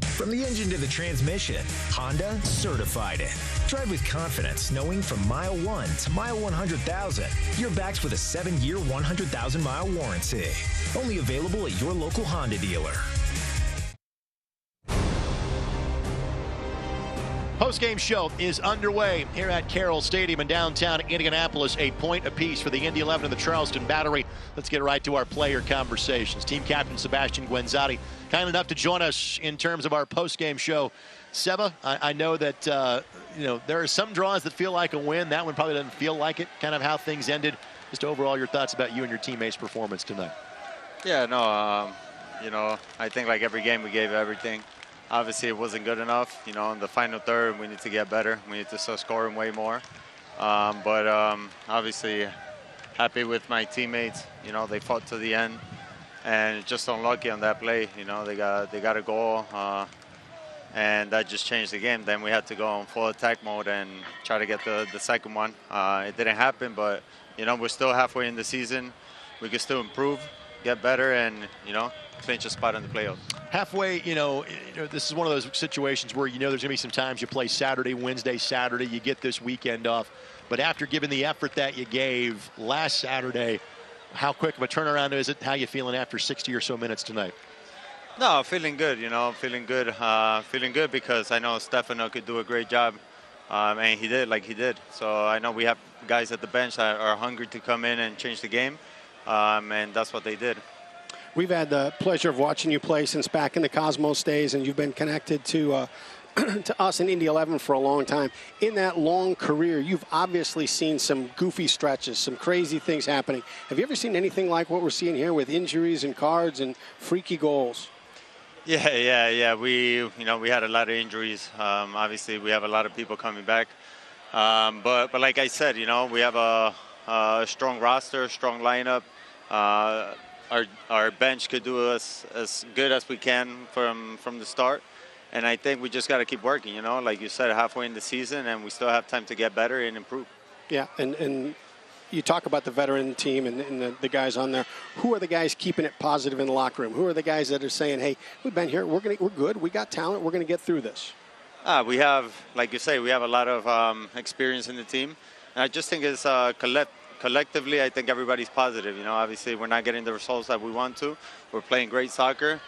[SPEAKER 1] From the engine to the transmission, Honda certified it. Drive with confidence, knowing from mile 1 to mile 100,000, you're backed with a 7-year, 100,000-mile warranty. Only available at your local Honda dealer.
[SPEAKER 3] Post-game show is underway here at Carroll Stadium in downtown Indianapolis. A point apiece for the Indy 11 and the Charleston Battery. Let's get right to our player conversations. Team captain Sebastian Guenzati, kind enough to join us in terms of our post-game show. Seba, I know that there are some draws that feel like a win. That one probably doesn't feel like it. Kind of how things ended. Just overall, your thoughts about you and your teammates' performance tonight.
[SPEAKER 9] Yeah, no, I think like every game we gave everything. Obviously, it wasn't good enough. In the final third, we need to get better. We need to start scoring way more. Obviously, happy with my teammates. They fought to the end, and just unlucky on that play. They got a goal, and that just changed the game. Then we had to go on full attack mode and try to get the second one. It didn't happen, but we're still halfway in the season. We can still improve, get better, and clinch a spot in the playoffs.
[SPEAKER 3] Halfway, this is one of those situations where there's going to be some times you play Saturday, Wednesday, Saturday, you get this weekend off. But after giving the effort that you gave last Saturday, how quick of a turnaround is it? How you feeling after 60 or so minutes tonight?
[SPEAKER 9] No, feeling good, feeling good. Feeling good because I know Stefano could do a great job, and he did. So I know we have guys at the bench that are hungry to come in and change the game, and that's what they did.
[SPEAKER 2] We've had the pleasure of watching you play since back in the Cosmos days, and you've been connected to to us in Indy 11 for a long time. In that long career, you've obviously seen some goofy stretches, some crazy things happening. Have you ever seen anything like what we're seeing here with injuries and cards and freaky goals?
[SPEAKER 9] Yeah. We had a lot of injuries. Obviously, we have a lot of people coming back. But like I said, we have a strong roster, strong lineup. Our bench could do us as good as we can from the start. And I think we just got to keep working, like you said, halfway in the season, and we still have time to get better and improve. Yeah, and you talk about the veteran team and the guys on there. Who are the guys keeping it positive in the locker room? Who are the guys that are saying, hey, we've been here, we're good, we got talent, we're going to get through this? We have, like you say, we have a lot of experience in the team. And I just think it's collectively, I think everybody's positive. Obviously, we're not getting the results that we want to. We're playing great soccer.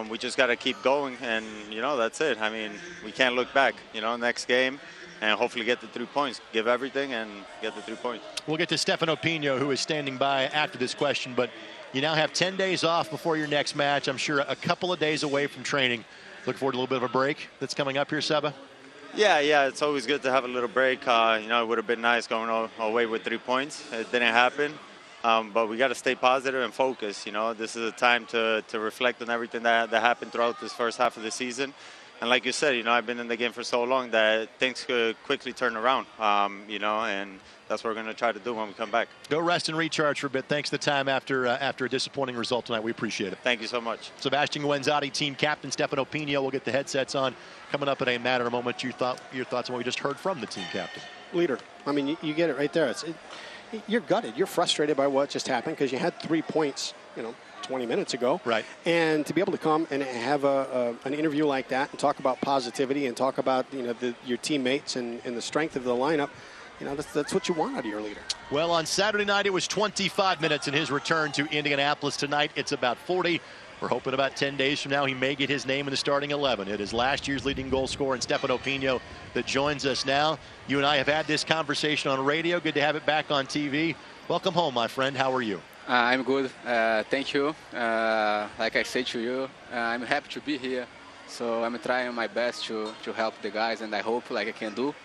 [SPEAKER 9] We just got to keep going, and, that's it. I mean, we can't look back, next game, and hopefully get the 3 points. Give everything and get the 3 points. We'll get to Stefano Pino, who is standing by after this question, but you now have 10 days off before your next match. I'm sure a couple of days away from training. Look forward to a little bit of a break that's coming up here, Seba? Yeah, it's always good to have a little break. It would have been nice going away with 3 points. It didn't happen, but we got to stay positive and focus. This is a time to reflect on everything that happened throughout this first half of the season. And like you said, I've been in the game for so long that things could quickly turn around, and that's what we're going to try to do when we come back. Go rest and recharge for a bit. Thanks for the time after a disappointing result tonight. We appreciate it. Thank you so much. Sebastian Guenzati, team captain. Stefano Pino will get the headsets on. Coming up in a matter of a moment, your thoughts on what we just heard from the team captain. Leader. I mean, you get it right there. You're gutted. You're frustrated by what just happened because you had 3 points, 20 minutes ago. Right. And to be able to come and have an interview like that and talk about positivity and talk about, your teammates and the strength of the lineup, that's what you want out of your leader. Well, on Saturday night, it was 25 minutes in his return to Indianapolis. Tonight, it's about 40. We're hoping about 10 days from now he may get his name in the starting 11. It is last year's leading goal scorer in Stefano Pino that joins us now. You and I have had this conversation on radio. Good to have it back on TV. Welcome home, my friend. How are you? I'm good. Thank you. Like I said to you, I'm happy to be here. So I'm trying my best to help the guys, and I hope I can do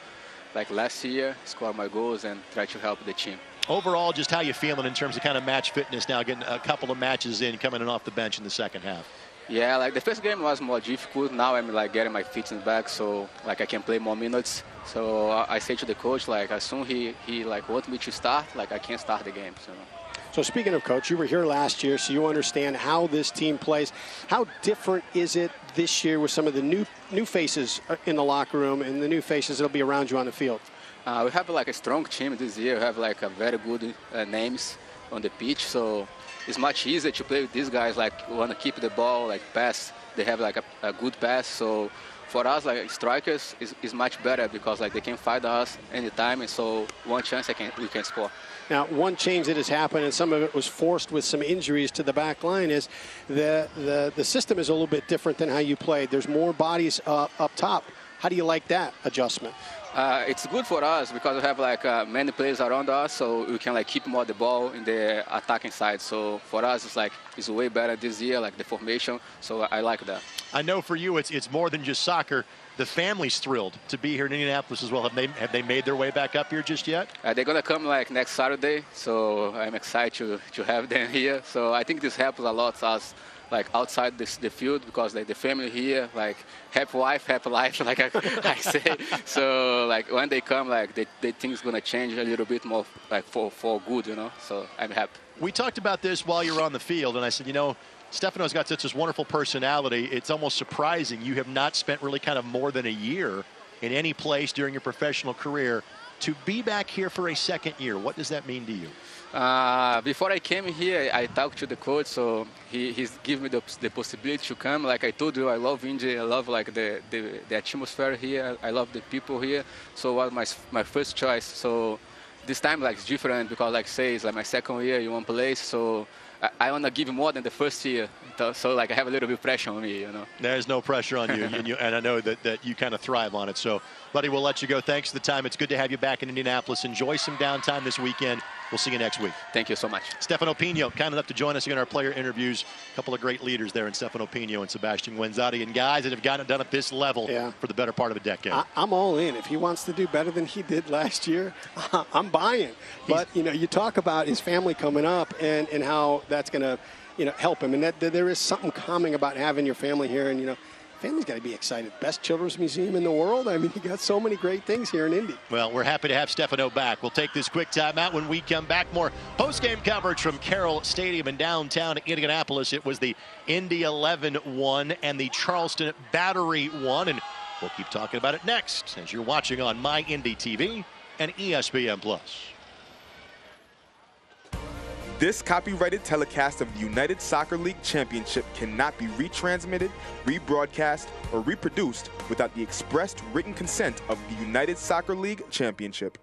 [SPEAKER 9] like last year, score my goals and try to help the team. Overall, just how you feeling in terms of kind of match fitness now, getting a couple of matches in, coming in off the bench in the second half? Yeah, like the first game was more difficult. Now I'm like getting my fitness back, so like I can play more minutes. So I say to the coach, like as soon he like wants me to start, like I can start the game. So speaking of coach, you were here last year, so you understand how this team plays. How different is it this year with some of the new faces in the locker room and the new faces that'll be around you on the field? We have like a strong team this year. We have like a very good names on the pitch, so it's much easier to play with these guys. Like want to keep the ball, like pass. They have like a good pass. So for us, like strikers, is much better because like they can fight us anytime, and so one chance we can score. Now, one change that has happened, and some of it was forced with some injuries to the back line, is the system is a little bit different than how you played. There's more bodies up top.
[SPEAKER 2] How do you like that adjustment?
[SPEAKER 11] It's good for us because we have like many players around us, so we can like keep more the ball in the attacking side. So for us, it's way better this year, like the formation. So I like that.
[SPEAKER 3] I know for you, it's more than just soccer. The family's thrilled to be here in Indianapolis as well. Have they made their way back up here just yet?
[SPEAKER 11] They're gonna come like next Saturday, so I'm excited to have them here. So I think this helps a lot us, like outside the field, because like the family here, like happy wife, happy life, like I say. So like when they come, like they things gonna change a little bit more, like for good, you know. So I'm happy.
[SPEAKER 3] We talked about this while you were on the field, and I said, you know, Stefano's got such this wonderful personality. It's almost surprising you have not spent really kind of more than a year in any place during your professional career to be back here for a second year. What does that mean to you?
[SPEAKER 11] Before I came here, I talked to the coach, so he's given me the possibility to come. Like I told you, I love Indy. I love like the atmosphere here. I love the people here. So it was my first choice. So this time like it's different because like say it's like my second year in one place. So I want to give more than the first year. So like I have a little bit of pressure on me, you know.
[SPEAKER 3] There's no pressure on you, and I know that you kind of thrive on it. So, buddy, we'll let you go. Thanks for the time. It's good to have you back in Indianapolis. Enjoy some downtime this weekend. We'll see you next week.
[SPEAKER 11] Thank you so much.
[SPEAKER 3] Stefano Pino, kind enough to join us in our player interviews. A couple of great leaders there in Stefano Pino and Sebastian Guenzati, and guys that have gotten it done at this level for the better part of a decade.
[SPEAKER 2] I'm all in. If he wants to do better than he did last year, I'm buying. But, you know, you talk about his family coming up and how that's going to, you know, help him. And that there is something calming about having your family here. And, you know, family's got to be excited. Best children's museum in the world. I mean, you got so many great things here in Indy.
[SPEAKER 3] Well, we're happy to have Stefano back. We'll take this quick timeout. When we come back, more post-game coverage from Carroll Stadium in downtown Indianapolis. It was the Indy 11-1 and the Charleston Battery 1. And we'll keep talking about it next as you're watching on My Indy TV and ESPN+.
[SPEAKER 13] This copyrighted telecast of the United Soccer League Championship cannot be retransmitted, rebroadcast, or reproduced without the expressed written consent of the United Soccer League Championship.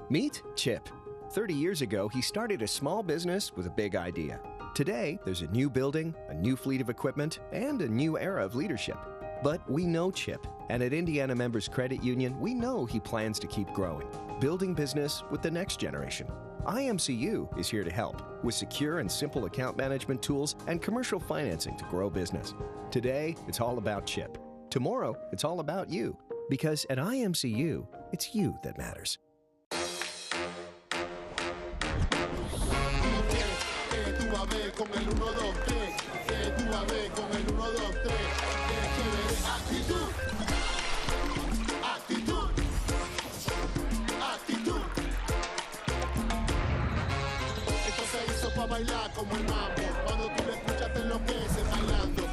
[SPEAKER 5] Meet Chip. 30 years ago, he started a small business with a big idea. Today, there's a new building, a new fleet of equipment, and a new era of leadership. But we know Chip, and at Indiana Members Credit Union, we know he plans to keep growing, building business with the next generation. IMCU is here to help with secure and simple account management tools and commercial financing to grow business. Today, it's all about Chip. Tomorrow, it's all about you. Because at IMCU, it's you that matters.
[SPEAKER 10] Con el 1, 2, 3, tú a ver con el 1, 2, 3, actitud, actitud, actitud. Esto se hizo para bailar como el mambo, cuando tú le escuchas te enloqueces bailando.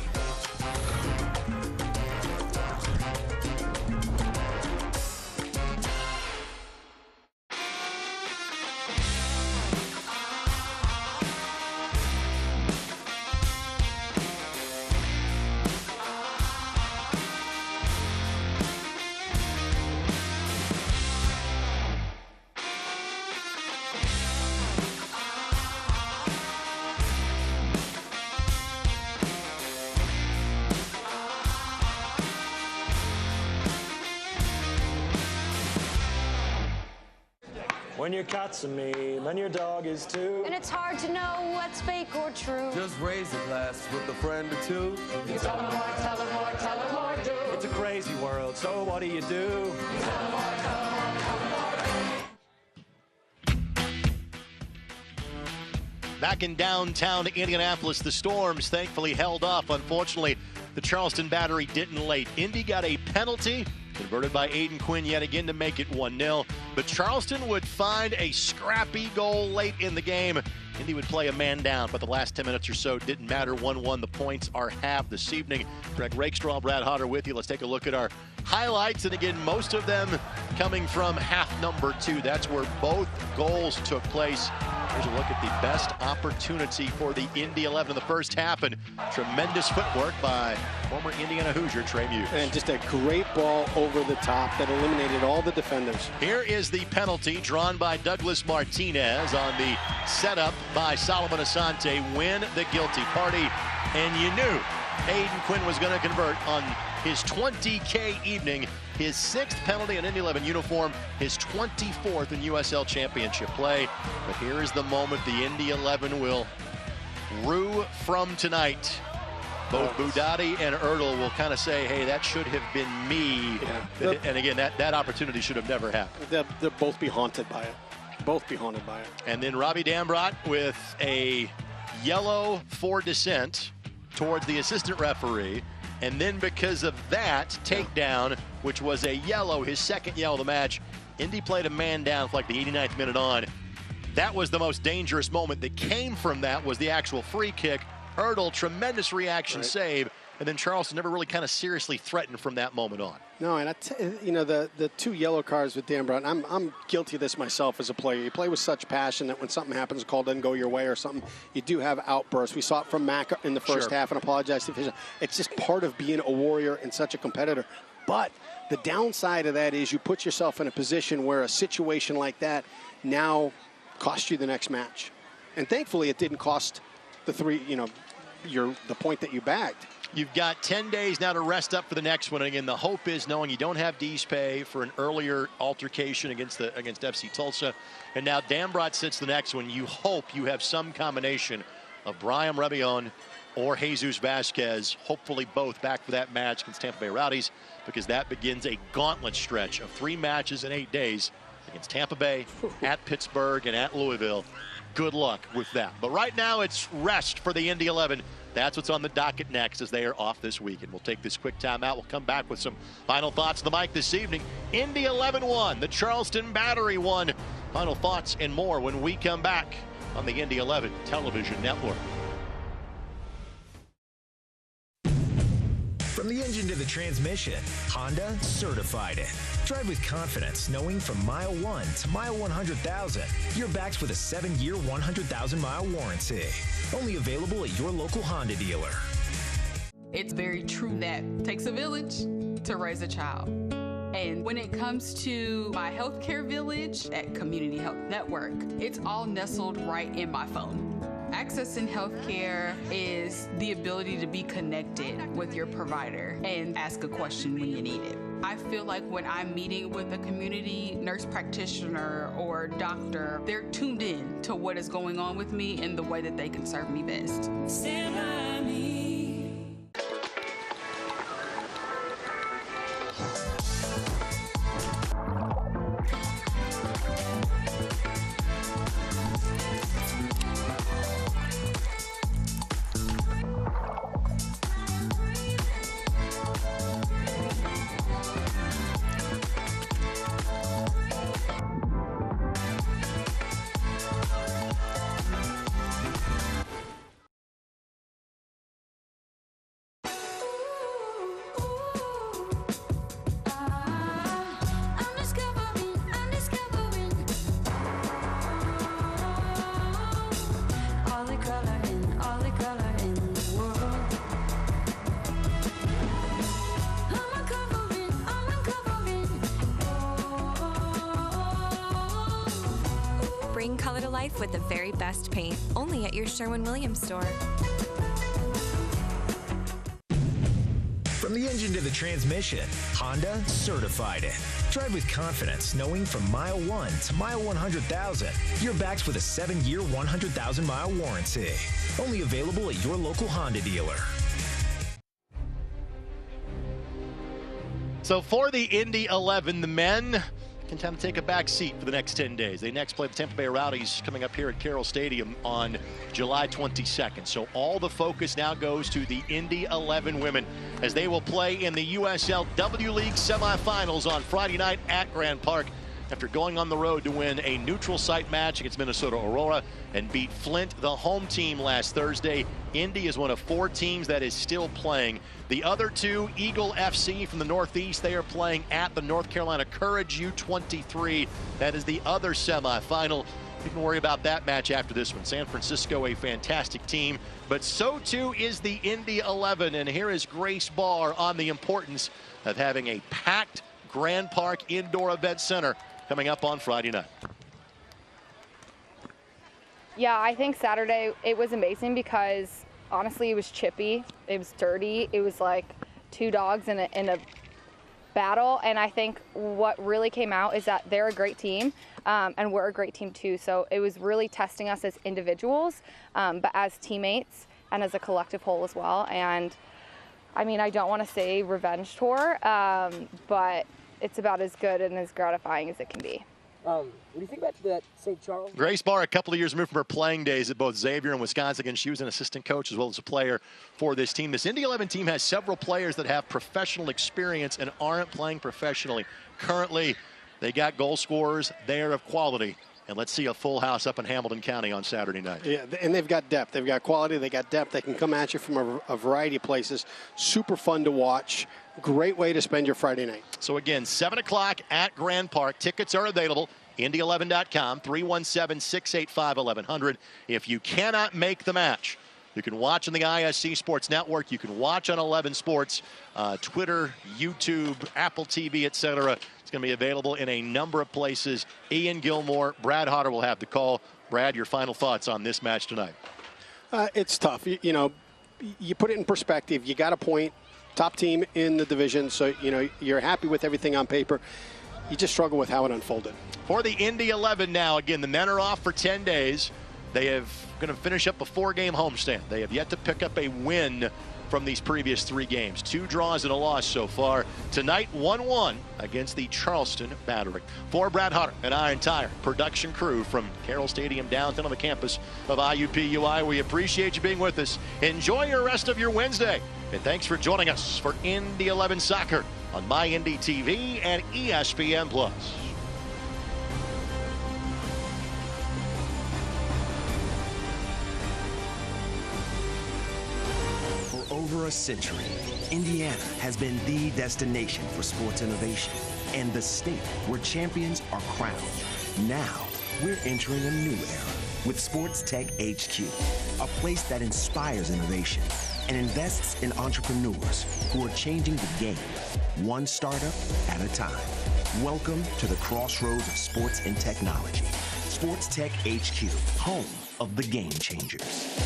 [SPEAKER 6] When your cat's a me, then your dog is too.
[SPEAKER 7] And it's hard to know what's fake or true.
[SPEAKER 8] Just raise a glass with a friend or two.
[SPEAKER 14] You tell them more, tell them more, tell them more, do. It's a crazy world, so what do you do? Tell them more, tell them more, tell them more.
[SPEAKER 3] Back in downtown Indianapolis, the Storms thankfully held off. Unfortunately, the Charleston Battery didn't late. Indy got a penalty converted by Aiden Quinn yet again to make it 1-0. But Charleston would find a scrappy goal late in the game. Indy would play a man down, but the last 10 minutes or so didn't matter. 1-1. The points are halved this evening. Greg Rakestraw, Brad Hodder with you. Let's take a look at our highlights. And again, most of them coming from half number 2. That's where both goals took place. Here's a look at the best opportunity for the Indy 11 in the first half, and tremendous footwork by former Indiana Hoosier Trey Muse.
[SPEAKER 2] And just a great ball over the top that eliminated all the defenders.
[SPEAKER 3] Here is the penalty drawn by Douglas Martinez on the setup by Solomon Asante. Win the guilty party, and you knew Aiden Quinn was going to convert on his 20K evening, his 6th penalty in Indy 11 uniform, his 24th in USL Championship play. But here is the moment the Indy 11 will rue from tonight. Both Budati and Ertl will kind of say, hey, that should have been me. Yeah. And again, that opportunity should have never happened.
[SPEAKER 2] They'll both be haunted by it. Both be haunted by it.
[SPEAKER 3] And then Robbie Dambrot with a yellow for dissent towards the assistant referee. And then because of that takedown, which was a yellow, his 2nd yellow of the match, Indy played a man down for like the 89th minute on. That was the most dangerous moment that came from that, was the actual free kick. Ertl, tremendous reaction save, and then Charleston never really kind of seriously threatened from that moment on.
[SPEAKER 2] No, and you know, the 2 yellow cards with Dambrot, I'm guilty of this myself as a player. You play with such passion that when something happens, a call doesn't go your way or something, you do have outbursts. We saw it from Mac in the first half, and apologize to officials. It's just part of being a warrior and such a competitor. But the downside of that is you put yourself in a position where a situation like that now costs you the next match. And thankfully, it didn't cost the 3, you know, the point that you bagged.
[SPEAKER 3] You've got 10 days now to rest up for the next one. And again, the hope is knowing you don't have Dees pay for an earlier altercation against FC Tulsa. And now Dambrot sits the next one. You hope you have some combination of Brian Rebillon or Jesus Vasquez, hopefully both back for that match against Tampa Bay Rowdies, because that begins a gauntlet stretch of 3 matches in 8 days against Tampa Bay, at Pittsburgh, and at Louisville. Good luck with that. But right now it's rest for the Indy 11. That's what's on the docket next as they are off this week. And we'll take this quick timeout. We'll come back with some final thoughts on the mic this evening. Indy 11 won. The Charleston Battery won. Final thoughts and more when we come back on the Indy 11 Television Network.
[SPEAKER 1] From the engine to the transmission, Honda certified it. Drive with confidence, knowing from mile 1 to mile 100,000, you're backed with a 7-year, 100,000-mile warranty. Only available at your local Honda dealer.
[SPEAKER 15] It's very true that it takes a village to raise a child. And when it comes to my healthcare village at Community Health Network, it's all nestled right in my phone. Accessing healthcare is the ability to be connected with your provider and ask a question when you need it. I feel like when I'm meeting with a community nurse practitioner or doctor, they're tuned in to what is going on with me and the way that they can serve me best. Stand by me.
[SPEAKER 12] Bring color to life with the very best paint, only at your Sherwin-Williams store.
[SPEAKER 1] From the engine to the transmission, Honda certified it. Drive with confidence, knowing from mile 1 to mile 100,000, you're backed with a 7-year, 100,000-mile warranty. Only available at your local Honda dealer.
[SPEAKER 3] So for the Indy 11, the men can kind of take a back seat for the next 10 days. They next play the Tampa Bay Rowdies coming up here at Carroll Stadium on July 22nd. So all the focus now goes to the Indy 11 women as they will play in the USL W League semifinals on Friday night at Grand Park after going on the road to win a neutral site match against Minnesota Aurora and beat Flint, the home team, last Thursday. Indy is one of 4 teams that is still playing. The other 2, Eagle FC from the Northeast, they are playing at the North Carolina Courage U23. That is the other semifinal. You can worry about that match after this one. San Francisco, a fantastic team, but so too is the Indy 11. And here is Grace Barr on the importance of having a packed Grand Park Indoor Event Center coming up on Friday night.
[SPEAKER 16] Yeah, I think Saturday it was amazing because honestly it was chippy, it was dirty, it was like two dogs in a battle, and I think what really came out is that they're a great team, and we're a great team too. So it was really testing us as individuals, but as teammates and as a collective whole as well. And I mean, I don't want to say revenge tour, but it's about as good and as gratifying as it can be.
[SPEAKER 17] What do you think about that St. Charles?
[SPEAKER 3] Grace Barr, a couple of years removed from her playing days at both Xavier and Wisconsin. Again, she was an assistant coach as well as a player for this team. This Indy 11 team has several players that have professional experience and aren't playing professionally. Currently, they got goal scorers. They are of quality. And let's see a full house up in Hamilton County on Saturday night.
[SPEAKER 2] Yeah, and they've got depth. They've got quality. They got depth. They can come at you from a variety of places. Super fun to watch. Great way to spend your Friday night.
[SPEAKER 3] So again, 7 o'clock at Grand Park. Tickets are available. Indy11.com, 317-685-1100. If you cannot make the match, you can watch on the ISC Sports Network. You can watch on 11 Sports, Twitter, YouTube, Apple TV, etc. It's going to be available in a number of places. Ian Gilmore, Brad Hodder will have the call. Brad, your final thoughts on this match tonight?
[SPEAKER 2] It's tough. You know, you put it in perspective. You got a point, top team in the division, so you know you're happy with everything on paper. You just struggle with how it unfolded.
[SPEAKER 3] For the Indy 11 now, again, the men are off for 10 days. They have going to finish up a 4-game homestand. They have yet to pick up a win from these previous 3 games. 2 draws and a loss so far. Tonight, 1-1 against the Charleston Battery. For Brad Hodder and our entire production crew from Carroll Stadium downtown on the campus of IUPUI, we appreciate you being with us. Enjoy your rest of your Wednesday. And thanks for joining us for Indy 11 Soccer on MyIndy TV and ESPN+.
[SPEAKER 4] For over a century, Indiana has been the destination for sports innovation and the state where champions are crowned. Now, we're entering a new era with Sports Tech HQ, a place that inspires innovation and invests in entrepreneurs who are changing the game, one startup at a time. Welcome to the crossroads of sports and technology. Sports Tech HQ, home of the game changers.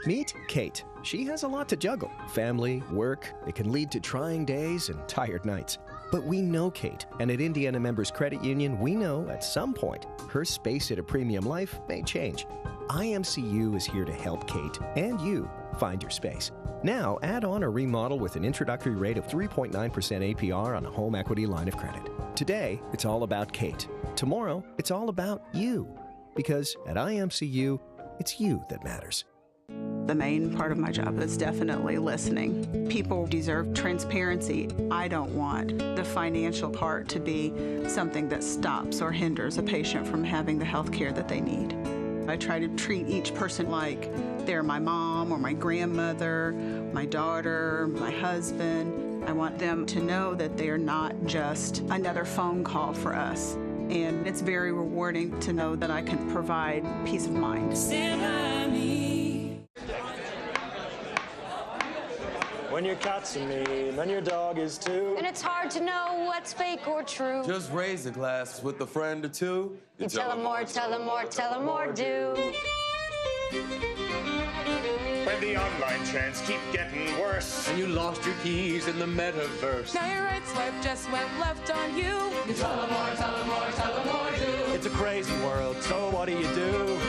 [SPEAKER 5] Meet Kate. She has a lot to juggle. Family, work, it can lead to trying days and tired nights. But we know Kate, and at Indiana Members Credit Union, we know at some point her space at a premium life may change. IMCU is here to help Kate and you find your space. Now, add on or remodel with an introductory rate of 3.9% APR on a home equity line of credit. Today, it's all about Kate. Tomorrow, it's all about you. Because at IMCU, it's you that matters.
[SPEAKER 20] The main part of my job is definitely listening. People deserve transparency. I don't want the financial part to be something that stops or hinders a patient from having the health care that they need. I try to treat each person like they're my mom or my grandmother, my daughter, my husband. I want them to know that they're not just another phone call for us. And it's very rewarding to know that I can provide peace of mind.
[SPEAKER 6] When your cat's me, then your dog is too.
[SPEAKER 7] And it's hard to know what's fake or true.
[SPEAKER 8] Just raise a glass with a friend or two.
[SPEAKER 7] You tell them more, tell them more, tell them more, do.
[SPEAKER 23] When the online trends keep getting worse,
[SPEAKER 14] And you lost your keys in the metaverse.
[SPEAKER 15] Now your right swipe just went left on you.
[SPEAKER 14] You tell them more, tell them more, tell them more, do. It's a crazy world, so what do you do?